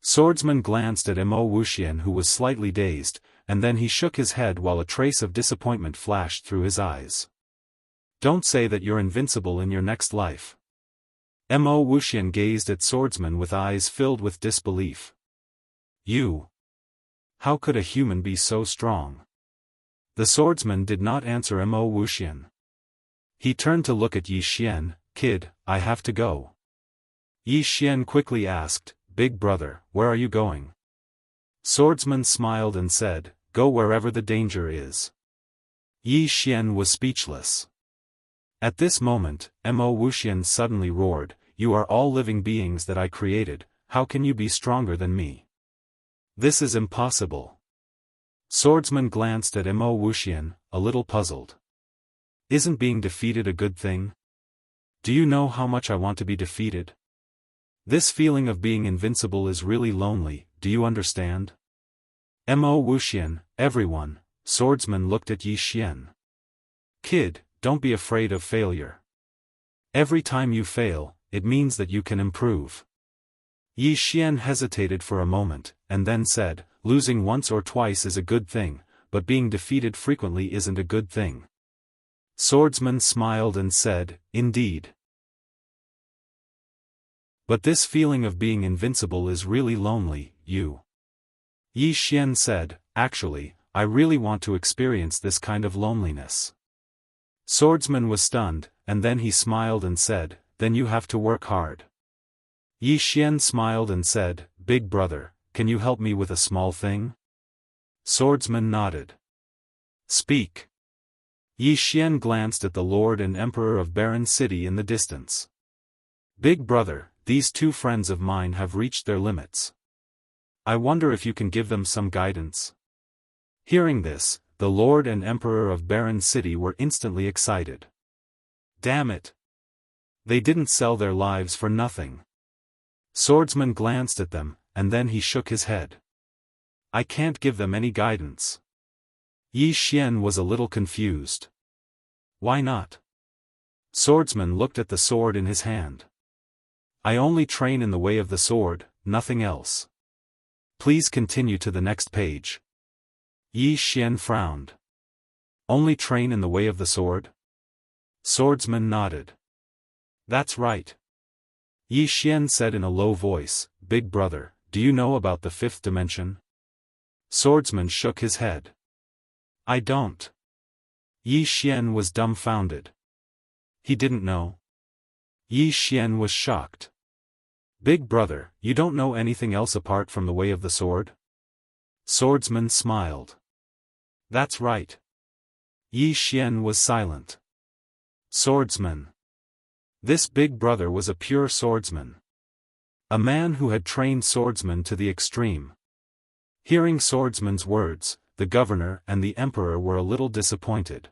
Swordsman glanced at Mo Wuxian, who was slightly dazed, and then he shook his head while a trace of disappointment flashed through his eyes. Don't say that you're invincible in your next life. Mo Wuxian gazed at Swordsman with eyes filled with disbelief. You. How could a human be so strong? The swordsman did not answer Mo Wuxian. He turned to look at Yi Xian. Kid, I have to go. Yi Xian quickly asked, Big brother, where are you going? Swordsman smiled and said, Go wherever the danger is. Yi Xian was speechless. At this moment, Mo Wuxian suddenly roared, "You are all living beings that I created, how can you be stronger than me? This is impossible." Swordsman glanced at Mo Wuxian, a little puzzled. "Isn't being defeated a good thing? Do you know how much I want to be defeated? This feeling of being invincible is really lonely, do you understand?" Mo Wuxian, everyone, Swordsman looked at Yi Xian. "Kid, don't be afraid of failure. Every time you fail, it means that you can improve." Yi Xian hesitated for a moment, and then said, "Losing once or twice is a good thing, but being defeated frequently isn't a good thing." Swordsman smiled and said, "Indeed. But this feeling of being invincible is really lonely, you." Yi Xian said, "Actually, I really want to experience this kind of loneliness." Swordsman was stunned, and then he smiled and said, "Then you have to work hard." Yi Xian smiled and said, "Big brother, can you help me with a small thing?" Swordsman nodded. "Speak." Yi Xian glanced at the Lord and Emperor of Barren City in the distance. "Big brother, these two friends of mine have reached their limits. I wonder if you can give them some guidance." Hearing this, the Lord and Emperor of Barren City were instantly excited. Damn it! They didn't sell their lives for nothing. Swordsman glanced at them, and then he shook his head. "I can't give them any guidance." Yi Xian was a little confused. "Why not?" Swordsman looked at the sword in his hand. "I only train in the way of the sword, nothing else. Please continue to the next page." Yi Xian frowned. "Only train in the way of the sword?" Swordsman nodded. "That's right." Yi Xian said in a low voice, "Big brother, do you know about the fifth dimension?" Swordsman shook his head. "I don't." Yi Xian was dumbfounded. He didn't know. Yi Xian was shocked. "Big brother, you don't know anything else apart from the way of the sword?" Swordsman smiled. "That's right." Yi Xian was silent. Swordsman. This big brother was a pure swordsman. A man who had trained swordsmen to the extreme. Hearing Swordsman's words, the governor and the emperor were a little disappointed.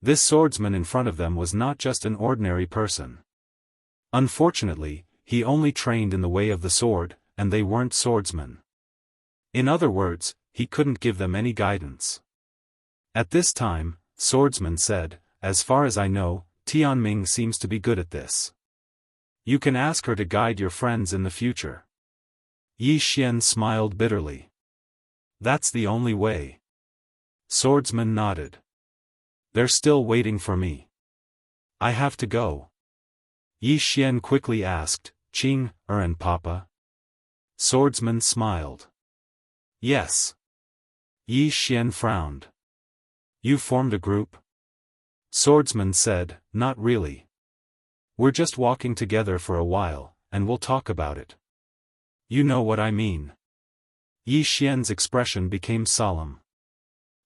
This swordsman in front of them was not just an ordinary person. Unfortunately, he only trained in the way of the sword, and they weren't swordsmen. In other words, he couldn't give them any guidance. At this time, Swordsman said, "As far as I know, Tianming seems to be good at this. You can ask her to guide your friends in the future." Yi Xian smiled bitterly. "That's the only way." Swordsman nodded. "They're still waiting for me. I have to go." Yi Xian quickly asked, "Qing, and Papa?" Swordsman smiled. "Yes." Yi Xian frowned. "You formed a group?" Swordsman said, "Not really. We're just walking together for a while, and we'll talk about it. You know what I mean." Yi Xian's expression became solemn.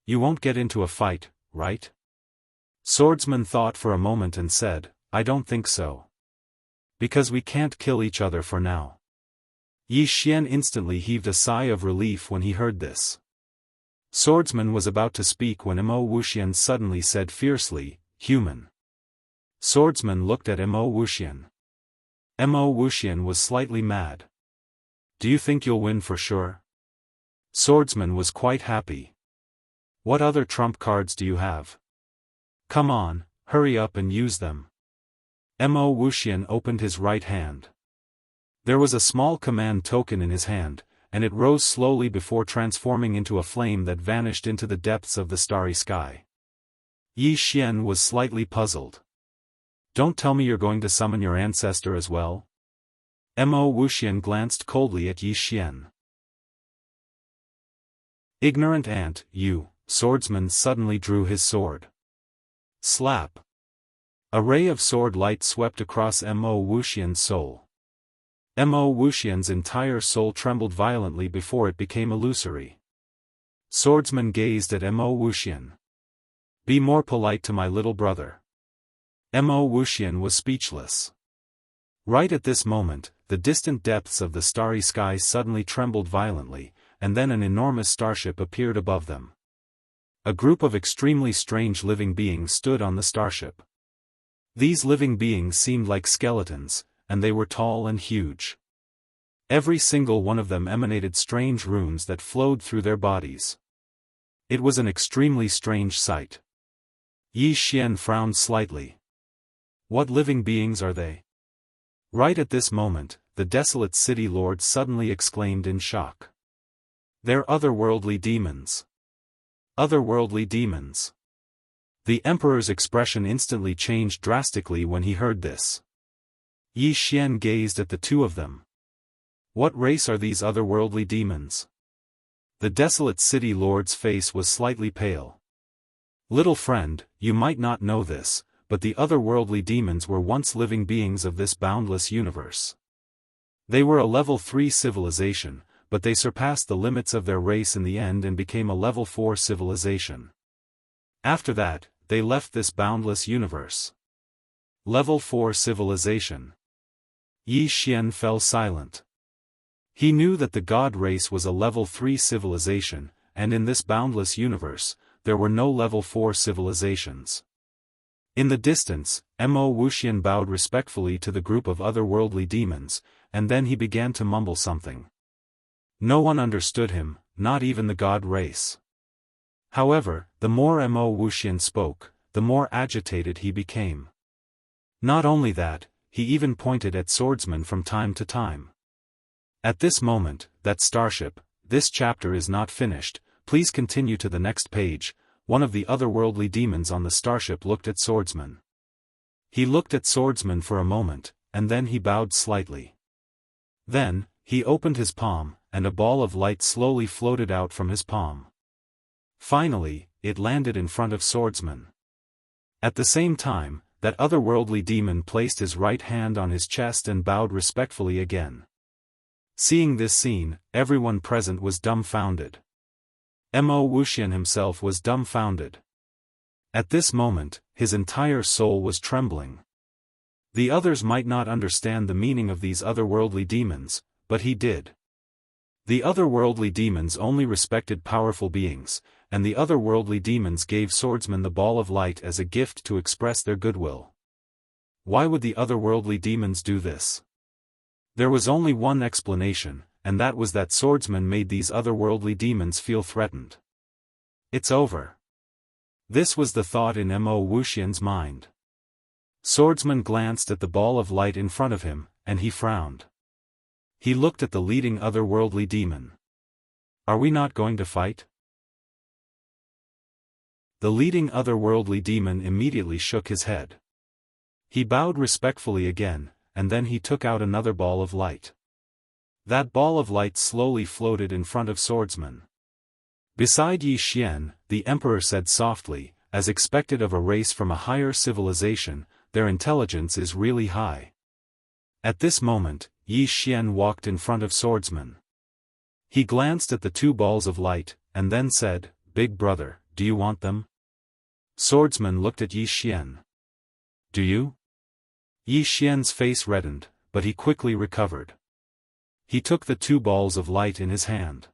"You won't get into a fight, right?" Swordsman thought for a moment and said, "I don't think so. Because we can't kill each other for now." Yi Xian instantly heaved a sigh of relief when he heard this. Swordsman was about to speak when Mo Wuxian suddenly said fiercely, "Human." Swordsman looked at Mo Wuxian. Mo Wuxian was slightly mad. "Do you think you'll win for sure?" Swordsman was quite happy. "What other trump cards do you have? Come on, hurry up and use them." Mo Wuxian opened his right hand. There was a small command token in his hand, and it rose slowly before transforming into a flame that vanished into the depths of the starry sky. Yi Xian was slightly puzzled. "Don't tell me you're going to summon your ancestor as well?" Mo Wuxian glanced coldly at Yi Xian. "Ignorant ant, you," Swordsman suddenly drew his sword. Slap. A ray of sword light swept across Mo Wuxian's soul. Mo Wuxian's entire soul trembled violently before it became illusory. Swordsman gazed at Mo Wuxian. "Be more polite to my little brother. Mo Wuxian was speechless. Right at this moment, the distant depths of the starry sky suddenly trembled violently, and then an enormous starship appeared above them. A group of extremely strange living beings stood on the starship. These living beings seemed like skeletons, and they were tall and huge. Every single one of them emanated strange runes that flowed through their bodies. It was an extremely strange sight. Yi Xian frowned slightly. What living beings are they? Right at this moment, the desolate city lord suddenly exclaimed in shock. They're otherworldly demons. Otherworldly demons. The emperor's expression instantly changed drastically when he heard this. Yi Xian gazed at the two of them. What race are these otherworldly demons? The desolate city lord's face was slightly pale. Little friend, you might not know this, but the otherworldly demons were once living beings of this boundless universe. They were a level 3 civilization, but they surpassed the limits of their race in the end and became a level 4 civilization. After that, they left this boundless universe. Level 4 civilization. Yi Xian fell silent. He knew that the god race was a level 3 civilization, and in this boundless universe, there were no level 4 civilizations. In the distance, Mo Wuxian bowed respectfully to the group of otherworldly demons, and then he began to mumble something. No one understood him, not even the god race. However, the more Mo Wuxian spoke, the more agitated he became. Not only that, he even pointed at swordsmen from time to time. At this moment, that starship, this chapter is not finished, please continue to the next page. One of the otherworldly demons on the starship looked at swordsman. He looked at swordsman for a moment, and then he bowed slightly. Then, he opened his palm, and a ball of light slowly floated out from his palm. Finally, it landed in front of swordsman. At the same time, that otherworldly demon placed his right hand on his chest and bowed respectfully again. Seeing this scene, everyone present was dumbfounded. Mo Wuxian himself was dumbfounded. At this moment, his entire soul was trembling. The others might not understand the meaning of these otherworldly demons, but he did. The otherworldly demons only respected powerful beings, and the otherworldly demons gave swordsmen the ball of light as a gift to express their goodwill. Why would the otherworldly demons do this? There was only one explanation, and that was that swordsmen made these otherworldly demons feel threatened. It's over. This was the thought in Mo Wuxian's mind. Swordsman glanced at the ball of light in front of him, and he frowned. He looked at the leading otherworldly demon. Are we not going to fight? The leading otherworldly demon immediately shook his head. He bowed respectfully again, and then he took out another ball of light. That ball of light slowly floated in front of swordsman. Beside Yi Xian, the emperor said softly, as expected of a race from a higher civilization, their intelligence is really high. At this moment, Yi Xian walked in front of swordsman. He glanced at the two balls of light, and then said, "Big brother, do you want them?" Swordsman looked at Yi Xian. "Do you?" Yi Xian's face reddened, but he quickly recovered. He took the two balls of light in his hand.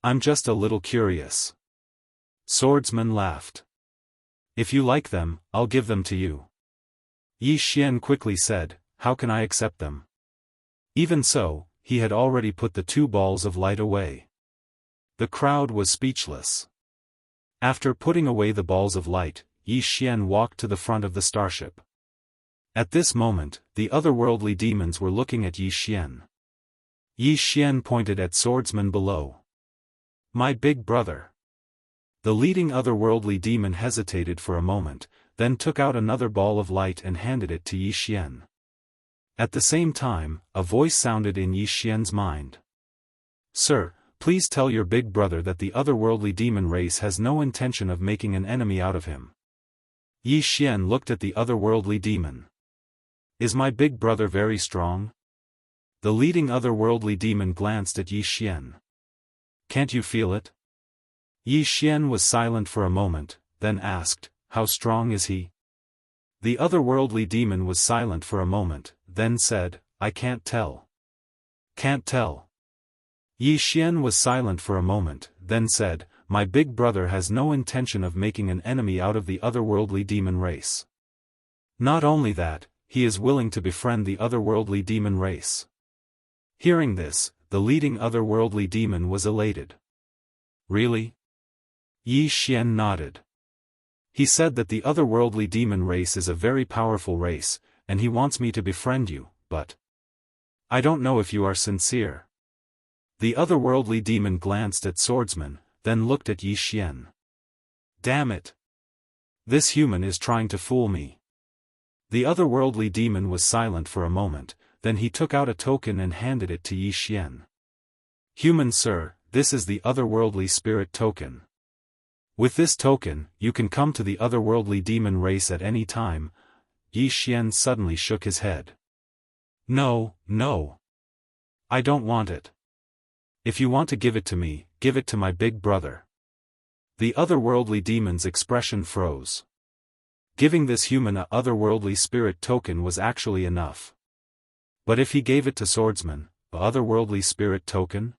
"I'm just a little curious." Swordsman laughed. "If you like them, I'll give them to you." Yi Xian quickly said, "How can I accept them?" Even so, he had already put the two balls of light away. The crowd was speechless. After putting away the balls of light, Yi Xian walked to the front of the starship. At this moment, the otherworldly demons were looking at Yi Xian. Yi Xian pointed at swordsman below. "My big brother." The leading otherworldly demon hesitated for a moment, then took out another ball of light and handed it to Yi Xian. At the same time, a voice sounded in Yi Xian's mind. "Sir, please tell your big brother that the otherworldly demon race has no intention of making an enemy out of him." Yi Xian looked at the otherworldly demon. "Is my big brother very strong?" The leading otherworldly demon glanced at Yi Xian. "Can't you feel it?" Yi Xian was silent for a moment, then asked, "How strong is he?" The otherworldly demon was silent for a moment, then said, I can't tell. Can't tell. Yi Xian was silent for a moment, then said, my big brother has no intention of making an enemy out of the otherworldly demon race. Not only that, he is willing to befriend the otherworldly demon race. Hearing this, the leading otherworldly demon was elated. Really? Yi Xian nodded. He said that the otherworldly demon race is a very powerful race, and he wants me to befriend you, but I don't know if you are sincere. The otherworldly demon glanced at Swordsman, then looked at Yi Xian. Damn it! This human is trying to fool me. The otherworldly demon was silent for a moment, then he took out a token and handed it to Yi Xian. Human sir, this is the otherworldly spirit token. With this token, you can come to the otherworldly demon race at any time. Yi Xian suddenly shook his head. No, no. I don't want it. If you want to give it to me, give it to my big brother. The otherworldly demon's expression froze. Giving this human a otherworldly spirit token was actually enough. But if he gave it to Swordsman, a otherworldly spirit token?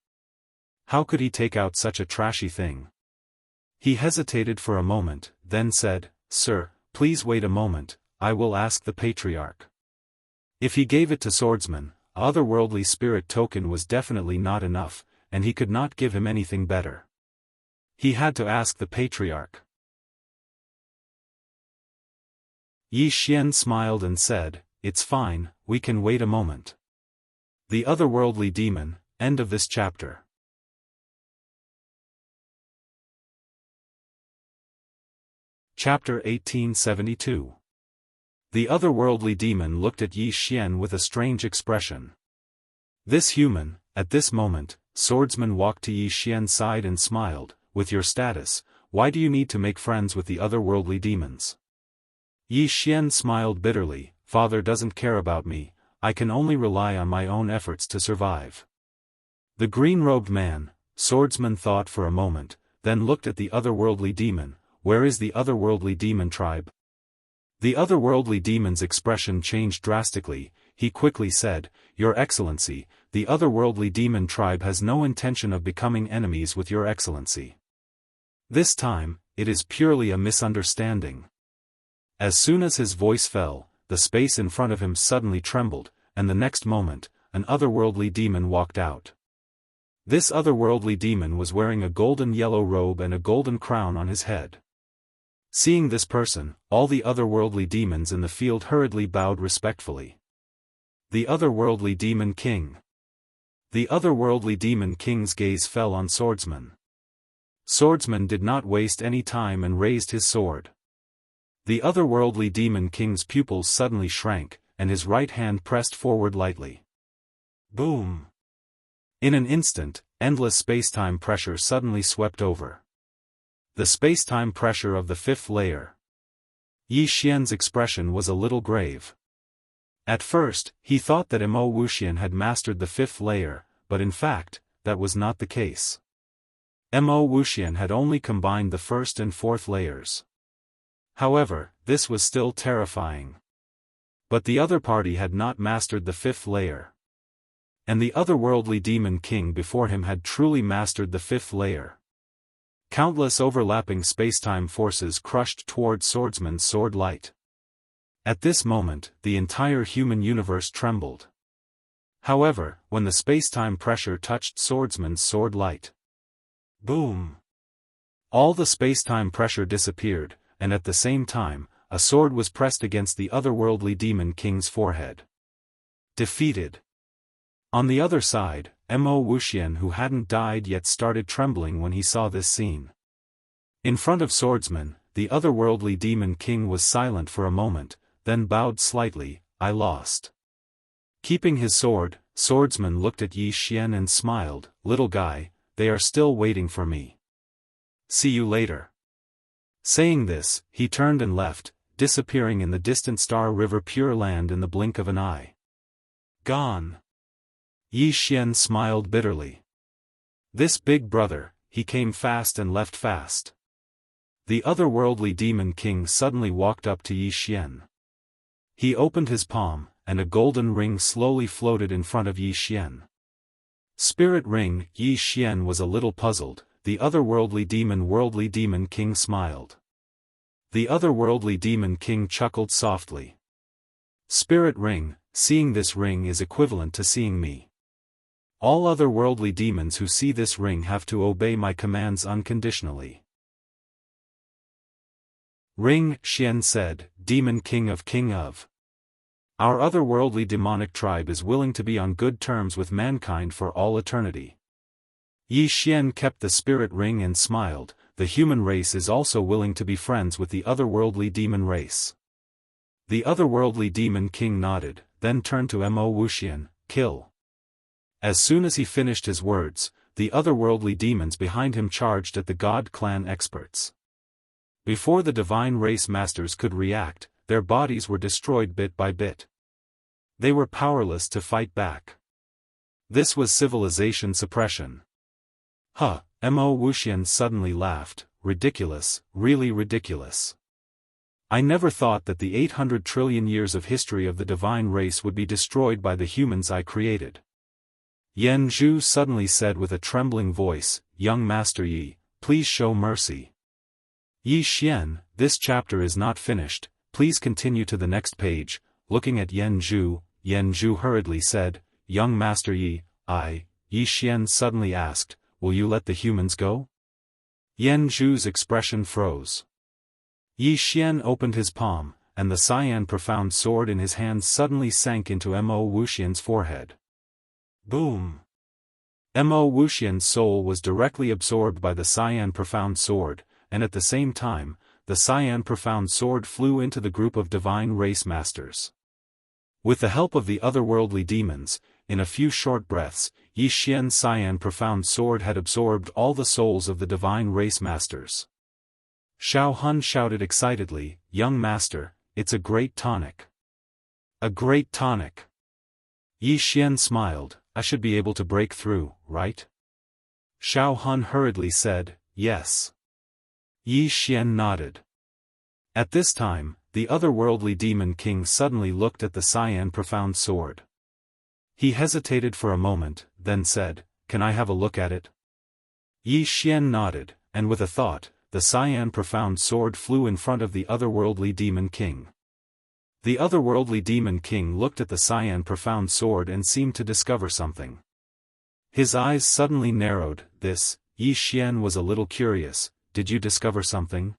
How could he take out such a trashy thing? He hesitated for a moment, then said, Sir, please wait a moment, I will ask the Patriarch. If he gave it to Swordsman, a otherworldly spirit token was definitely not enough, and he could not give him anything better. He had to ask the Patriarch. Yi Xian smiled and said, It's fine, we can wait a moment. The otherworldly demon, end of this chapter. Chapter 1872. The otherworldly demon looked at Yi Xian with a strange expression. This human, at this moment, Swordsman walked to Yi Xian's side and smiled, with your status, why do you need to make friends with the otherworldly demons? Yi Xian smiled bitterly, Father doesn't care about me, I can only rely on my own efforts to survive. The green-robed man, Swordsman thought for a moment, then looked at the otherworldly demon, where is the otherworldly demon tribe? The otherworldly demon's expression changed drastically, he quickly said, Your Excellency, the otherworldly demon tribe has no intention of becoming enemies with Your Excellency. This time, it is purely a misunderstanding. As soon as his voice fell, the space in front of him suddenly trembled, and the next moment, an otherworldly demon walked out. This otherworldly demon was wearing a golden yellow robe and a golden crown on his head. Seeing this person, all the otherworldly demons in the field hurriedly bowed respectfully. The otherworldly demon king. The otherworldly demon king's gaze fell on Swordsman. Swordsman did not waste any time and raised his sword. The otherworldly demon king's pupils suddenly shrank, and his right hand pressed forward lightly. Boom! In an instant, endless spacetime pressure suddenly swept over. The space-time pressure of the fifth layer. Yi Xian's expression was a little grave. At first, he thought that Wuxia had mastered the fifth layer, but in fact, that was not the case. Wuxia had only combined the first and fourth layers. However, this was still terrifying. But the other party had not mastered the fifth layer. And the otherworldly demon king before him had truly mastered the fifth layer. Countless overlapping spacetime forces crushed toward Swordsman's sword light. At this moment, the entire human universe trembled. However, when the spacetime pressure touched Swordsman's sword light, boom! All the spacetime pressure disappeared, and at the same time, a sword was pressed against the otherworldly demon king's forehead. Defeated. On the other side, Wuxia, who hadn't died yet, started trembling when he saw this scene. In front of Swordsman, the otherworldly demon king was silent for a moment, then bowed slightly, I lost. Keeping his sword, Swordsman looked at Yi Xian and smiled, little guy, they are still waiting for me. See you later. Saying this, he turned and left, disappearing in the distant Star River Pure Land in the blink of an eye. Gone. Yi Xian smiled bitterly. This big brother, he came fast and left fast. The otherworldly demon king suddenly walked up to Yi Xian. He opened his palm, and a golden ring slowly floated in front of Yi Xian. Spirit ring. Yi Xian was a little puzzled. The otherworldly demon king smiled. The otherworldly demon king chuckled softly. Spirit ring, seeing this ring is equivalent to seeing me. All otherworldly demons who see this ring have to obey my commands unconditionally. Ring, Xian said, Demon King of. Our otherworldly demonic tribe is willing to be on good terms with mankind for all eternity. Yi Xian kept the spirit ring and smiled. The human race is also willing to be friends with the otherworldly demon race. The otherworldly demon king nodded, then turned to Mo Wuxian, kill. As soon as he finished his words, the otherworldly demons behind him charged at the God clan experts. Before the divine race masters could react, their bodies were destroyed bit by bit. They were powerless to fight back. This was civilization suppression. Mo Wuxian suddenly laughed, ridiculous, really ridiculous. I never thought that the 800 trillion years of history of the divine race would be destroyed by the humans I created. Yan Zhu suddenly said with a trembling voice, Young Master Yi, please show mercy. Yi Xian, this chapter is not finished, please continue to the next page. Looking at Yan Zhu hurriedly said, Young Master Yi, Yi Xian suddenly asked, will you let the humans go? Yan Zhu's expression froze. Yi Xian opened his palm, and the cyan profound sword in his hand suddenly sank into Mo Wuxian's forehead. Boom! Mo Wuxian's soul was directly absorbed by the cyan profound sword, and at the same time, the cyan profound sword flew into the group of divine race masters. With the help of the otherworldly demons, in a few short breaths, Yi Xian's cyan profound sword had absorbed all the souls of the divine race masters. Xiaofan shouted excitedly, Young Master, it's a great tonic. A great tonic. Yi Xian smiled, I should be able to break through, right? Xiaofan hurriedly said, yes. Yi Xian nodded. At this time, the otherworldly demon king suddenly looked at the cyan profound sword. He hesitated for a moment, then said, Can I have a look at it? Yi Xian nodded, and with a thought, the cyan profound sword flew in front of the otherworldly demon king. The otherworldly demon king looked at the cyan profound sword and seemed to discover something. His eyes suddenly narrowed. Yi Xian was a little curious, did you discover something?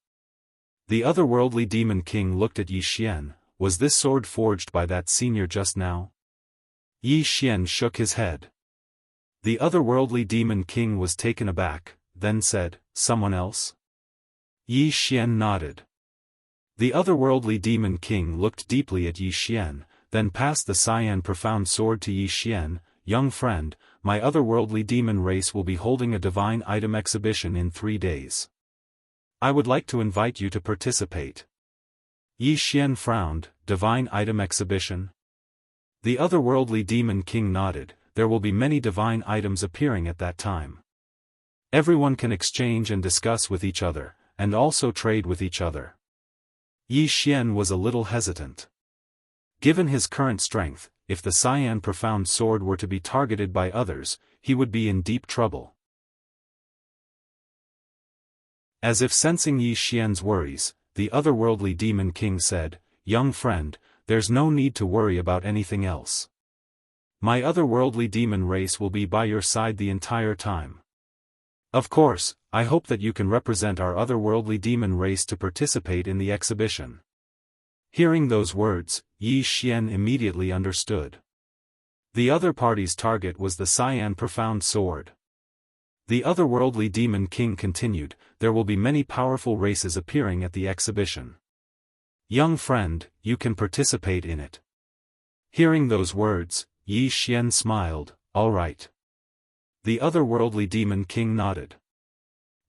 The otherworldly demon king looked at Yi Xian, was this sword forged by that senior just now? Yi Xian shook his head. The otherworldly demon king was taken aback, then said, someone else? Yi Xian nodded. The otherworldly demon king looked deeply at Yi Xian, then passed the cyan profound sword to Yi Xian, young friend, my otherworldly demon race will be holding a divine item exhibition in 3 days. I would like to invite you to participate. Yi Xian frowned, divine item exhibition? The otherworldly demon king nodded, there will be many divine items appearing at that time. Everyone can exchange and discuss with each other, and also trade with each other. Yi Xian was a little hesitant. Given his current strength, if the cyan profound sword were to be targeted by others, he would be in deep trouble. As if sensing Yi Xian's worries, the otherworldly demon king said, young friend, there's no need to worry about anything else. My otherworldly demon race will be by your side the entire time. Of course, I hope that you can represent our otherworldly demon race to participate in the exhibition. Hearing those words, Yi Xian immediately understood. The other party's target was the cyan profound sword. The otherworldly demon king continued, there will be many powerful races appearing at the exhibition. Young friend, you can participate in it. Hearing those words, Yi Xian smiled, all right. The otherworldly demon king nodded.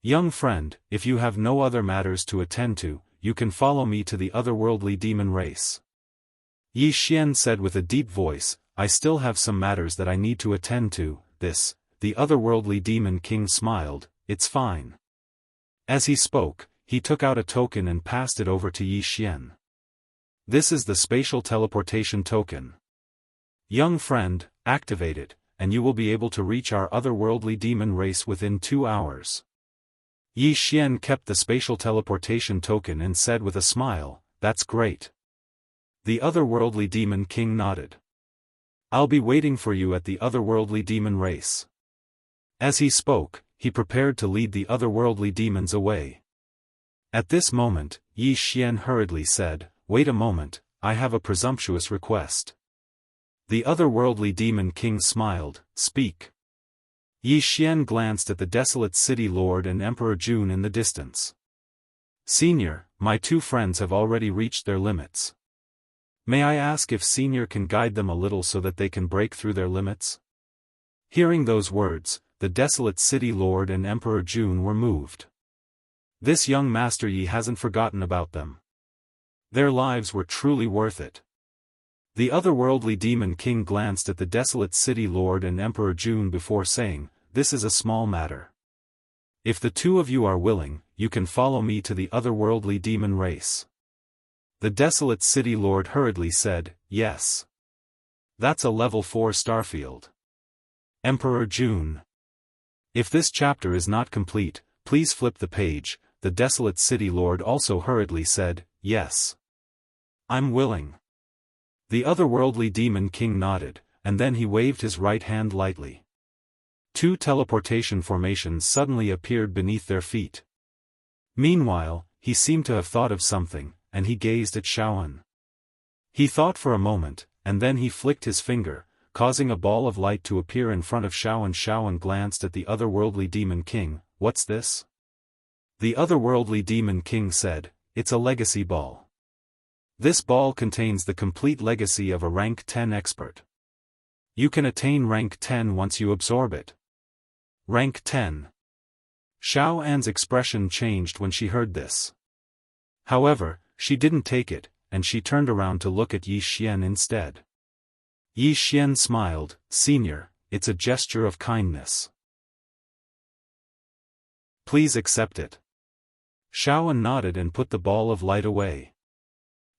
Young friend, if you have no other matters to attend to, you can follow me to the otherworldly demon race. Yi Xian said with a deep voice, I still have some matters that I need to attend to. The otherworldly demon king smiled, it's fine. As he spoke, he took out a token and passed it over to Yi Xian. This is the spatial teleportation token. Young friend, activate it, and you will be able to reach our otherworldly demon race within 2 hours. Yi Xian kept the spatial teleportation token and said with a smile, "That's great." The otherworldly demon king nodded. "I'll be waiting for you at the otherworldly demon race." As he spoke, he prepared to lead the otherworldly demons away. At this moment, Yi Xian hurriedly said, "Wait a moment, I have a presumptuous request." The otherworldly demon king smiled, "Speak." Yi Xian glanced at the desolate city lord and Emperor Jun in the distance. "Senior, my 2 friends have already reached their limits. May I ask if Senior can guide them a little so that they can break through their limits?" Hearing those words, the desolate city lord and Emperor Jun were moved. This young Master Yi hasn't forgotten about them. Their lives were truly worth it. The otherworldly demon king glanced at the desolate city lord and Emperor Jun before saying, "This is a small matter. If the 2 of you are willing, you can follow me to the otherworldly demon race." The desolate city lord hurriedly said, "Yes. That's a level 4 starfield." Emperor Jun. If this chapter is not complete, please flip the page. The desolate city lord also hurriedly said, "Yes. I'm willing." The otherworldly demon king nodded, and then he waved his right hand lightly. 2 teleportation formations suddenly appeared beneath their feet. Meanwhile, he seemed to have thought of something, and he gazed at Xiaofan. He thought for a moment, and then he flicked his finger, causing a ball of light to appear in front of Xiaofan. Xiaofan glanced at the otherworldly demon king. "What's this?" The otherworldly demon king said, "It's a legacy ball. This ball contains the complete legacy of a rank 10 expert. You can attain rank 10 once you absorb it." Rank 10. Xiaofan's expression changed when she heard this. However, she didn't take it, and she turned around to look at Yi Xian instead. Yi Xian smiled, "Senior, it's a gesture of kindness. Please accept it." Xiaofan nodded and put the ball of light away.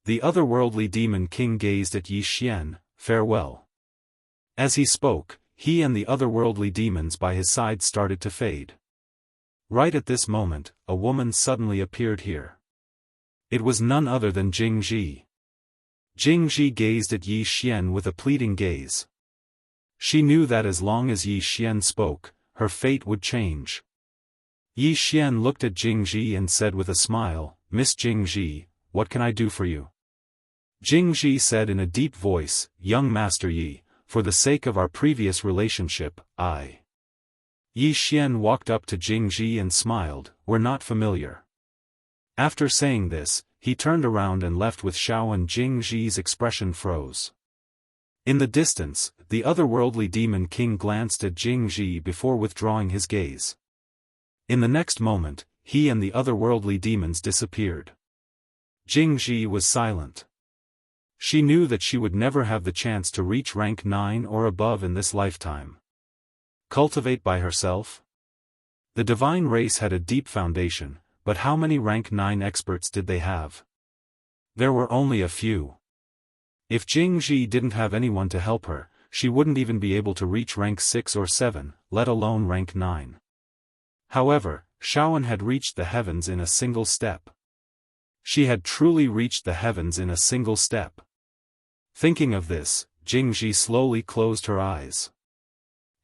The otherworldly demon king gazed at Yi Xian, "Farewell." As he spoke, he and the otherworldly demons by his side started to fade. Right at this moment, a woman suddenly appeared here. It was none other than Jingji. Jingji gazed at Yi Xian with a pleading gaze. She knew that as long as Yi Xian spoke, her fate would change. Yi Xian looked at Jingji and said with a smile, "Miss Jingji, what can I do for you?" Jingji said in a deep voice, "Young Master Yi, for the sake of our previous relationship, I..." Yi Xian walked up to Jingji and smiled, "We're not familiar." After saying this, he turned around and left with Xiaofan. Jingji's expression froze. In the distance, the otherworldly demon king glanced at Jingji before withdrawing his gaze. In the next moment, he and the otherworldly demons disappeared. Jingji was silent. She knew that she would never have the chance to reach rank 9 or above in this lifetime. Cultivate by herself? The divine race had a deep foundation, but how many rank 9 experts did they have? There were only a few. If Jingji didn't have anyone to help her, she wouldn't even be able to reach rank 6 or 7, let alone rank 9. However, Xiaofan had reached the heavens in a single step. She had truly reached the heavens in a single step. Thinking of this, Jingji slowly closed her eyes.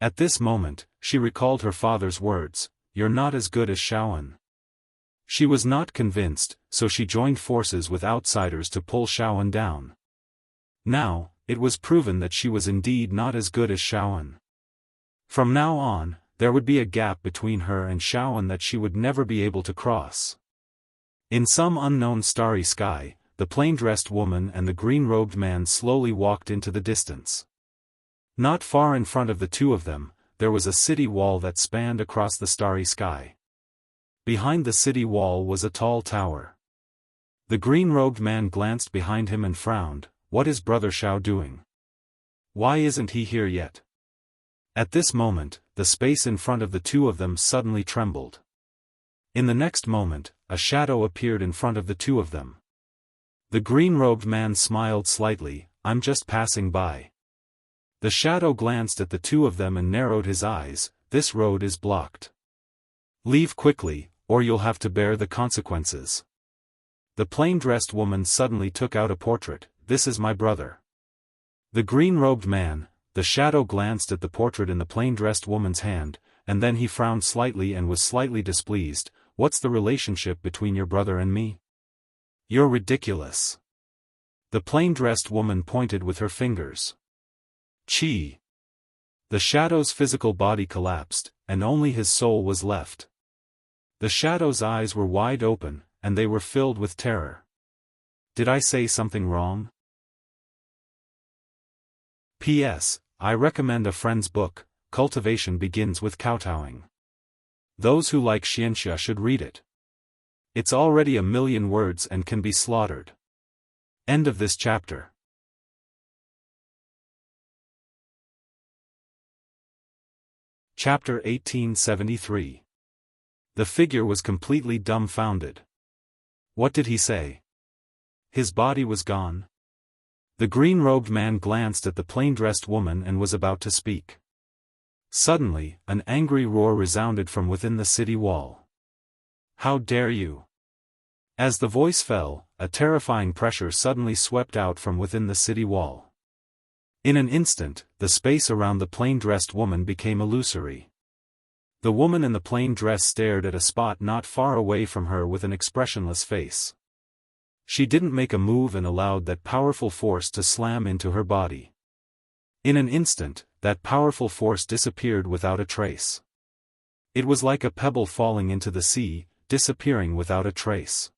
At this moment, she recalled her father's words, "You're not as good as Xiaofan." She was not convinced, so she joined forces with outsiders to pull Xiaofan down. Now, it was proven that she was indeed not as good as Xiaofan. From now on, there would be a gap between her and Xiaofan that she would never be able to cross. In some unknown starry sky, the plain-dressed woman and the green-robed man slowly walked into the distance. Not far in front of the 2 of them, there was a city wall that spanned across the starry sky. Behind the city wall was a tall tower. The green-robed man glanced behind him and frowned, "What is Brother Xiao doing? Why isn't he here yet?" At this moment, the space in front of the 2 of them suddenly trembled. In the next moment, a shadow appeared in front of the 2 of them. The green-robed man smiled slightly, I'm just passing by. The shadow glanced at the two of them and narrowed his eyes, this road is blocked. Leave quickly, or you'll have to bear the consequences. The plain-dressed woman suddenly took out a portrait, this is my brother. The green-robed man, the shadow glanced at the portrait in the plain-dressed woman's hand, and then he frowned slightly and was slightly displeased. What's the relationship between your brother and me? You're ridiculous. The plain-dressed woman pointed with her fingers. Chi. The shadow's physical body collapsed, and only his soul was left. The shadow's eyes were wide open, and they were filled with terror. Did I say something wrong? P.S. I recommend a friend's book, Cultivation Begins with Kowtowing. Those who like Xianxia should read it. It's already 1,000,000 words and can be slaughtered. End of this chapter. Chapter 1873. The figure was completely dumbfounded. What did he say? His body was gone. The green-robed man glanced at the plain-dressed woman and was about to speak. Suddenly, an angry roar resounded from within the city wall. How dare you! As the voice fell, a terrifying pressure suddenly swept out from within the city wall. In an instant, the space around the plain-dressed woman became illusory. The woman in the plain dress stared at a spot not far away from her with an expressionless face. She didn't make a move and allowed that powerful force to slam into her body. In an instant, that powerful force disappeared without a trace. It was like a pebble falling into the sea, disappearing without a trace.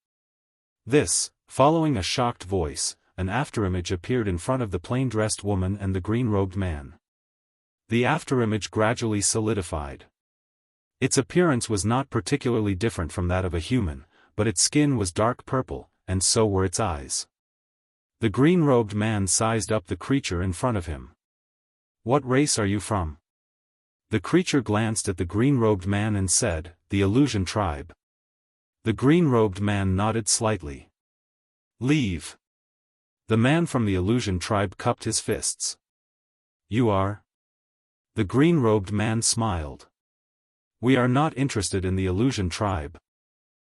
This, following a shocked voice, an afterimage appeared in front of the plain-dressed woman and the green-robed man. The afterimage gradually solidified. Its appearance was not particularly different from that of a human, but its skin was dark purple, and so were its eyes. The green-robed man sized up the creature in front of him. What race are you from? The creature glanced at the green-robed man and said, the illusion tribe. The green-robed man nodded slightly. Leave. The man from the illusion tribe cupped his fists. You are? The green-robed man smiled. We are not interested in the illusion tribe.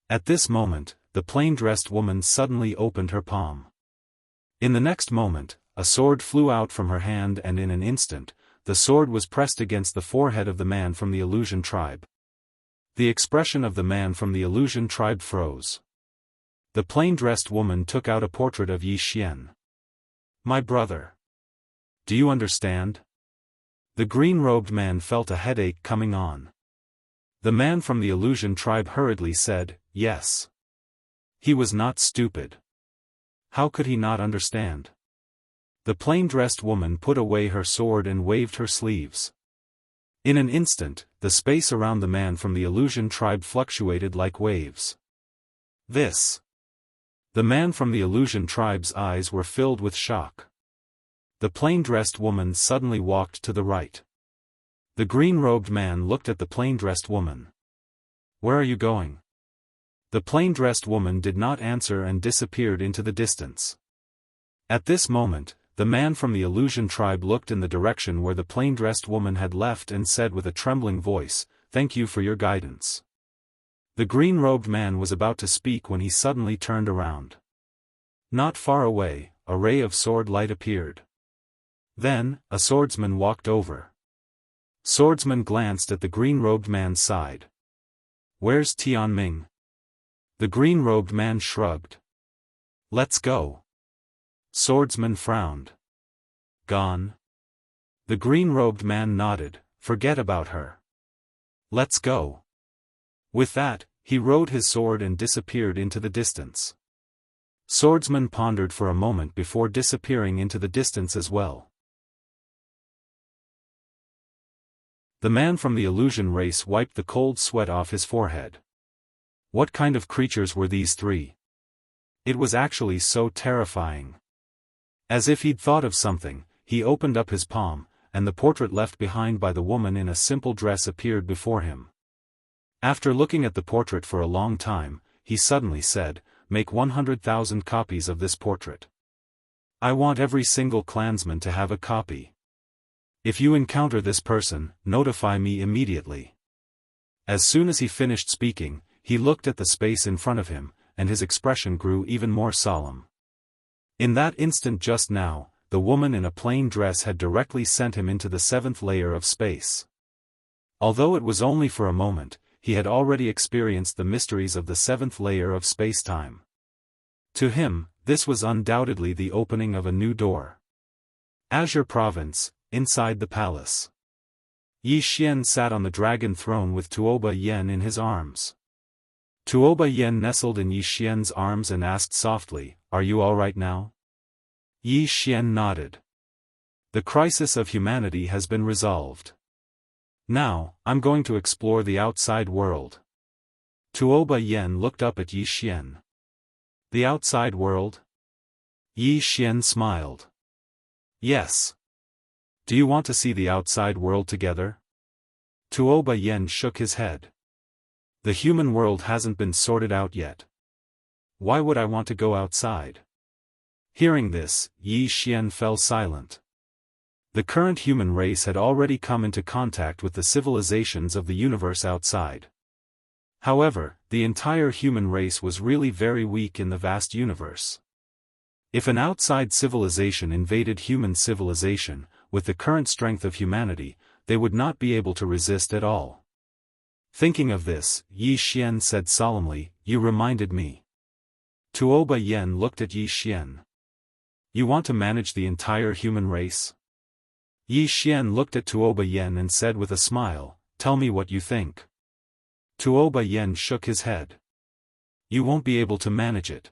At this moment, the plain-dressed woman suddenly opened her palm. In the next moment, a sword flew out from her hand and in an instant, the sword was pressed against the forehead of the man from the illusion tribe. The expression of the man from the illusion tribe froze. The plain-dressed woman took out a portrait of Yi Xian. My brother. Do you understand? The green-robed man felt a headache coming on. The man from the illusion tribe hurriedly said, yes. He was not stupid. How could he not understand? The plain-dressed woman put away her sword and waved her sleeves. In an instant, the space around the man from the illusion tribe fluctuated like waves. This. The man from the illusion tribe's eyes were filled with shock. The plain-dressed woman suddenly walked to the right. The green-robed man looked at the plain-dressed woman. Where are you going? The plain-dressed woman did not answer and disappeared into the distance. At this moment, the man from the illusion tribe looked in the direction where the plain-dressed woman had left and said with a trembling voice, "Thank you for your guidance." The green-robed man was about to speak when he suddenly turned around. Not far away, a ray of sword light appeared. Then, a swordsman walked over. Swordsman glanced at the green-robed man's side. Where's Tianming? The green-robed man shrugged. Let's go. Swordsman frowned. Gone? The green-robed man nodded. Forget about her. Let's go. With that, he rode his sword and disappeared into the distance. Swordsman pondered for a moment before disappearing into the distance as well. The man from the illusion race wiped the cold sweat off his forehead. What kind of creatures were these three? It was actually so terrifying. As if he'd thought of something, he opened up his palm, and the portrait left behind by the woman in a simple dress appeared before him. After looking at the portrait for a long time, he suddenly said, make 100,000 copies of this portrait. I want every single clansman to have a copy. If you encounter this person, notify me immediately." As soon as he finished speaking, he looked at the space in front of him, and his expression grew even more solemn. In that instant just now, the woman in a plain dress had directly sent him into the 7th layer of space. Although it was only for a moment, he had already experienced the mysteries of the 7th layer of space-time. To him, this was undoubtedly the opening of a new door. Azure Province, inside the palace. Yi Xian sat on the dragon throne with Tuoba Yen in his arms. Tuoba Yen nestled in Yi Xian's arms and asked softly, "Are you all right now?" Yi Xian nodded. "The crisis of humanity has been resolved. Now, I'm going to explore the outside world." Tuoba Yen looked up at Yi Xian. "The outside world?" Yi Xian smiled. "Yes. Do you want to see the outside world together?" Tuoba Yen shook his head. "The human world hasn't been sorted out yet. Why would I want to go outside?" Hearing this, Yi Xian fell silent. The current human race had already come into contact with the civilizations of the universe outside. However, the entire human race was really very weak in the vast universe. If an outside civilization invaded human civilization, with the current strength of humanity, they would not be able to resist at all. Thinking of this, Yi Xian said solemnly, "You reminded me." Tuoba Yen looked at Yi Xian. "You want to manage the entire human race?" Yi Xian looked at Tuoba Yen and said with a smile, "Tell me what you think." Tuoba Yen shook his head. "You won't be able to manage it.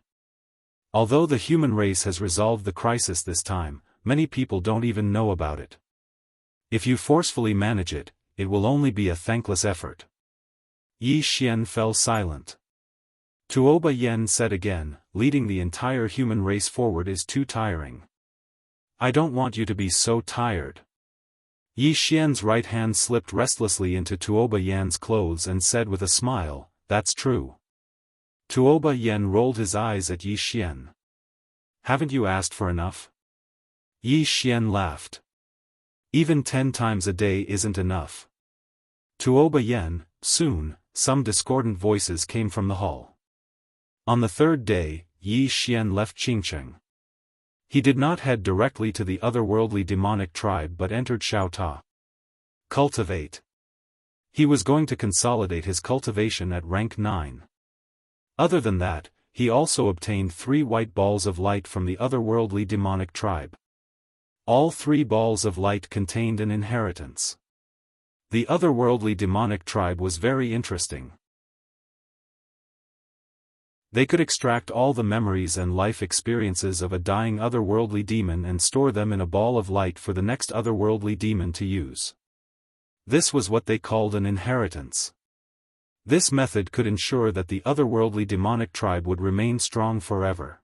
Although the human race has resolved the crisis this time, many people don't even know about it. If you forcefully manage it, it will only be a thankless effort." Yi Xian fell silent. Tuoba Yen said again, "Leading the entire human race forward is too tiring. I don't want you to be so tired." Yi Xian's right hand slipped restlessly into Tuoba Yan's clothes and said with a smile, "That's true." Tuoba Yen rolled his eyes at Yi Xian. "Haven't you asked for enough?" Yi Xian laughed. "Even 10 times a day isn't enough." Tuoba Yen, soon, some discordant voices came from the hall. On the 3rd day, Yi Xian left Qingcheng. He did not head directly to the otherworldly demonic tribe but entered Xiaota. Cultivate. He was going to consolidate his cultivation at rank 9. Other than that, he also obtained 3 white balls of light from the otherworldly demonic tribe. All 3 balls of light contained an inheritance. The otherworldly demonic tribe was very interesting. They could extract all the memories and life experiences of a dying otherworldly demon and store them in a ball of light for the next otherworldly demon to use. This was what they called an inheritance. This method could ensure that the otherworldly demonic tribe would remain strong forever.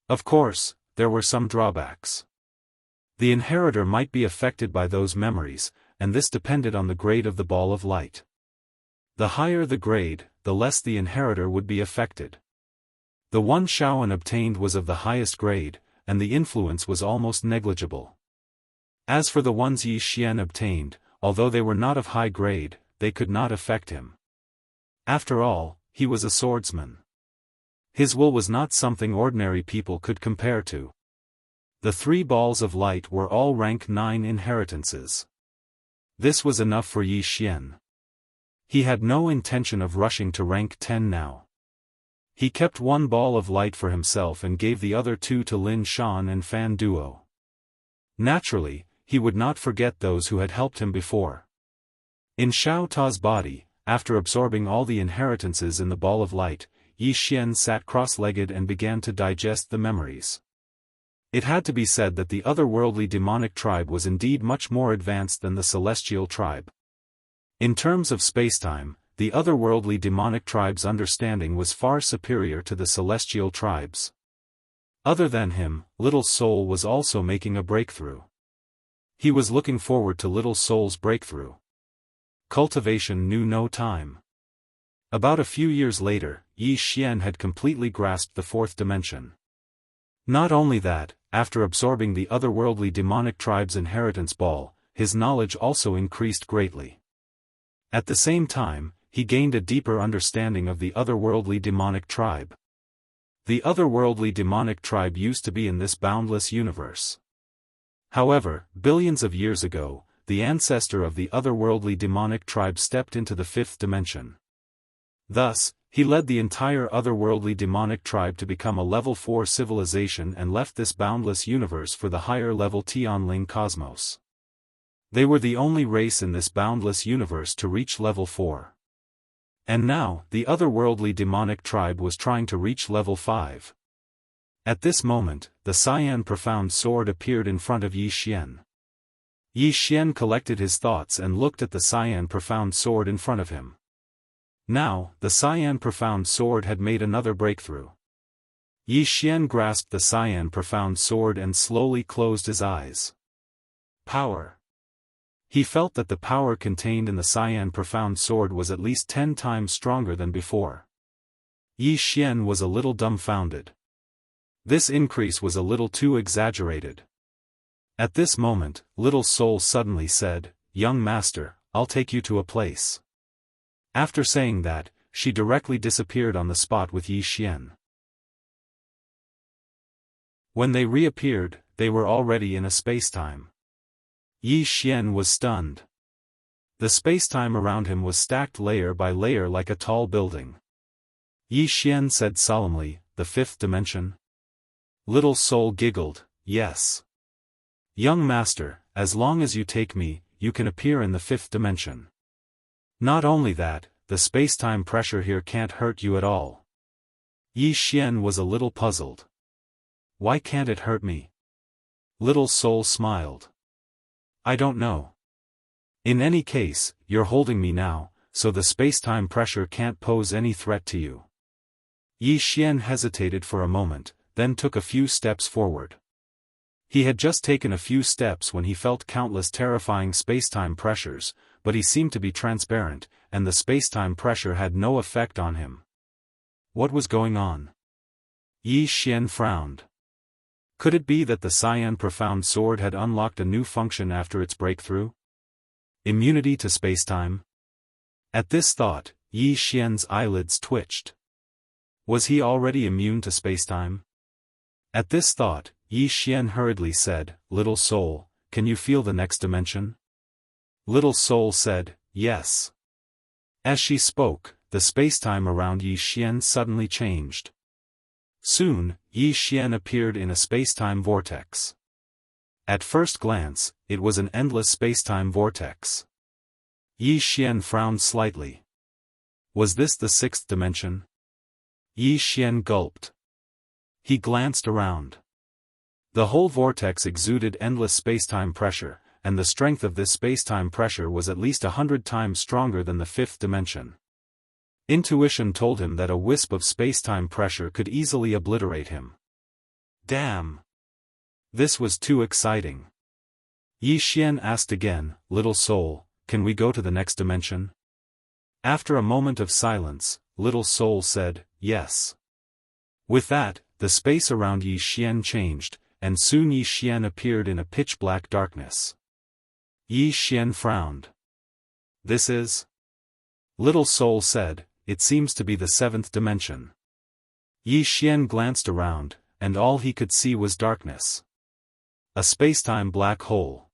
Of course, there were some drawbacks. The inheritor might be affected by those memories, and this depended on the grade of the ball of light. The higher the grade, the less the inheritor would be affected. The one Xiaofan obtained was of the highest grade, and the influence was almost negligible. As for the ones Yi Xian obtained, although they were not of high grade, they could not affect him. After all, he was a swordsman. His will was not something ordinary people could compare to. The 3 balls of light were all rank 9 inheritances. This was enough for Yi Xian. He had no intention of rushing to rank 10 now. He kept 1 ball of light for himself and gave the other 2 to Lin Shan and Fan Duo. Naturally, he would not forget those who had helped him before. In Xiao Ta's body, after absorbing all the inheritances in the ball of light, Yi Xian sat cross-legged and began to digest the memories. It had to be said that the otherworldly demonic tribe was indeed much more advanced than the celestial tribe. In terms of spacetime, the otherworldly demonic tribe's understanding was far superior to the celestial tribe's. Other than him, Little Soul was also making a breakthrough. He was looking forward to Little Soul's breakthrough. Cultivation knew no time. About a few years later, Yi Xian had completely grasped the fourth dimension. Not only that, after absorbing the otherworldly demonic tribe's inheritance ball, his knowledge also increased greatly. At the same time, he gained a deeper understanding of the otherworldly demonic tribe. The otherworldly demonic tribe used to be in this boundless universe. However, billions of years ago, the ancestor of the otherworldly demonic tribe stepped into the fifth dimension. Thus, he led the entire otherworldly demonic tribe to become a level 4 civilization and left this boundless universe for the higher level Tianling cosmos. They were the only race in this boundless universe to reach level 4. And now, the otherworldly demonic tribe was trying to reach level 5. At this moment, the cyan profound sword appeared in front of Yi Xian. Yi Xian collected his thoughts and looked at the cyan profound sword in front of him. Now, the cyan profound sword had made another breakthrough. Yi Xian grasped the cyan profound sword and slowly closed his eyes. Power. He felt that the power contained in the cyan profound sword was at least 10 times stronger than before. Yi Xian was a little dumbfounded. This increase was a little too exaggerated. At this moment, Little Soul suddenly said, "Young master, I'll take you to a place." After saying that, she directly disappeared on the spot with Yi Xian. When they reappeared, they were already in a spacetime. Yi Xian was stunned. The spacetime around him was stacked layer by layer like a tall building. Yi Xian said solemnly, "The fifth dimension?" Little Soul giggled, "Yes. Young master, as long as you take me, you can appear in the fifth dimension. Not only that, the spacetime pressure here can't hurt you at all." Yi Xian was a little puzzled. "Why can't it hurt me?" Little Soul smiled. "I don't know. In any case, you're holding me now, so the spacetime pressure can't pose any threat to you." Yi Xian hesitated for a moment, then took a few steps forward. He had just taken a few steps when he felt countless terrifying spacetime pressures, but he seemed to be transparent, and the spacetime pressure had no effect on him. What was going on? Yi Xian frowned. Could it be that the cyan profound sword had unlocked a new function after its breakthrough? Immunity to spacetime? At this thought, Yi Xian's eyelids twitched. Was he already immune to spacetime? At this thought, Yi Xian hurriedly said, "Little Soul, can you feel the next dimension?" Little Soul said, "Yes." As she spoke, the spacetime around Yi Xian suddenly changed. Soon, Yi Xian appeared in a spacetime vortex. At first glance, it was an endless spacetime vortex. Yi Xian frowned slightly. Was this the sixth dimension? Yi Xian gulped. He glanced around. The whole vortex exuded endless spacetime pressure, and the strength of this spacetime pressure was at least 100 times stronger than the fifth dimension. Intuition told him that a wisp of spacetime pressure could easily obliterate him. Damn! This was too exciting. Yi Xian asked again, "Little Soul, can we go to the next dimension?" After a moment of silence, Little Soul said, "Yes." With that, the space around Yi Xian changed, and soon Yi Xian appeared in a pitch-black darkness. Yi Xian frowned. "This is?" Little Soul said, "It seems to be the seventh dimension." Yi Xian glanced around, and all he could see was darkness. A spacetime black hole.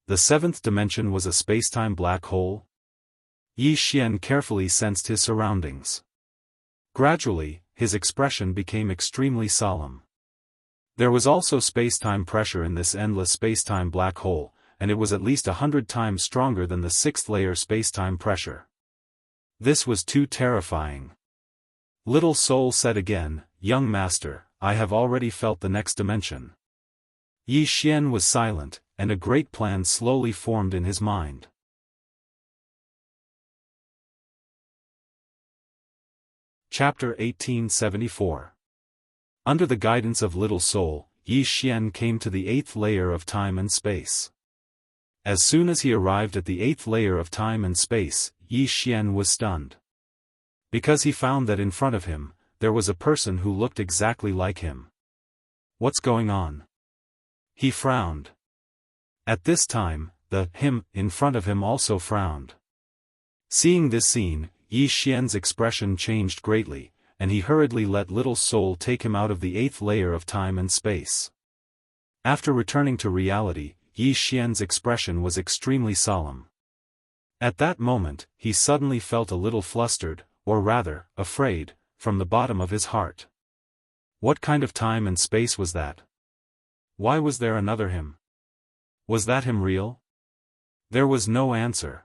The seventh dimension was a spacetime black hole? Yi Xian carefully sensed his surroundings. Gradually, his expression became extremely solemn. There was also spacetime pressure in this endless spacetime black hole, and it was at least 100 times stronger than the sixth layer spacetime pressure. This was too terrifying. Little Soul said again, "Young master, I have already felt the next dimension." Yi Xian was silent, and a great plan slowly formed in his mind. Chapter 1874. Under the guidance of Little Soul, Yi Xian came to the eighth layer of time and space. As soon as he arrived at the eighth layer of time and space, Yi Xian was stunned. because he found that in front of him, there was a person who looked exactly like him. What's going on? He frowned. At this time, the him in front of him also frowned. Seeing this scene, Yi Xian's expression changed greatly, and he hurriedly let Little Soul take him out of the 8th layer of time and space. After returning to reality, Yi Xian's expression was extremely solemn. At that moment, he suddenly felt a little flustered, or rather, afraid, from the bottom of his heart. What kind of time and space was that? Why was there another him? Was that him real? There was no answer.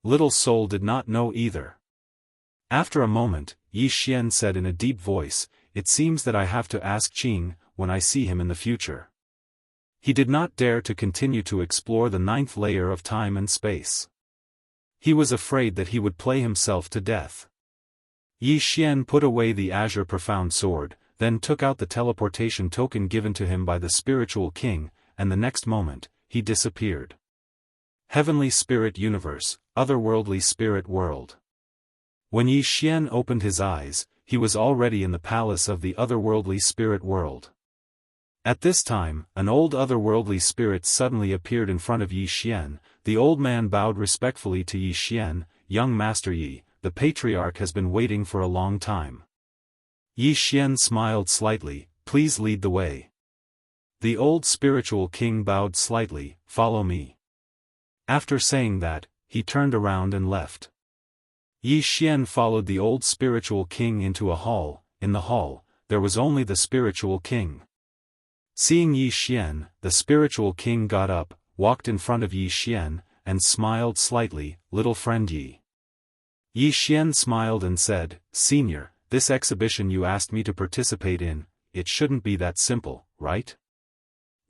Little Soul did not know either. After a moment, Yi Xian said in a deep voice, "It seems that I have to ask Qing, when I see him in the future." He did not dare to continue to explore the 9th layer of time and space. He was afraid that he would play himself to death. Yi Xian put away the azure profound sword, then took out the teleportation token given to him by the spiritual king, and the next moment, he disappeared. Heavenly Spirit Universe, Otherworldly Spirit World. When Yi Xian opened his eyes, he was already in the palace of the Otherworldly Spirit World. At this time, an old otherworldly spirit suddenly appeared in front of Yi Xian. The old man bowed respectfully to Yi Xian. "Young Master Yi, the patriarch has been waiting for a long time." Yi Xian smiled slightly, "Please lead the way." The old spiritual king bowed slightly, "Follow me." After saying that, he turned around and left. Yi Xian followed the old spiritual king into a hall. In the hall, there was only the spiritual king. Seeing Yi Xian, the spiritual king got up, walked in front of Yi Xian, and smiled slightly, "Little friend Yi." Yi Xian smiled and said, "Senior, this exhibition you asked me to participate in, it shouldn't be that simple, right?"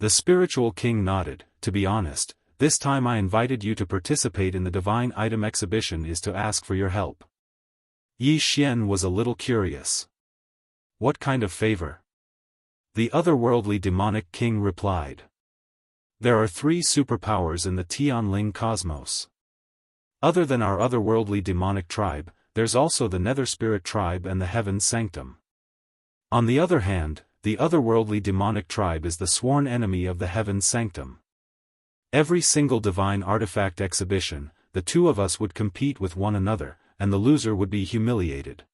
The spiritual king nodded. "To be honest, this time I invited you to participate in the divine item exhibition is to ask for your help." Yi Xian was a little curious. "What kind of favor?" The otherworldly demonic king replied. "There are 3 superpowers in the Tianling cosmos. Other than our otherworldly demonic tribe, there's also the Nether Spirit tribe and the Heaven Sanctum. On the other hand, the otherworldly demonic tribe is the sworn enemy of the Heaven Sanctum. Every single divine artifact exhibition, the 2 of us would compete with one another, and the loser would be humiliated."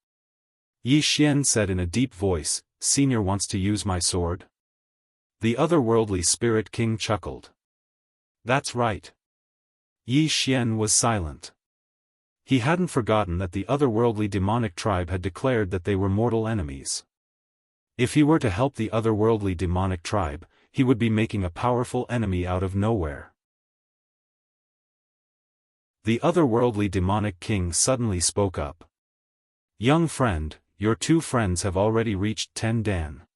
Yi Xian said in a deep voice, "Senior wants to use my sword?" The otherworldly spirit king chuckled. "That's right." Yi Xian was silent. He hadn't forgotten that the otherworldly demonic tribe had declared that they were mortal enemies. If he were to help the otherworldly demonic tribe, he would be making a powerful enemy out of nowhere. The otherworldly demonic king suddenly spoke up. "Young friend, your 2 friends have already reached 10 Dan.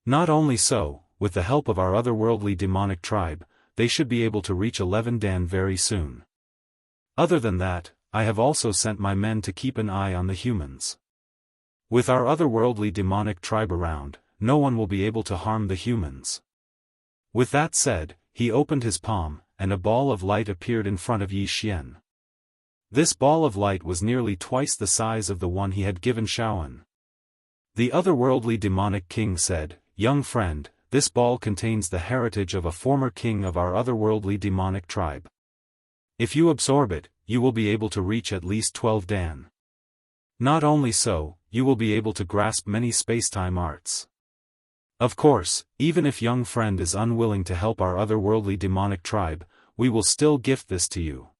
Not only so, with the help of our otherworldly demonic tribe, they should be able to reach 11 Dan very soon. Other than that, I have also sent my men to keep an eye on the humans. With our otherworldly demonic tribe around, no one will be able to harm the humans." With that said, he opened his palm, and a ball of light appeared in front of Yi Xian. This ball of light was nearly twice the size of the one he had given Xiaofan. The otherworldly demonic king said, "Young friend, this ball contains the heritage of a former king of our otherworldly demonic tribe. If you absorb it, you will be able to reach at least 12 Dan. Not only so, you will be able to grasp many spacetime arts. Of course, even if young friend is unwilling to help our otherworldly demonic tribe, we will still gift this to you.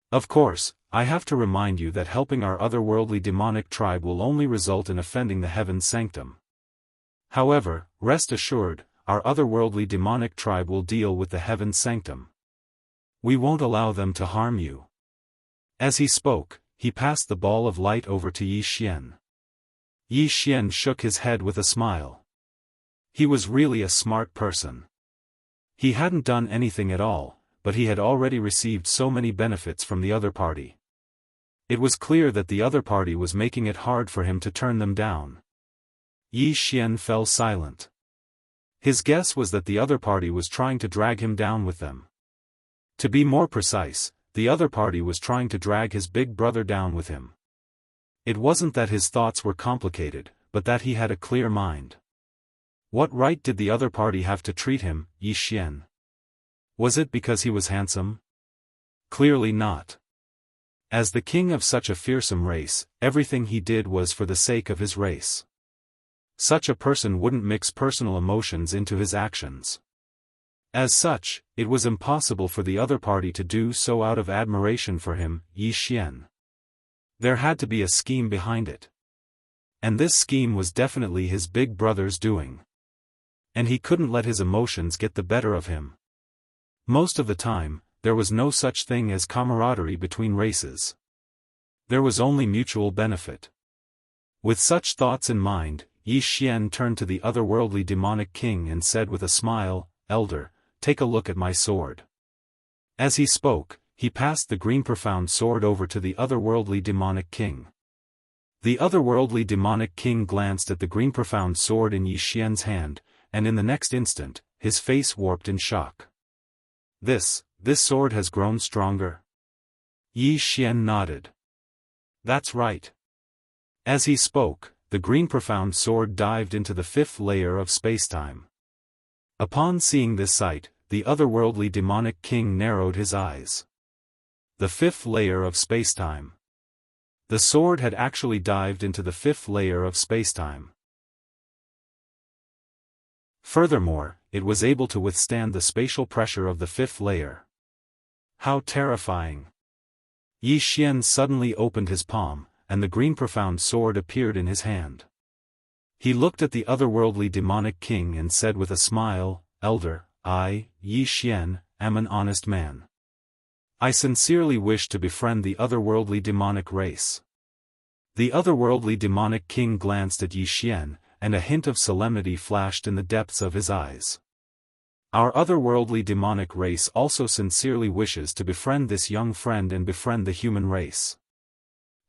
Of course, I have to remind you that helping our otherworldly demonic tribe will only result in offending the Heaven Sanctum. However, rest assured, our otherworldly demonic tribe will deal with the Heaven Sanctum. We won't allow them to harm you." As he spoke, he passed the ball of light over to Yi Xian. Yi Xian shook his head with a smile. He was really a smart person. He hadn't done anything at all, but he had already received so many benefits from the other party. It was clear that the other party was making it hard for him to turn them down. Yi Xian fell silent. His guess was that the other party was trying to drag him down with them. To be more precise, the other party was trying to drag his big brother down with him. It wasn't that his thoughts were complicated, but that he had a clear mind. What right did the other party have to treat him, Yi Xian? Was it because he was handsome? Clearly not. As the king of such a fearsome race, everything he did was for the sake of his race. Such a person wouldn't mix personal emotions into his actions. As such, it was impossible for the other party to do so out of admiration for him, Yi Xian. There had to be a scheme behind it. And this scheme was definitely his big brother's doing. And he couldn't let his emotions get the better of him. Most of the time, there was no such thing as camaraderie between races. There was only mutual benefit. With such thoughts in mind, Yi Xian turned to the otherworldly demonic king and said with a smile, "Elder, take a look at my sword." As he spoke, he passed the green profound sword over to the otherworldly demonic king. The otherworldly demonic king glanced at the green profound sword in Yi Xian's hand, and in the next instant, his face warped in shock. This sword has grown stronger?" Yi Xian nodded. "That's right." As he spoke, the green profound sword dived into the fifth layer of spacetime. Upon seeing this sight, the otherworldly demonic king narrowed his eyes. The fifth layer of spacetime. The sword had actually dived into the fifth layer of spacetime. Furthermore, it was able to withstand the spatial pressure of the fifth layer. How terrifying! Yi Xian suddenly opened his palm, and the green profound sword appeared in his hand. He looked at the otherworldly demonic king and said with a smile, "Elder, I, Yi Xian, am an honest man. I sincerely wish to befriend the otherworldly demonic race." The otherworldly demonic king glanced at Yi Xian, and a hint of solemnity flashed in the depths of his eyes. "Our otherworldly demonic race also sincerely wishes to befriend this young friend and befriend the human race."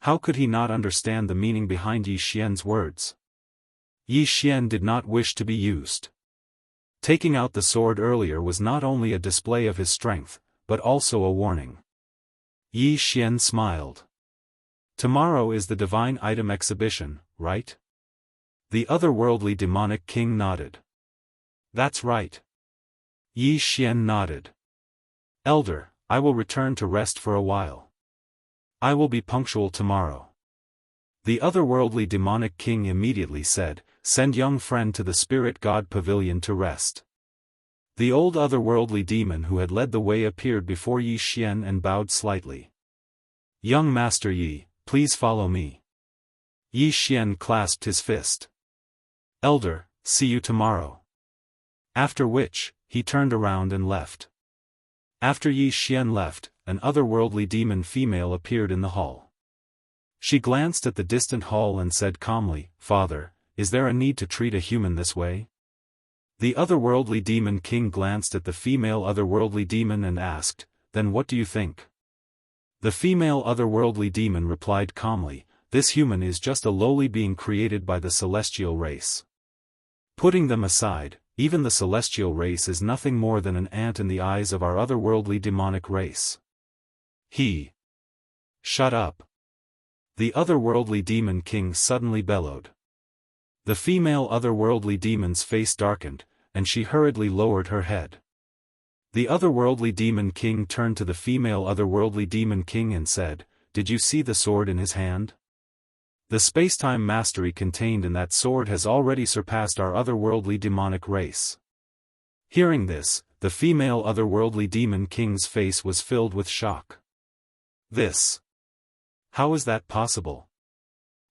How could he not understand the meaning behind Yi Xian's words? Yi Xian did not wish to be used. Taking out the sword earlier was not only a display of his strength, but also a warning. Yi Xian smiled. "Tomorrow is the divine item exhibition, right?" The otherworldly demonic king nodded. "That's right." Yi Xian nodded. "Elder, I will return to rest for a while. I will be punctual tomorrow." The otherworldly demonic king immediately said, "Send young friend to the spirit god pavilion to rest." The old otherworldly demon who had led the way appeared before Yi Xian and bowed slightly. "Young Master Yi, please follow me." Yi Xian clasped his fist. "Elder, see you tomorrow." After which, he turned around and left. After Yi Xian left, an otherworldly demon female appeared in the hall. She glanced at the distant hall and said calmly, "Father, is there a need to treat a human this way?" The otherworldly demon king glanced at the female otherworldly demon and asked, "Then what do you think?" The female otherworldly demon replied calmly, "This human is just a lowly being created by the celestial race. Putting them aside, even the celestial race is nothing more than an ant in the eyes of our otherworldly demonic race." Shut up. The otherworldly demon king suddenly bellowed. The female otherworldly demon's face darkened, and she hurriedly lowered her head. The otherworldly demon king turned to the female otherworldly demon king and said, "Did you see the sword in his hand? The spacetime mastery contained in that sword has already surpassed our otherworldly demonic race." Hearing this, the female otherworldly demon king's face was filled with shock. How is that possible?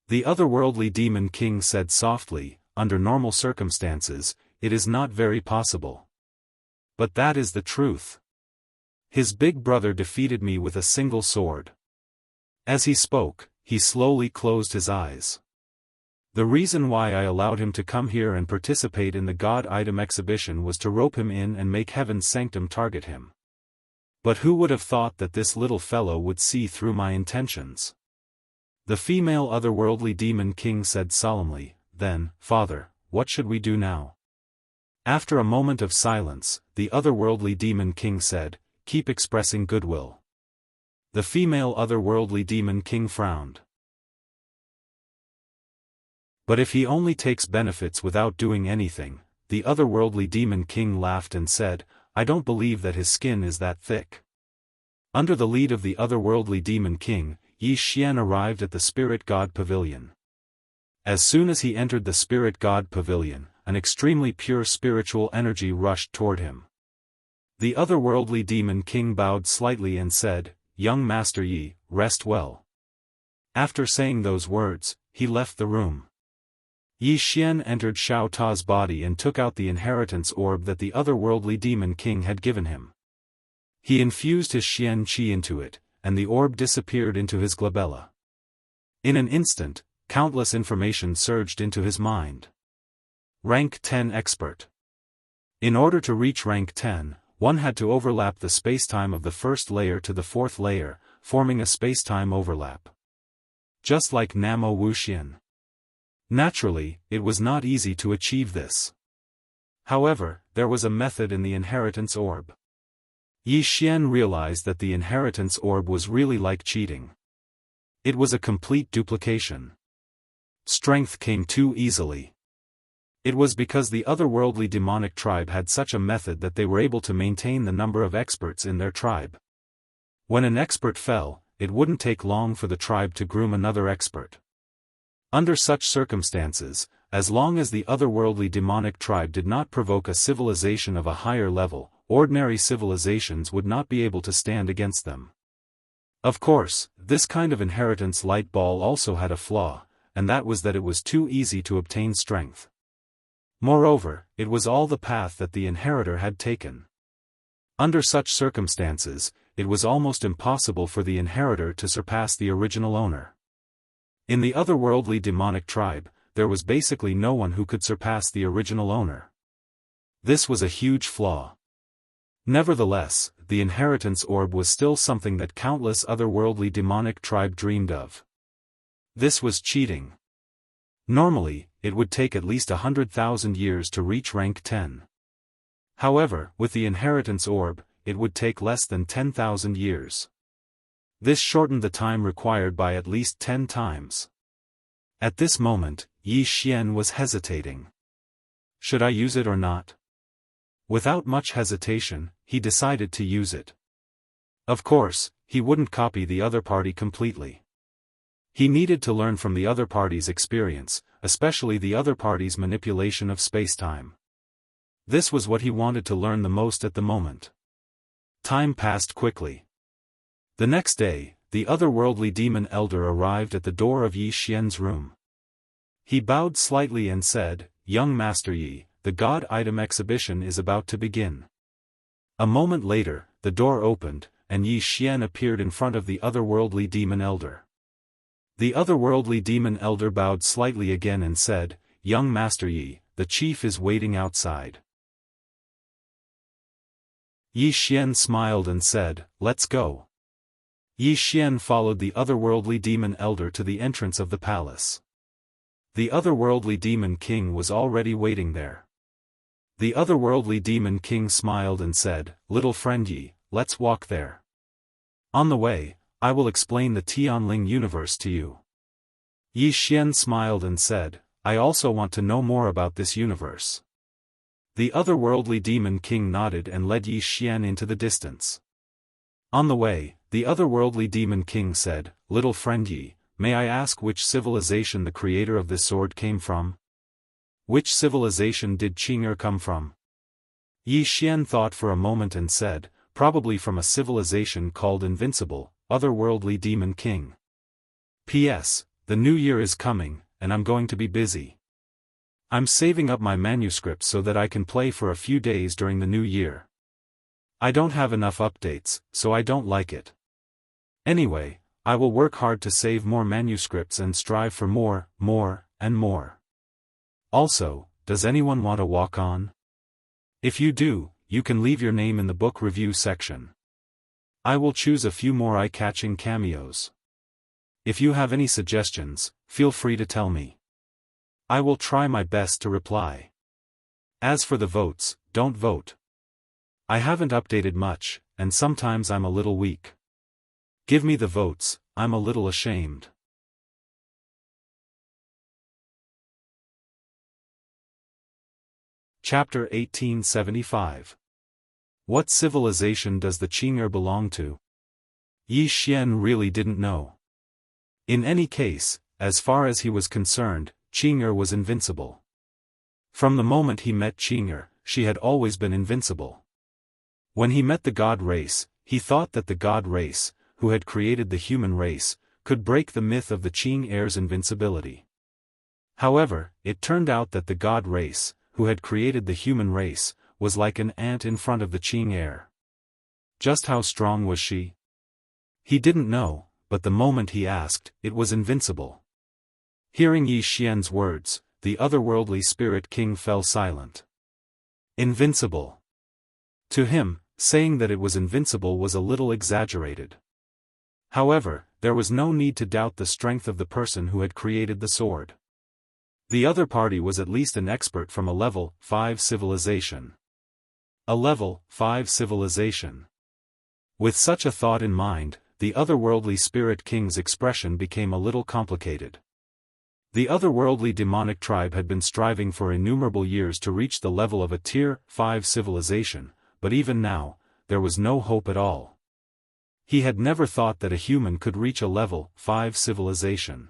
The otherworldly demon king said softly, "Under normal circumstances, it is not very possible. But that is the truth. His big brother defeated me with a single sword." As he spoke, he slowly closed his eyes. "The reason why I allowed him to come here and participate in the God item exhibition was to rope him in and make Heaven's sanctum target him. But who would have thought that this little fellow would see through my intentions?" The female otherworldly demon king said solemnly, "Then, Father, what should we do now?" After a moment of silence, the otherworldly demon king said, "Keep expressing goodwill." The female otherworldly demon king frowned. But if he only takes benefits without doing anything, the otherworldly demon king laughed and said, I don't believe that his skin is that thick. Under the lead of the otherworldly demon king, Yi Xian arrived at the spirit god pavilion. As soon as he entered the spirit god pavilion, an extremely pure spiritual energy rushed toward him. The otherworldly demon king bowed slightly and said, Young Master Yi, rest well. After saying those words, he left the room. Yi Xian entered Xiao Ta's body and took out the inheritance orb that the otherworldly demon king had given him. He infused his Xian Qi into it, and the orb disappeared into his glabella. In an instant, countless information surged into his mind. Rank 10 Expert. In order to reach rank 10, one had to overlap the spacetime of the first layer to the fourth layer, forming a spacetime overlap. Just like Namo Wuxian. Naturally, it was not easy to achieve this. However, there was a method in the inheritance orb. Yi Xian realized that the inheritance orb was really like cheating. It was a complete duplication. Strength came too easily. It was because the otherworldly demonic tribe had such a method that they were able to maintain the number of experts in their tribe. When an expert fell, it wouldn't take long for the tribe to groom another expert. Under such circumstances, as long as the otherworldly demonic tribe did not provoke a civilization of a higher level, ordinary civilizations would not be able to stand against them. Of course, this kind of inheritance light ball also had a flaw, and that was that it was too easy to obtain strength. Moreover, it was all the path that the inheritor had taken. Under such circumstances, it was almost impossible for the inheritor to surpass the original owner. In the otherworldly demonic tribe, there was basically no one who could surpass the original owner. This was a huge flaw. Nevertheless, the inheritance orb was still something that countless otherworldly demonic tribe dreamed of. This was cheating. Normally, it would take at least 100,000 years to reach rank 10. However, with the inheritance orb, it would take less than 10,000 years. This shortened the time required by at least 10 times. At this moment, Yi Xian was hesitating. Should I use it or not? Without much hesitation, he decided to use it. Of course, he wouldn't copy the other party completely. He needed to learn from the other party's experience, especially the other party's manipulation of spacetime. This was what he wanted to learn the most at the moment. Time passed quickly. The next day, the otherworldly demon elder arrived at the door of Yi Xian's room. He bowed slightly and said, Young Master Yi, the God item exhibition is about to begin. A moment later, the door opened, and Yi Xian appeared in front of the otherworldly demon elder. The otherworldly demon elder bowed slightly again and said, Young Master Yi, the chief is waiting outside. Yi Xian smiled and said, Let's go. Yi Xian followed the otherworldly demon elder to the entrance of the palace. The otherworldly demon king was already waiting there. The otherworldly demon king smiled and said, Little friend Yi, let's walk there. On the way, I will explain the Tianling universe to you. Yi Xian smiled and said, I also want to know more about this universe. The otherworldly demon king nodded and led Yi Xian into the distance. On the way, the otherworldly demon king said, Little friend Yi, may I ask which civilization the creator of this sword came from? Which civilization did Qing'er come from? Yi Xian thought for a moment and said, Probably from a civilization called Invincible, otherworldly demon king. P.S. The new year is coming, and I'm going to be busy. I'm saving up my manuscripts so that I can play for a few days during the new year. I don't have enough updates, so I don't like it. Anyway, I will work hard to save more manuscripts and strive for more, and more. Also, does anyone want to walk on? If you do, you can leave your name in the book review section. I will choose a few more eye-catching cameos. If you have any suggestions, feel free to tell me. I will try my best to reply. As for the votes, don't vote. I haven't updated much, and sometimes I'm a little weak. Give me the votes, I'm a little ashamed. Chapter 1875. What civilization does the Qing'er belong to? Yi Xian really didn't know. In any case, as far as he was concerned, Qing'er was invincible. From the moment he met Qing'er, she had always been invincible. When he met the god race, he thought that the god race, who had created the human race, could break the myth of the Qing'er's invincibility. However, it turned out that the god race, who had created the human race, was like an ant in front of the Qing'er. Just how strong was she? He didn't know, but the moment he asked, it was invincible. Hearing Yi Xian's words, the otherworldly spirit king fell silent. Invincible. To him, saying that it was invincible was a little exaggerated. However, there was no need to doubt the strength of the person who had created the sword. The other party was at least an expert from a level 5 civilization. A level 5 civilization. With such a thought in mind, the otherworldly spirit king's expression became a little complicated. The otherworldly demonic tribe had been striving for innumerable years to reach the level of a tier 5 civilization, but even now, there was no hope at all. He had never thought that a human could reach a level 5 civilization.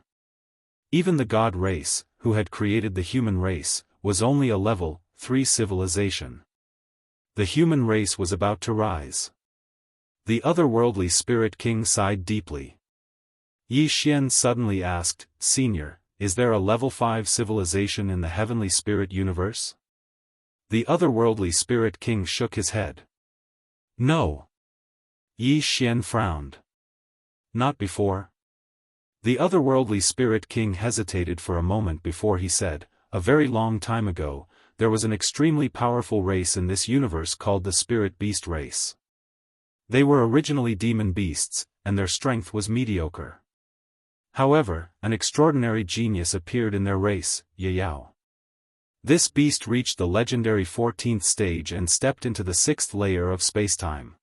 Even the god race, who had created the human race, was only a level 3 civilization. The human race was about to rise. The otherworldly spirit king sighed deeply. Yi Xian suddenly asked, "Senior, is there a level 5 civilization in the heavenly spirit universe?" The otherworldly spirit king shook his head. No. Yi Xian frowned. Not before. The otherworldly spirit king hesitated for a moment before he said, "A very long time ago, there was an extremely powerful race in this universe called the spirit beast race. They were originally demon beasts, and their strength was mediocre. However, an extraordinary genius appeared in their race, Yao. This beast reached the legendary 14th stage and stepped into the 6th layer of spacetime.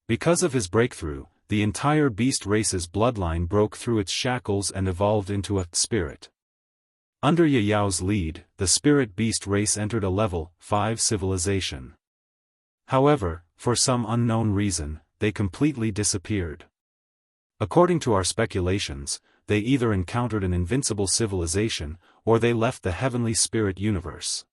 Because of his breakthrough, the entire beast race's bloodline broke through its shackles and evolved into a spirit. Under Yao's lead, the spirit beast race entered a level 5 civilization. However, for some unknown reason, they completely disappeared. According to our speculations, they either encountered an invincible civilization, or they left the heavenly spirit universe."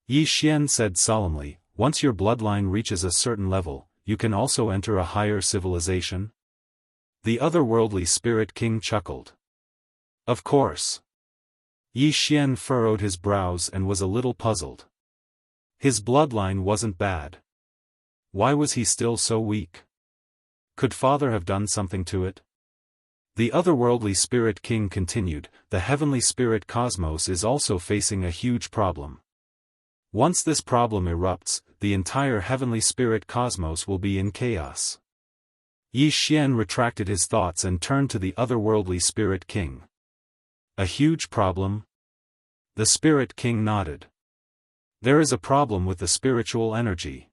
Yi Xian said solemnly, "Once your bloodline reaches a certain level, you can also enter a higher civilization?" The otherworldly spirit king chuckled. "Of course." Yi Xian furrowed his brows and was a little puzzled. His bloodline wasn't bad. Why was he still so weak? Could father have done something to it? The otherworldly spirit king continued, "The heavenly spirit cosmos is also facing a huge problem. Once this problem erupts, the entire heavenly spirit cosmos will be in chaos." Yi Xian retracted his thoughts and turned to the otherworldly spirit king. "A huge problem?" The spirit king nodded. "There is a problem with the spiritual energy."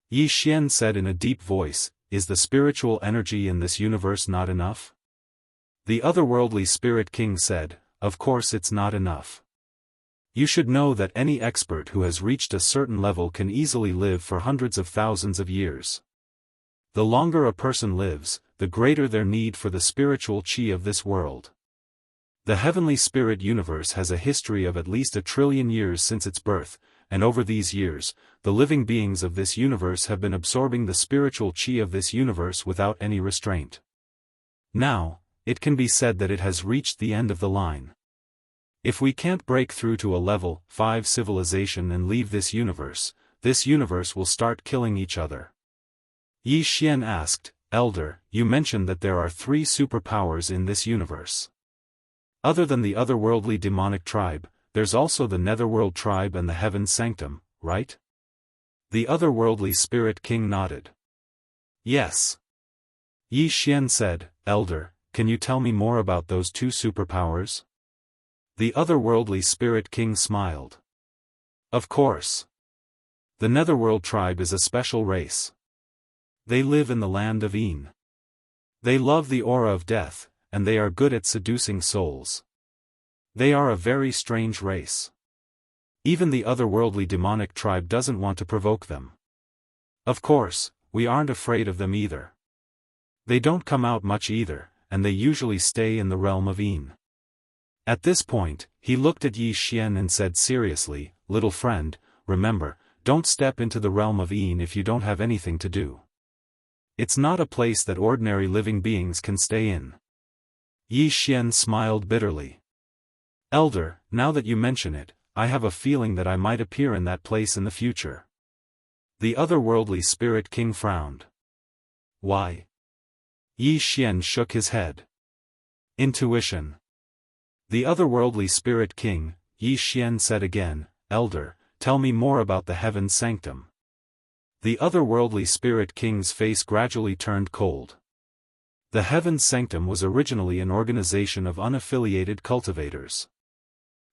Yi Xian said in a deep voice, "Is the spiritual energy in this universe not enough?" The otherworldly spirit king said, "Of course it's not enough. You should know that any expert who has reached a certain level can easily live for hundreds of thousands of years. The longer a person lives, the greater their need for the spiritual qi of this world. The heavenly spirit universe has a history of at least 1 trillion years since its birth, and over these years, the living beings of this universe have been absorbing the spiritual qi of this universe without any restraint. Now, it can be said that it has reached the end of the line. If we can't break through to a level 5 civilization and leave this universe will start killing each other." Yi Xian asked, "Elder, you mentioned that there are 3 superpowers in this universe. Other than the otherworldly demonic tribe, there's also the netherworld tribe and the heaven sanctum, right?" The otherworldly spirit king nodded. "Yes." Yi Xian said, "Elder, can you tell me more about those 2 superpowers?" The otherworldly spirit king smiled. "Of course. The netherworld tribe is a special race. They live in the land of Een. They love the aura of death, and they are good at seducing souls. They are a very strange race. Even the otherworldly demonic tribe doesn't want to provoke them. Of course, we aren't afraid of them either. They don't come out much either, and they usually stay in the realm of Yin. At this point, he looked at Yi Xian and said seriously, "Little friend, remember, don't step into the realm of Yin if you don't have anything to do. It's not a place that ordinary living beings can stay in." Yi Xian smiled bitterly. "Elder, now that you mention it, I have a feeling that I might appear in that place in the future." The otherworldly spirit king frowned. "Why?" Yi Xian shook his head. "Intuition." The otherworldly spirit king, Yi Xian said again, "Elder, tell me more about the Heaven's Sanctum." The otherworldly spirit king's face gradually turned cold. The Heaven's Sanctum was originally an organization of unaffiliated cultivators.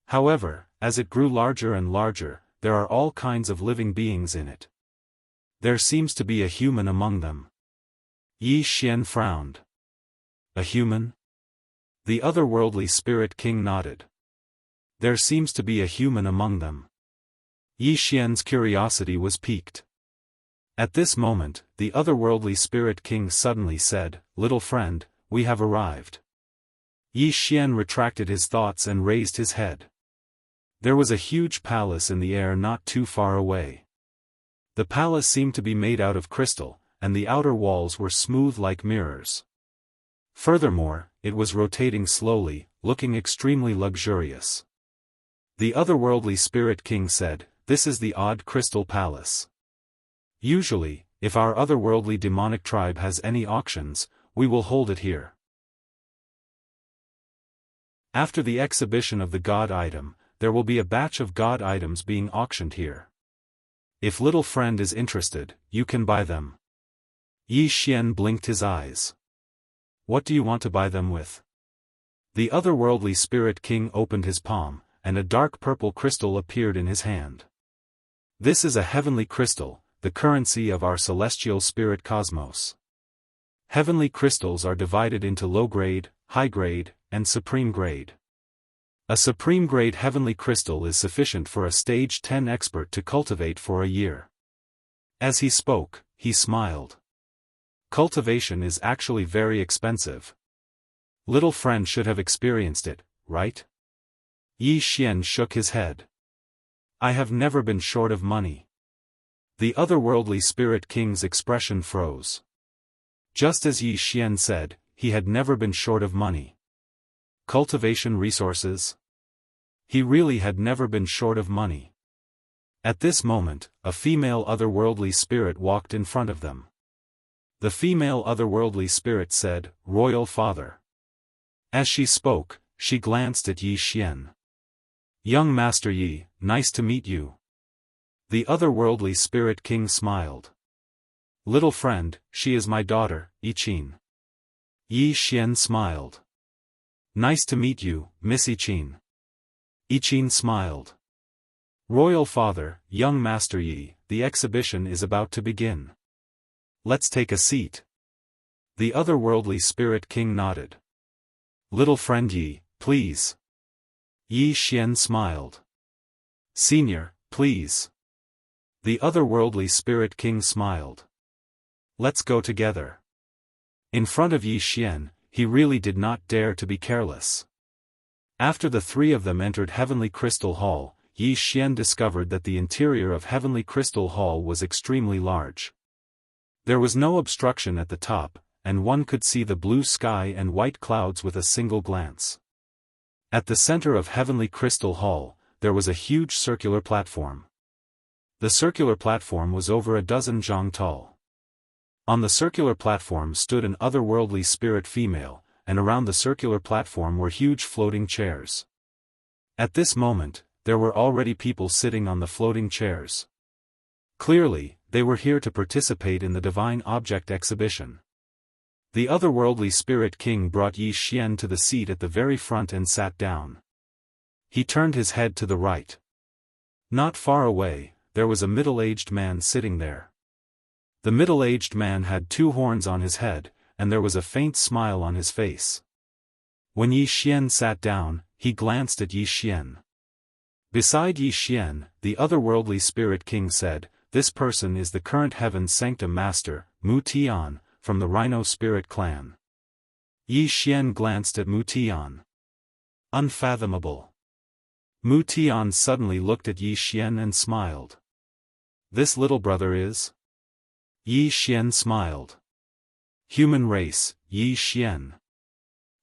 However, as it grew larger and larger, there are all kinds of living beings in it. There seems to be a human among them. Yi Xian frowned. "A human?" The otherworldly spirit king nodded. "There seems to be a human among them." Yi Xian's curiosity was piqued. At this moment, the otherworldly spirit king suddenly said, "Little friend, we have arrived." Yi Xian retracted his thoughts and raised his head. There was a huge palace in the air not too far away. The palace seemed to be made out of crystal, and the outer walls were smooth like mirrors. Furthermore, it was rotating slowly, looking extremely luxurious. The otherworldly spirit king said, "This is the Odd Crystal Palace. Usually, if our otherworldly demonic tribe has any auctions, we will hold it here." After the exhibition of the god item, there will be a batch of god items being auctioned here. If little friend is interested, you can buy them. Yi Xian blinked his eyes. "What do you want to buy them with?" The otherworldly spirit king opened his palm, and a dark purple crystal appeared in his hand. "This is a heavenly crystal, the currency of our celestial spirit cosmos. Heavenly crystals are divided into low grade, high grade, and supreme grade. A supreme grade heavenly crystal is sufficient for a stage 10 expert to cultivate for a year." As he spoke, he smiled. Cultivation is actually very expensive. Little friend should have experienced it, right? Yi Xian shook his head. "I have never been short of money." The otherworldly spirit king's expression froze. Just as Yi Xian said, he had never been short of money. Cultivation resources? He really had never been short of money. At this moment, a female otherworldly spirit walked in front of them. The female otherworldly spirit said, "Royal Father." As she spoke, she glanced at Yi Xian. "Young Master Yi, nice to meet you." The otherworldly spirit king smiled. "Little friend, she is my daughter, Yi Qin." Yi Xian smiled. "Nice to meet you, Miss Yi Qin." Yi Qin smiled. "Royal Father, young Master Yi, the exhibition is about to begin. Let's take a seat." The otherworldly spirit king nodded. "Little friend Yi, please." Yi Xian smiled. "Senior, please." The otherworldly spirit king smiled. "Let's go together." In front of Yi Xian, he really did not dare to be careless. After the three of them entered Heavenly Crystal Hall, Yi Xian discovered that the interior of Heavenly Crystal Hall was extremely large. There was no obstruction at the top, and one could see the blue sky and white clouds with a single glance. At the center of Heavenly Crystal Hall, there was a huge circular platform. The circular platform was over a dozen zhang tall. On the circular platform stood an otherworldly spirit female, and around the circular platform were huge floating chairs. At this moment, there were already people sitting on the floating chairs. Clearly, they were here to participate in the divine object exhibition. The otherworldly spirit king brought Yi Xian to the seat at the very front and sat down. He turned his head to the right. Not far away, there was a middle-aged man sitting there. The middle-aged man had two horns on his head, and there was a faint smile on his face. When Yi Xian sat down, he glanced at Yi Xian. Beside Yi Xian, the otherworldly spirit king said, "This person is the current Heaven's Sanctum Master, Mu Tian, from the Rhino Spirit Clan." Yi Xian glanced at Mu Tian. Unfathomable. Mu Tian suddenly looked at Yi Xian and smiled. "This little brother is?" Yi Xian smiled. "Human race, Yi Xian."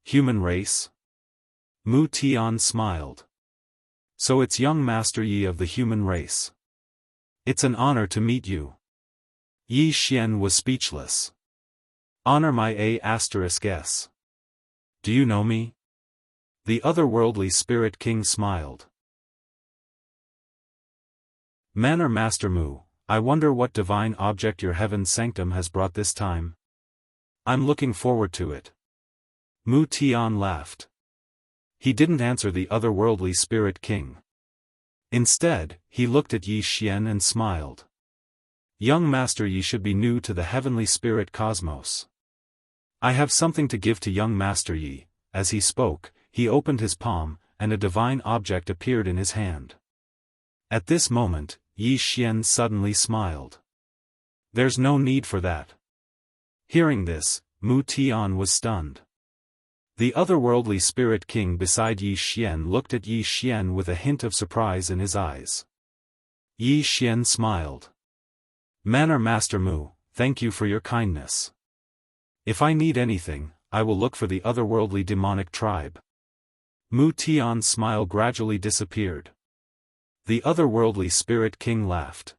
"Human race?" Mu Tian smiled. "So it's young Master Yi of the human race. It's an honor to meet you." Yi Xian was speechless. "Honor my A**s. Do you know me?" The otherworldly spirit king smiled. "Manor Master Mu, I wonder what divine object your Heaven's Sanctum has brought this time. I'm looking forward to it." Mu Tian laughed. He didn't answer the otherworldly spirit king. Instead, he looked at Yi Xian and smiled. "Young Master Yi should be new to the heavenly spirit cosmos. I have something to give to young Master Yi." As he spoke, he opened his palm, and a divine object appeared in his hand. At this moment, Yi Xian suddenly smiled. "There's no need for that." Hearing this, Mu Tian was stunned. The otherworldly spirit king beside Yi Xian looked at Yi Xian with a hint of surprise in his eyes. Yi Xian smiled. "Manor Master Mu, thank you for your kindness. If I need anything, I will look for the otherworldly demonic tribe." Mu Tian's smile gradually disappeared. The otherworldly spirit king laughed.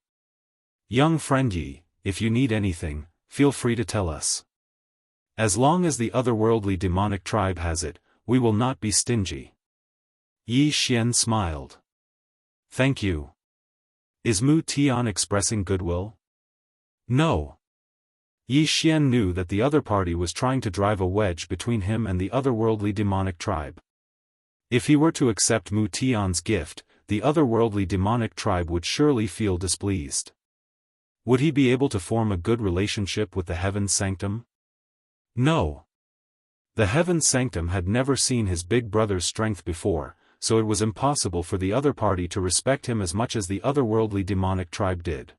"Young friend Yi, if you need anything, feel free to tell us. As long as the otherworldly demonic tribe has it, we will not be stingy." Yi Xian smiled. "Thank you. Is Mu Tian expressing goodwill?" "No." Yi Xian knew that the other party was trying to drive a wedge between him and the otherworldly demonic tribe. If he were to accept Mu Tian's gift, the otherworldly demonic tribe would surely feel displeased. Would he be able to form a good relationship with the Heaven's Sanctum? No. The Heaven's Sanctum had never seen his big brother's strength before, so it was impossible for the other party to respect him as much as the otherworldly demonic tribe did.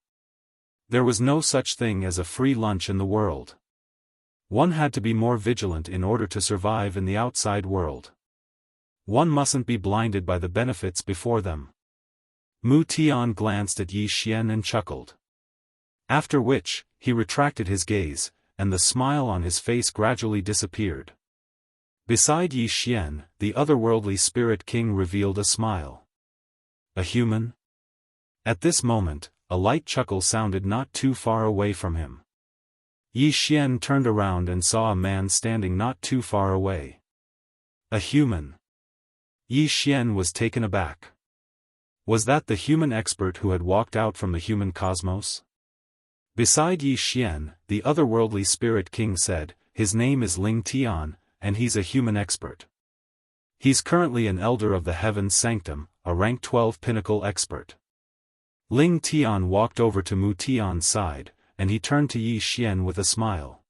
There was no such thing as a free lunch in the world. One had to be more vigilant in order to survive in the outside world. One mustn't be blinded by the benefits before them. Mu Tian glanced at Yi Xian and chuckled. After which, he retracted his gaze, and the smile on his face gradually disappeared. Beside Yi Xian, the otherworldly spirit king revealed a smile. "A human?" At this moment, a light chuckle sounded not too far away from him. Yi Xian turned around and saw a man standing not too far away. A human. Yi Xian was taken aback. Was that the human expert who had walked out from the human cosmos? Beside Yi Xian, the otherworldly spirit king said, "His name is Ling Tian, and he's a human expert. He's currently an elder of the Heaven's Sanctum, a rank 12 pinnacle expert." Ling Tian walked over to Mu Tian's side, and he turned to Yi Xian with a smile.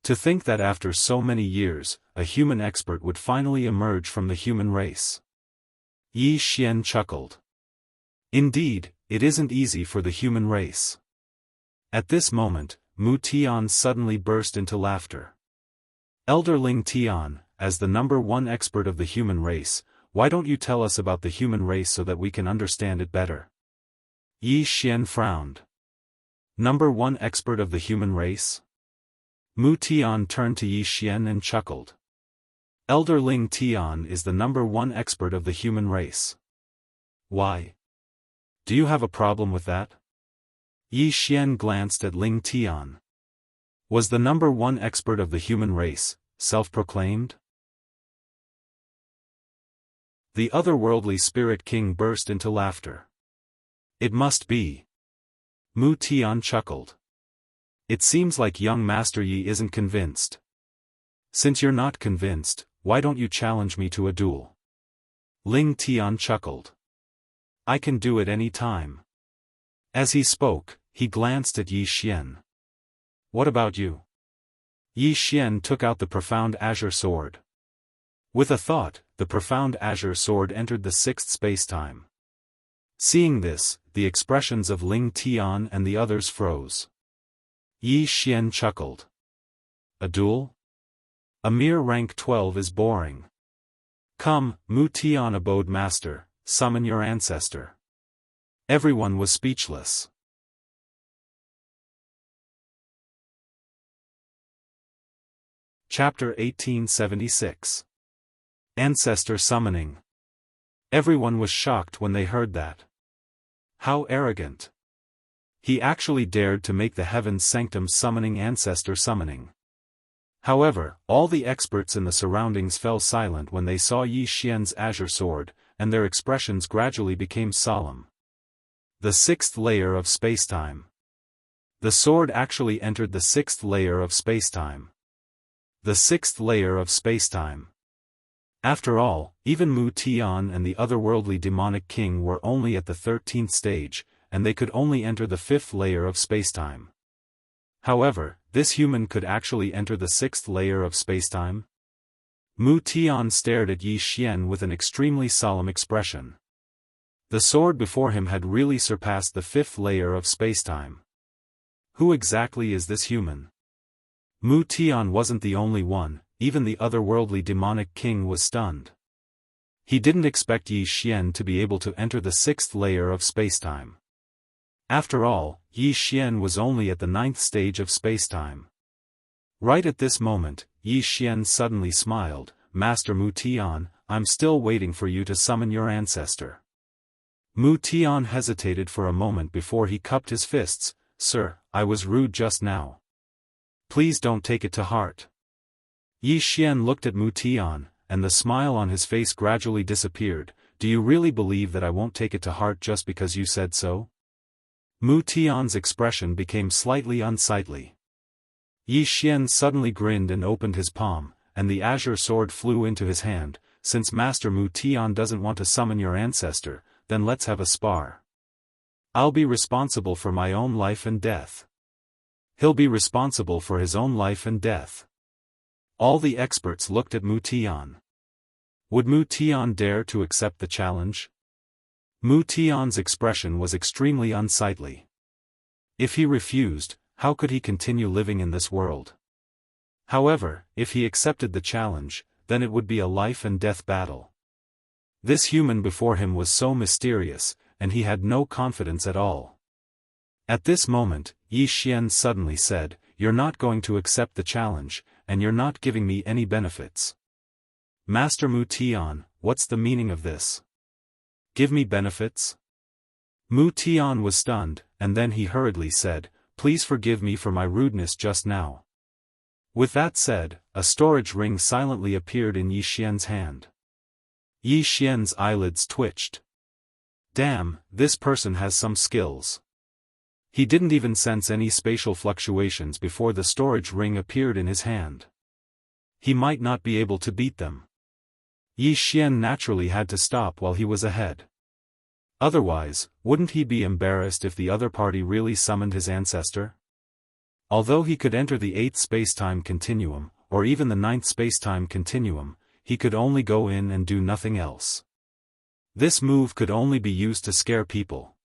To think that after so many years, a human expert would finally emerge from the human race. Yi Xian chuckled. Indeed, it isn't easy for the human race. At this moment, Mu Tian suddenly burst into laughter. "Elder Ling Tian, as the number one expert of the human race, why don't you tell us about the human race so that we can understand it better?" Yi Xian frowned. "Number one expert of the human race?" Mu Tian turned to Yi Xian and chuckled. "Elder Ling Tian is the number one expert of the human race. Why? Do you have a problem with that?" Yi Xian glanced at Ling Tian. Was the number one expert of the human race, self-proclaimed? The otherworldly spirit king burst into laughter. "It must be." Mu Tian chuckled. "It seems like young Master Yi isn't convinced. Since you're not convinced, why don't you challenge me to a duel?" Ling Tian chuckled. "I can do it any time." As he spoke, he glanced at Yi Xian. "What about you?" Yi Xian took out the profound azure sword. With a thought, the profound azure sword entered the sixth spacetime. Seeing this, the expressions of Ling Tian and the others froze. Yi Xian chuckled. A duel? A mere rank 12 is boring. Come, Mu Tian abode master, summon your ancestor. Everyone was speechless. Chapter 1876. Ancestor Summoning. Everyone was shocked when they heard that. How arrogant. He actually dared to make the heaven's sanctum summoning ancestor summoning. However, all the experts in the surroundings fell silent when they saw Yi Xian's azure sword, and their expressions gradually became solemn. The sixth layer of spacetime. The sword actually entered the sixth layer of spacetime. The sixth layer of spacetime. After all, even Mu Tian and the otherworldly demonic king were only at the 13th stage, and they could only enter the 5th layer of spacetime. However, this human could actually enter the 6th layer of spacetime? Mu Tian stared at Yi Xian with an extremely solemn expression. The sword before him had really surpassed the 5th layer of spacetime. Who exactly is this human? Mu Tian wasn't the only one, even the otherworldly demonic king was stunned. He didn't expect Yi Xian to be able to enter the 6th layer of spacetime. After all, Yi Xian was only at the 9th stage of spacetime. Right at this moment, Yi Xian suddenly smiled. Master Mu Tian, I'm still waiting for you to summon your ancestor. Mu Tian hesitated for a moment before he cupped his fists. Sir, I was rude just now. Please don't take it to heart. Yi Xian looked at Mu Tian, and the smile on his face gradually disappeared. Do you really believe that I won't take it to heart just because you said so? Mu Tian's expression became slightly unsightly. Yi Xian suddenly grinned and opened his palm, and the azure sword flew into his hand. Since Master Mu Tian doesn't want to summon your ancestor, then let's have a spar. I'll be responsible for my own life and death. He'll be responsible for his own life and death. All the experts looked at Mu Tian. Would Mu Tian dare to accept the challenge? Mu Tian's expression was extremely unsightly. If he refused, how could he continue living in this world? However, if he accepted the challenge, then it would be a life and death battle. This human before him was so mysterious, and he had no confidence at all. At this moment, Yi Xian suddenly said, You're not going to accept the challenge, and you're not giving me any benefits. Master Mu Tian, what's the meaning of this? Give me benefits? Mu Tian was stunned, and then he hurriedly said, Please forgive me for my rudeness just now. With that said, a storage ring silently appeared in Yi Xian's hand. Yi Xian's eyelids twitched. Damn, this person has some skills. He didn't even sense any spatial fluctuations before the storage ring appeared in his hand. He might not be able to beat them. Yi Xian naturally had to stop while he was ahead. Otherwise, wouldn't he be embarrassed if the other party really summoned his ancestor? Although he could enter the 8th spacetime continuum, or even the 9th spacetime continuum, he could only go in and do nothing else. This move could only be used to scare people.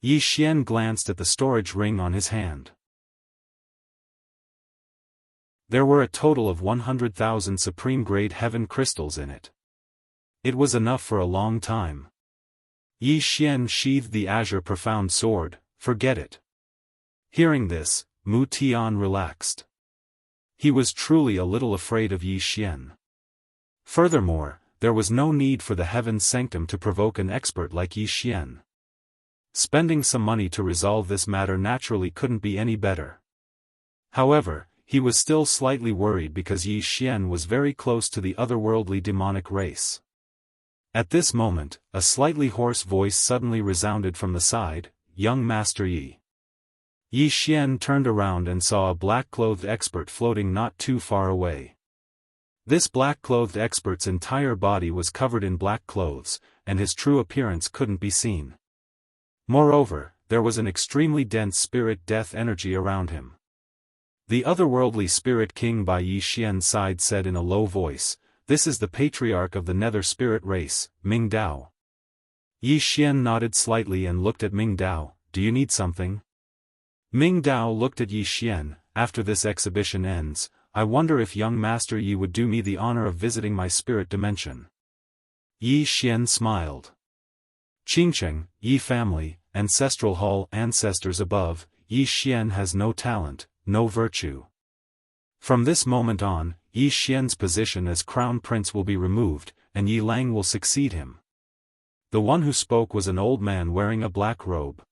Yi Xian glanced at the storage ring on his hand. There were a total of 100,000 supreme-grade heaven crystals in it. It was enough for a long time. Yi Xian sheathed the azure profound sword. Forget it. Hearing this, Mu Tian relaxed. He was truly a little afraid of Yi Xian. Furthermore, there was no need for the heaven's sanctum to provoke an expert like Yi Xian. Spending some money to resolve this matter naturally couldn't be any better. However, he was still slightly worried because Yi Xian was very close to the otherworldly demonic race. At this moment, a slightly hoarse voice suddenly resounded from the side, Young Master Yi. Yi Xian turned around and saw a black-clothed expert floating not too far away. This black-clothed expert's entire body was covered in black clothes, and his true appearance couldn't be seen. Moreover, there was an extremely dense spirit death energy around him. The otherworldly spirit king by Yi Xian's side said in a low voice, this is the patriarch of the nether spirit race, Ming Dao. Yi Xian nodded slightly and looked at Ming Dao. Do you need something? Ming Dao looked at Yi Xian. After this exhibition ends, I wonder if young Master Yi would do me the honor of visiting my spirit dimension. Yi Xian smiled. Qingcheng, Yi family, ancestral hall, ancestors above. Yi Xian has no talent, no virtue. From this moment on, Yi Xian's position as crown prince will be removed, and Yi Lang will succeed him. The one who spoke was an old man wearing a black robe.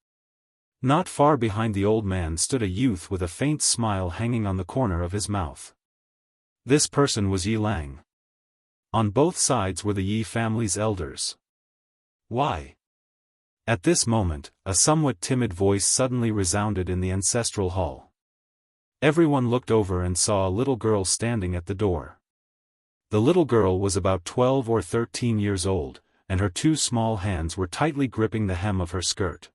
Not far behind the old man stood a youth with a faint smile hanging on the corner of his mouth. This person was Yi Lang. On both sides were the Yi family's elders. Why? At this moment, a somewhat timid voice suddenly resounded in the ancestral hall. Everyone looked over and saw a little girl standing at the door. The little girl was about 12 or 13 years old, and her two small hands were tightly gripping the hem of her skirt.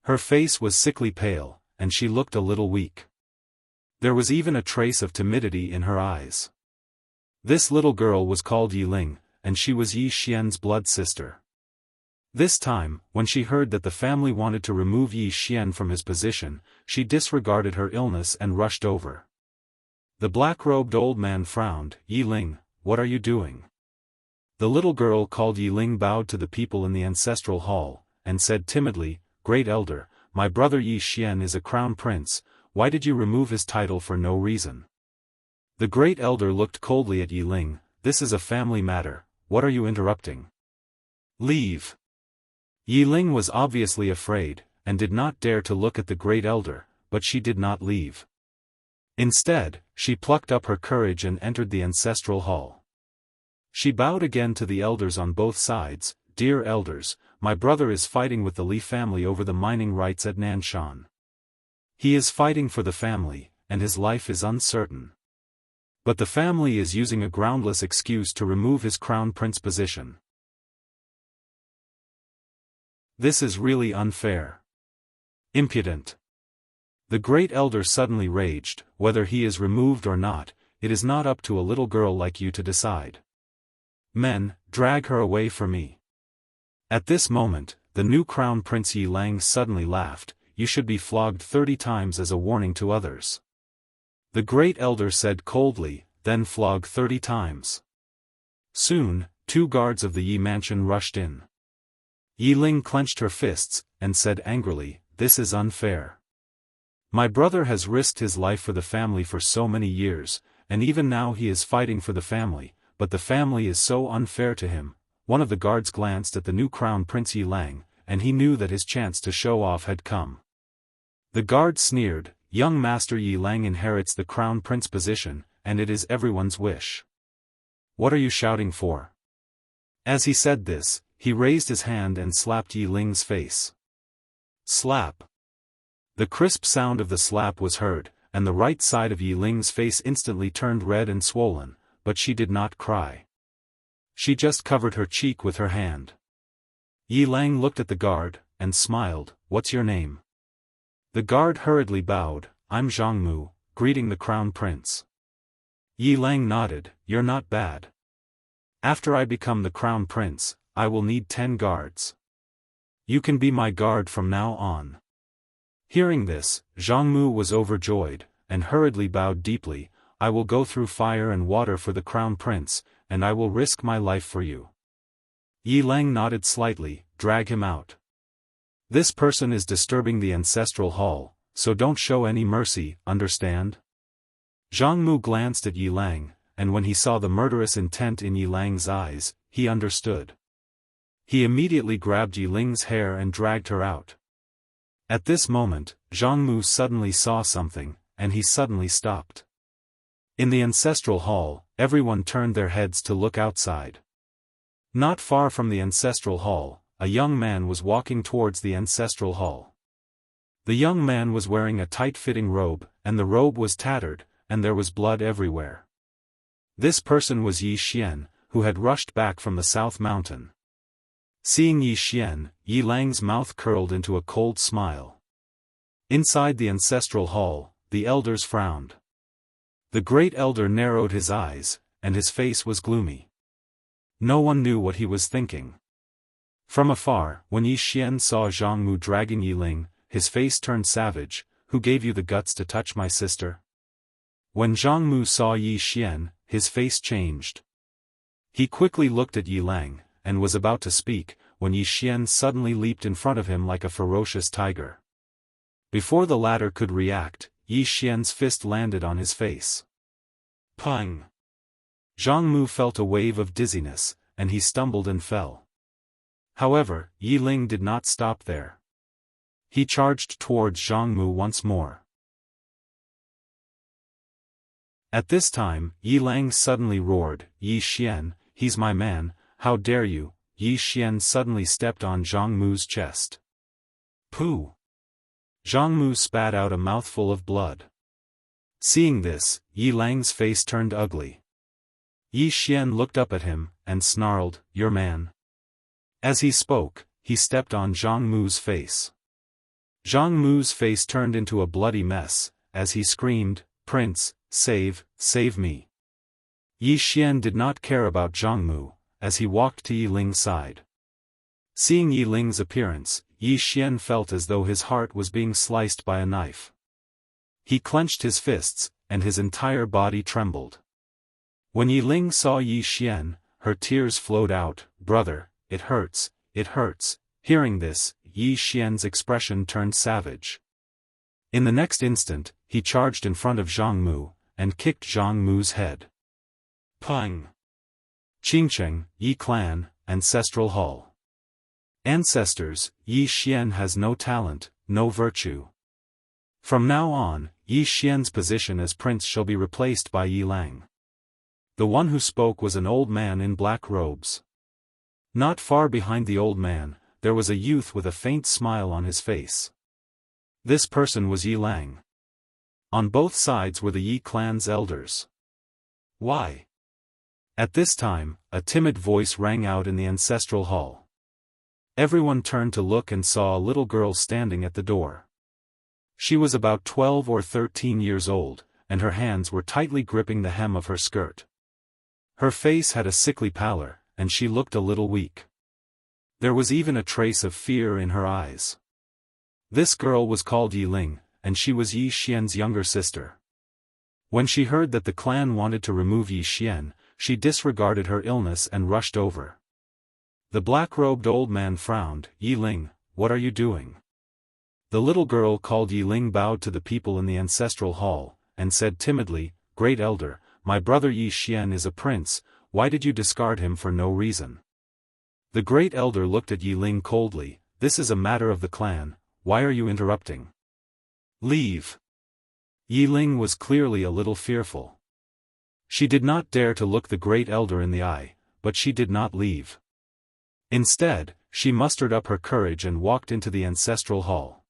Her face was sickly pale, and she looked a little weak. There was even a trace of timidity in her eyes. This little girl was called Yi Ling, and she was Yi Xian's blood sister. This time, when she heard that the family wanted to remove Yi Xian from his position, she disregarded her illness and rushed over. The black-robed old man frowned. Yi Ling, what are you doing? The little girl called Yi Ling bowed to the people in the ancestral hall, and said timidly, Great Elder, my brother Yi Xian is a crown prince, why did you remove his title for no reason? The Great Elder looked coldly at Yi Ling. This is a family matter, what are you interrupting? Leave. Yi Ling was obviously afraid, and did not dare to look at the Great Elder, but she did not leave. Instead, she plucked up her courage and entered the ancestral hall. She bowed again to the elders on both sides. Dear elders, my brother is fighting with the Li family over the mining rights at Nanshan. He is fighting for the family, and his life is uncertain. But the family is using a groundless excuse to remove his crown prince position. This is really unfair. Impudent. The Great Elder suddenly raged. Whether he is removed or not, it is not up to a little girl like you to decide. Men, drag her away for me. At this moment, the new crown prince Yi Lang suddenly laughed. You should be flogged 30 times as a warning to others. The Great Elder said coldly, then flog 30 times. Soon, 2 guards of the Yi mansion rushed in. Yi Ling clenched her fists, and said angrily, This is unfair. My brother has risked his life for the family for so many years, and even now he is fighting for the family, but the family is so unfair to him. One of the guards glanced at the new crown prince Yi Lang, and he knew that his chance to show off had come. The guard sneered, Young Master Yi Lang inherits the crown prince position, and it is everyone's wish. What are you shouting for? As he said this, he raised his hand and slapped Yi Ling's face. Slap. The crisp sound of the slap was heard, and the right side of Yi Ling's face instantly turned red and swollen, but she did not cry. She just covered her cheek with her hand. Yi Lang looked at the guard, and smiled. What's your name? The guard hurriedly bowed. I'm Zhang Mu, greeting the crown prince. Yi Lang nodded. You're not bad. After I become the crown prince, I will need 10 guards. You can be my guard from now on. Hearing this, Zhang Mu was overjoyed, and hurriedly bowed deeply. I will go through fire and water for the crown prince, and I will risk my life for you. Yi Lang nodded slightly. Drag him out. This person is disturbing the ancestral hall, so don't show any mercy, understand? Zhang Mu glanced at Yi Lang, and when he saw the murderous intent in Yi Lang's eyes, he understood. He immediately grabbed Yi Ling's hair and dragged her out. At this moment, Zhang Mu suddenly saw something, and he suddenly stopped. In the ancestral hall, everyone turned their heads to look outside. Not far from the ancestral hall, a young man was walking towards the ancestral hall. The young man was wearing a tight-fitting robe, and the robe was tattered, and there was blood everywhere. This person was Yi Xian, who had rushed back from the South Mountain. Seeing Yi Xian, Yi Lang's mouth curled into a cold smile. Inside the ancestral hall, the elders frowned. The Great Elder narrowed his eyes, and his face was gloomy. No one knew what he was thinking. From afar, when Yi Xian saw Zhang Mu dragging Yi Ling, his face turned savage. Who gave you the guts to touch my sister? When Zhang Mu saw Yi Xian, his face changed. He quickly looked at Yi Lang, and was about to speak, when Yi Xian suddenly leaped in front of him like a ferocious tiger. Before the latter could react, Yi Xian's fist landed on his face. Pang! Zhang Mu felt a wave of dizziness, and he stumbled and fell. However, Yi Ling did not stop there. He charged towards Zhang Mu once more. At this time, Yi Lang suddenly roared, Yi Xian, he's my man, how dare you? Yi Xian suddenly stepped on Zhang Mu's chest. Pooh! Zhang Mu spat out a mouthful of blood. Seeing this, Yi Lang's face turned ugly. Yi Xian looked up at him, and snarled, your man. As he spoke, he stepped on Zhang Mu's face. Zhang Mu's face turned into a bloody mess, as he screamed, Prince, save me. Yi Xian did not care about Zhang Mu, as he walked to Yi Ling's side. Seeing Yi Ling's appearance, Yi Xian felt as though his heart was being sliced by a knife. He clenched his fists, and his entire body trembled. When Yi Ling saw Yi Xian, her tears flowed out, brother, it hurts, it hurts. Hearing this, Yi Xian's expression turned savage. In the next instant, he charged in front of Zhang Mu, and kicked Zhang Mu's head. Pang! Qingcheng, Yi Clan, Ancestral Hall. Ancestors, Yi Xian has no talent, no virtue. From now on, Yi Xian's position as prince shall be replaced by Yi Lang. The one who spoke was an old man in black robes. Not far behind the old man, there was a youth with a faint smile on his face. This person was Yi Lang. On both sides were the Yi clan's elders. Why? At this time, a timid voice rang out in the ancestral hall. Everyone turned to look and saw a little girl standing at the door. She was about 12 or 13 years old, and her hands were tightly gripping the hem of her skirt. Her face had a sickly pallor, and she looked a little weak. There was even a trace of fear in her eyes. This girl was called Yi Ling, and she was Yi Xian's younger sister. When she heard that the clan wanted to remove Yi Xian, she disregarded her illness and rushed over. The black-robed old man frowned, Yi Ling, what are you doing? The little girl called Yi Ling bowed to the people in the ancestral hall, and said timidly, Great Elder, my brother Yi Xian is a prince, why did you discard him for no reason? The great elder looked at Yi Ling coldly, this is a matter of the clan, why are you interrupting? Leave. Yi Ling was clearly a little fearful. She did not dare to look the great elder in the eye, but she did not leave. Instead, she mustered up her courage and walked into the ancestral hall.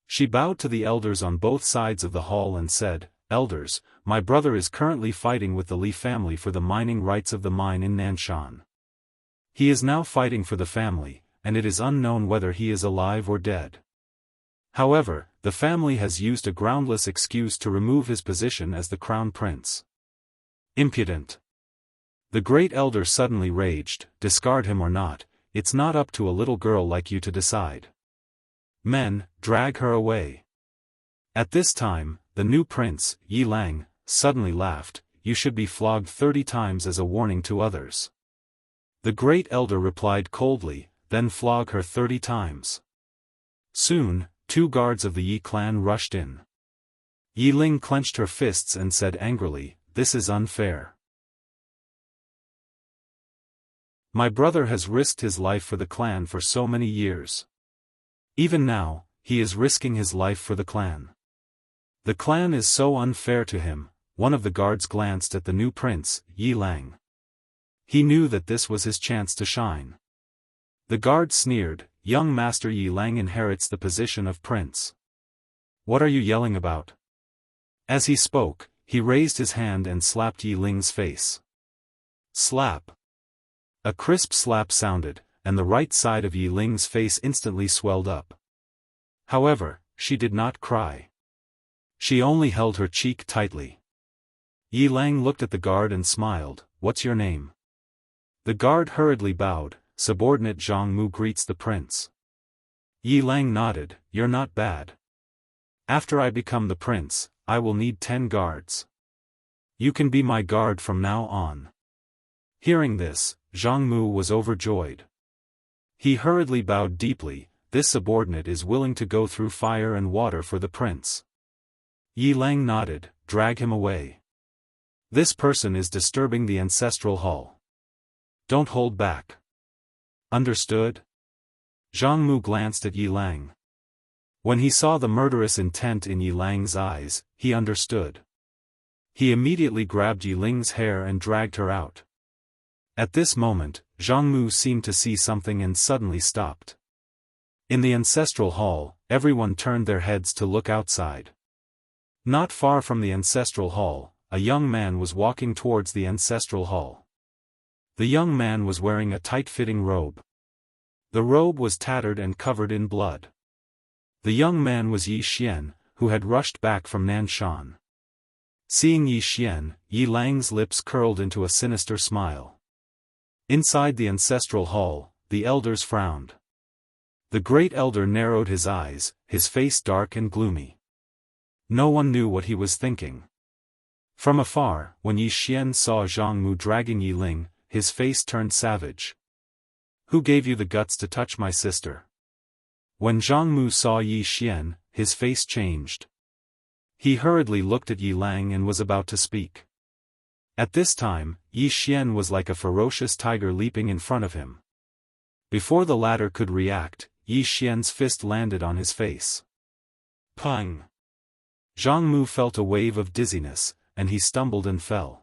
She bowed to the elders on both sides of the hall and said, Elders, my brother is currently fighting with the Li family for the mining rights of the mine in Nanshan. He is now fighting for the family, and it is unknown whether he is alive or dead. However, the family has used a groundless excuse to remove his position as the crown prince. Impudent. The great elder suddenly raged, discard him or not, it's not up to a little girl like you to decide. Men, drag her away. At this time, the new prince, Yi Lang, suddenly laughed, you should be flogged 30 times as a warning to others. The great elder replied coldly, then flog her 30 times. Soon, 2 guards of the Yi clan rushed in. Yi Ling clenched her fists and said angrily, this is unfair. My brother has risked his life for the clan for so many years. Even now, he is risking his life for the clan. The clan is so unfair to him. One of the guards glanced at the new prince, Yi Lang. He knew that this was his chance to shine. The guard sneered, young master Yi Lang inherits the position of prince. What are you yelling about? As he spoke, he raised his hand and slapped Yi Ling's face. Slap. A crisp slap sounded, and the right side of Yi Ling's face instantly swelled up. However, she did not cry. She only held her cheek tightly. Yi Lang looked at the guard and smiled. What's your name? The guard hurriedly bowed. Subordinate Zhang Mu greets the prince. Yi Lang nodded. You're not bad. After I become the prince, I will need 10 guards. You can be my guard from now on. Hearing this, Zhang Mu was overjoyed. He hurriedly bowed deeply. This subordinate is willing to go through fire and water for the prince. Yi Lang nodded. Drag him away. This person is disturbing the ancestral hall. Don't hold back. Understood? Zhang Mu glanced at Yi Lang. When he saw the murderous intent in Yi Lang's eyes, he understood. He immediately grabbed Yi Ling's hair and dragged her out. At this moment, Zhang Mu seemed to see something and suddenly stopped. In the ancestral hall, everyone turned their heads to look outside. Not far from the ancestral hall, a young man was walking towards the ancestral hall. The young man was wearing a tight-fitting robe. The robe was tattered and covered in blood. The young man was Yi Xian, who had rushed back from Nanshan. Seeing Yi Xian, Yi Lang's lips curled into a sinister smile. Inside the ancestral hall, the elders frowned. The great elder narrowed his eyes, his face dark and gloomy. No one knew what he was thinking. From afar, when Yi Xian saw Zhang Mu dragging Yi Ling, his face turned savage. Who gave you the guts to touch my sister? When Zhang Mu saw Yi Xian, his face changed. He hurriedly looked at Yi Lang and was about to speak. At this time, Yi Xian was like a ferocious tiger leaping in front of him. Before the latter could react, Yi Xian's fist landed on his face. Pang! Zhang Mu felt a wave of dizziness, and he stumbled and fell.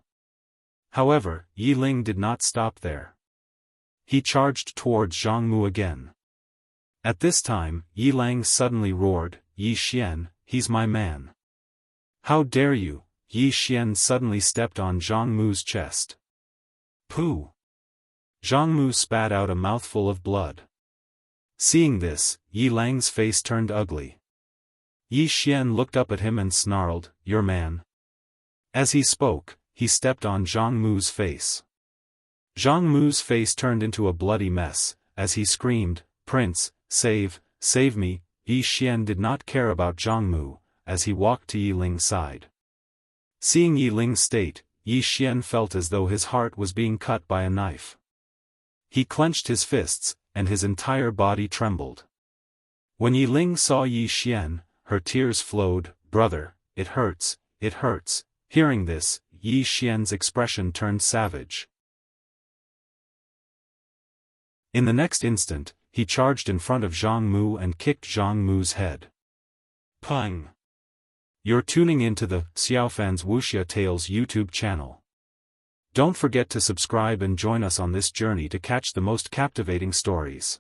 However, Yi Ling did not stop there. He charged towards Zhang Mu again. At this time, Yi Lang suddenly roared, Yi Xian, he's my man. How dare you? Yi Xian suddenly stepped on Zhang Mu's chest. Pooh! Zhang Mu spat out a mouthful of blood. Seeing this, Yi Lang's face turned ugly. Yi Xian looked up at him and snarled, your man. As he spoke, he stepped on Zhang Mu's face. Zhang Mu's face turned into a bloody mess, as he screamed, Prince, save me. Yi Xian did not care about Zhang Mu, as he walked to Yi Ling's side. Seeing Yi Ling's state, Yi Xian felt as though his heart was being cut by a knife. He clenched his fists, and his entire body trembled. When Yi Ling saw Yi Xian, her tears flowed, brother, it hurts, it hurts. Hearing this, Yi Xian's expression turned savage. In the next instant, he charged in front of Zhang Mu and kicked Zhang Mu's head. Pang! You're tuning into the Xiaofan's Wuxia Tales YouTube channel. Don't forget to subscribe and join us on this journey to catch the most captivating stories.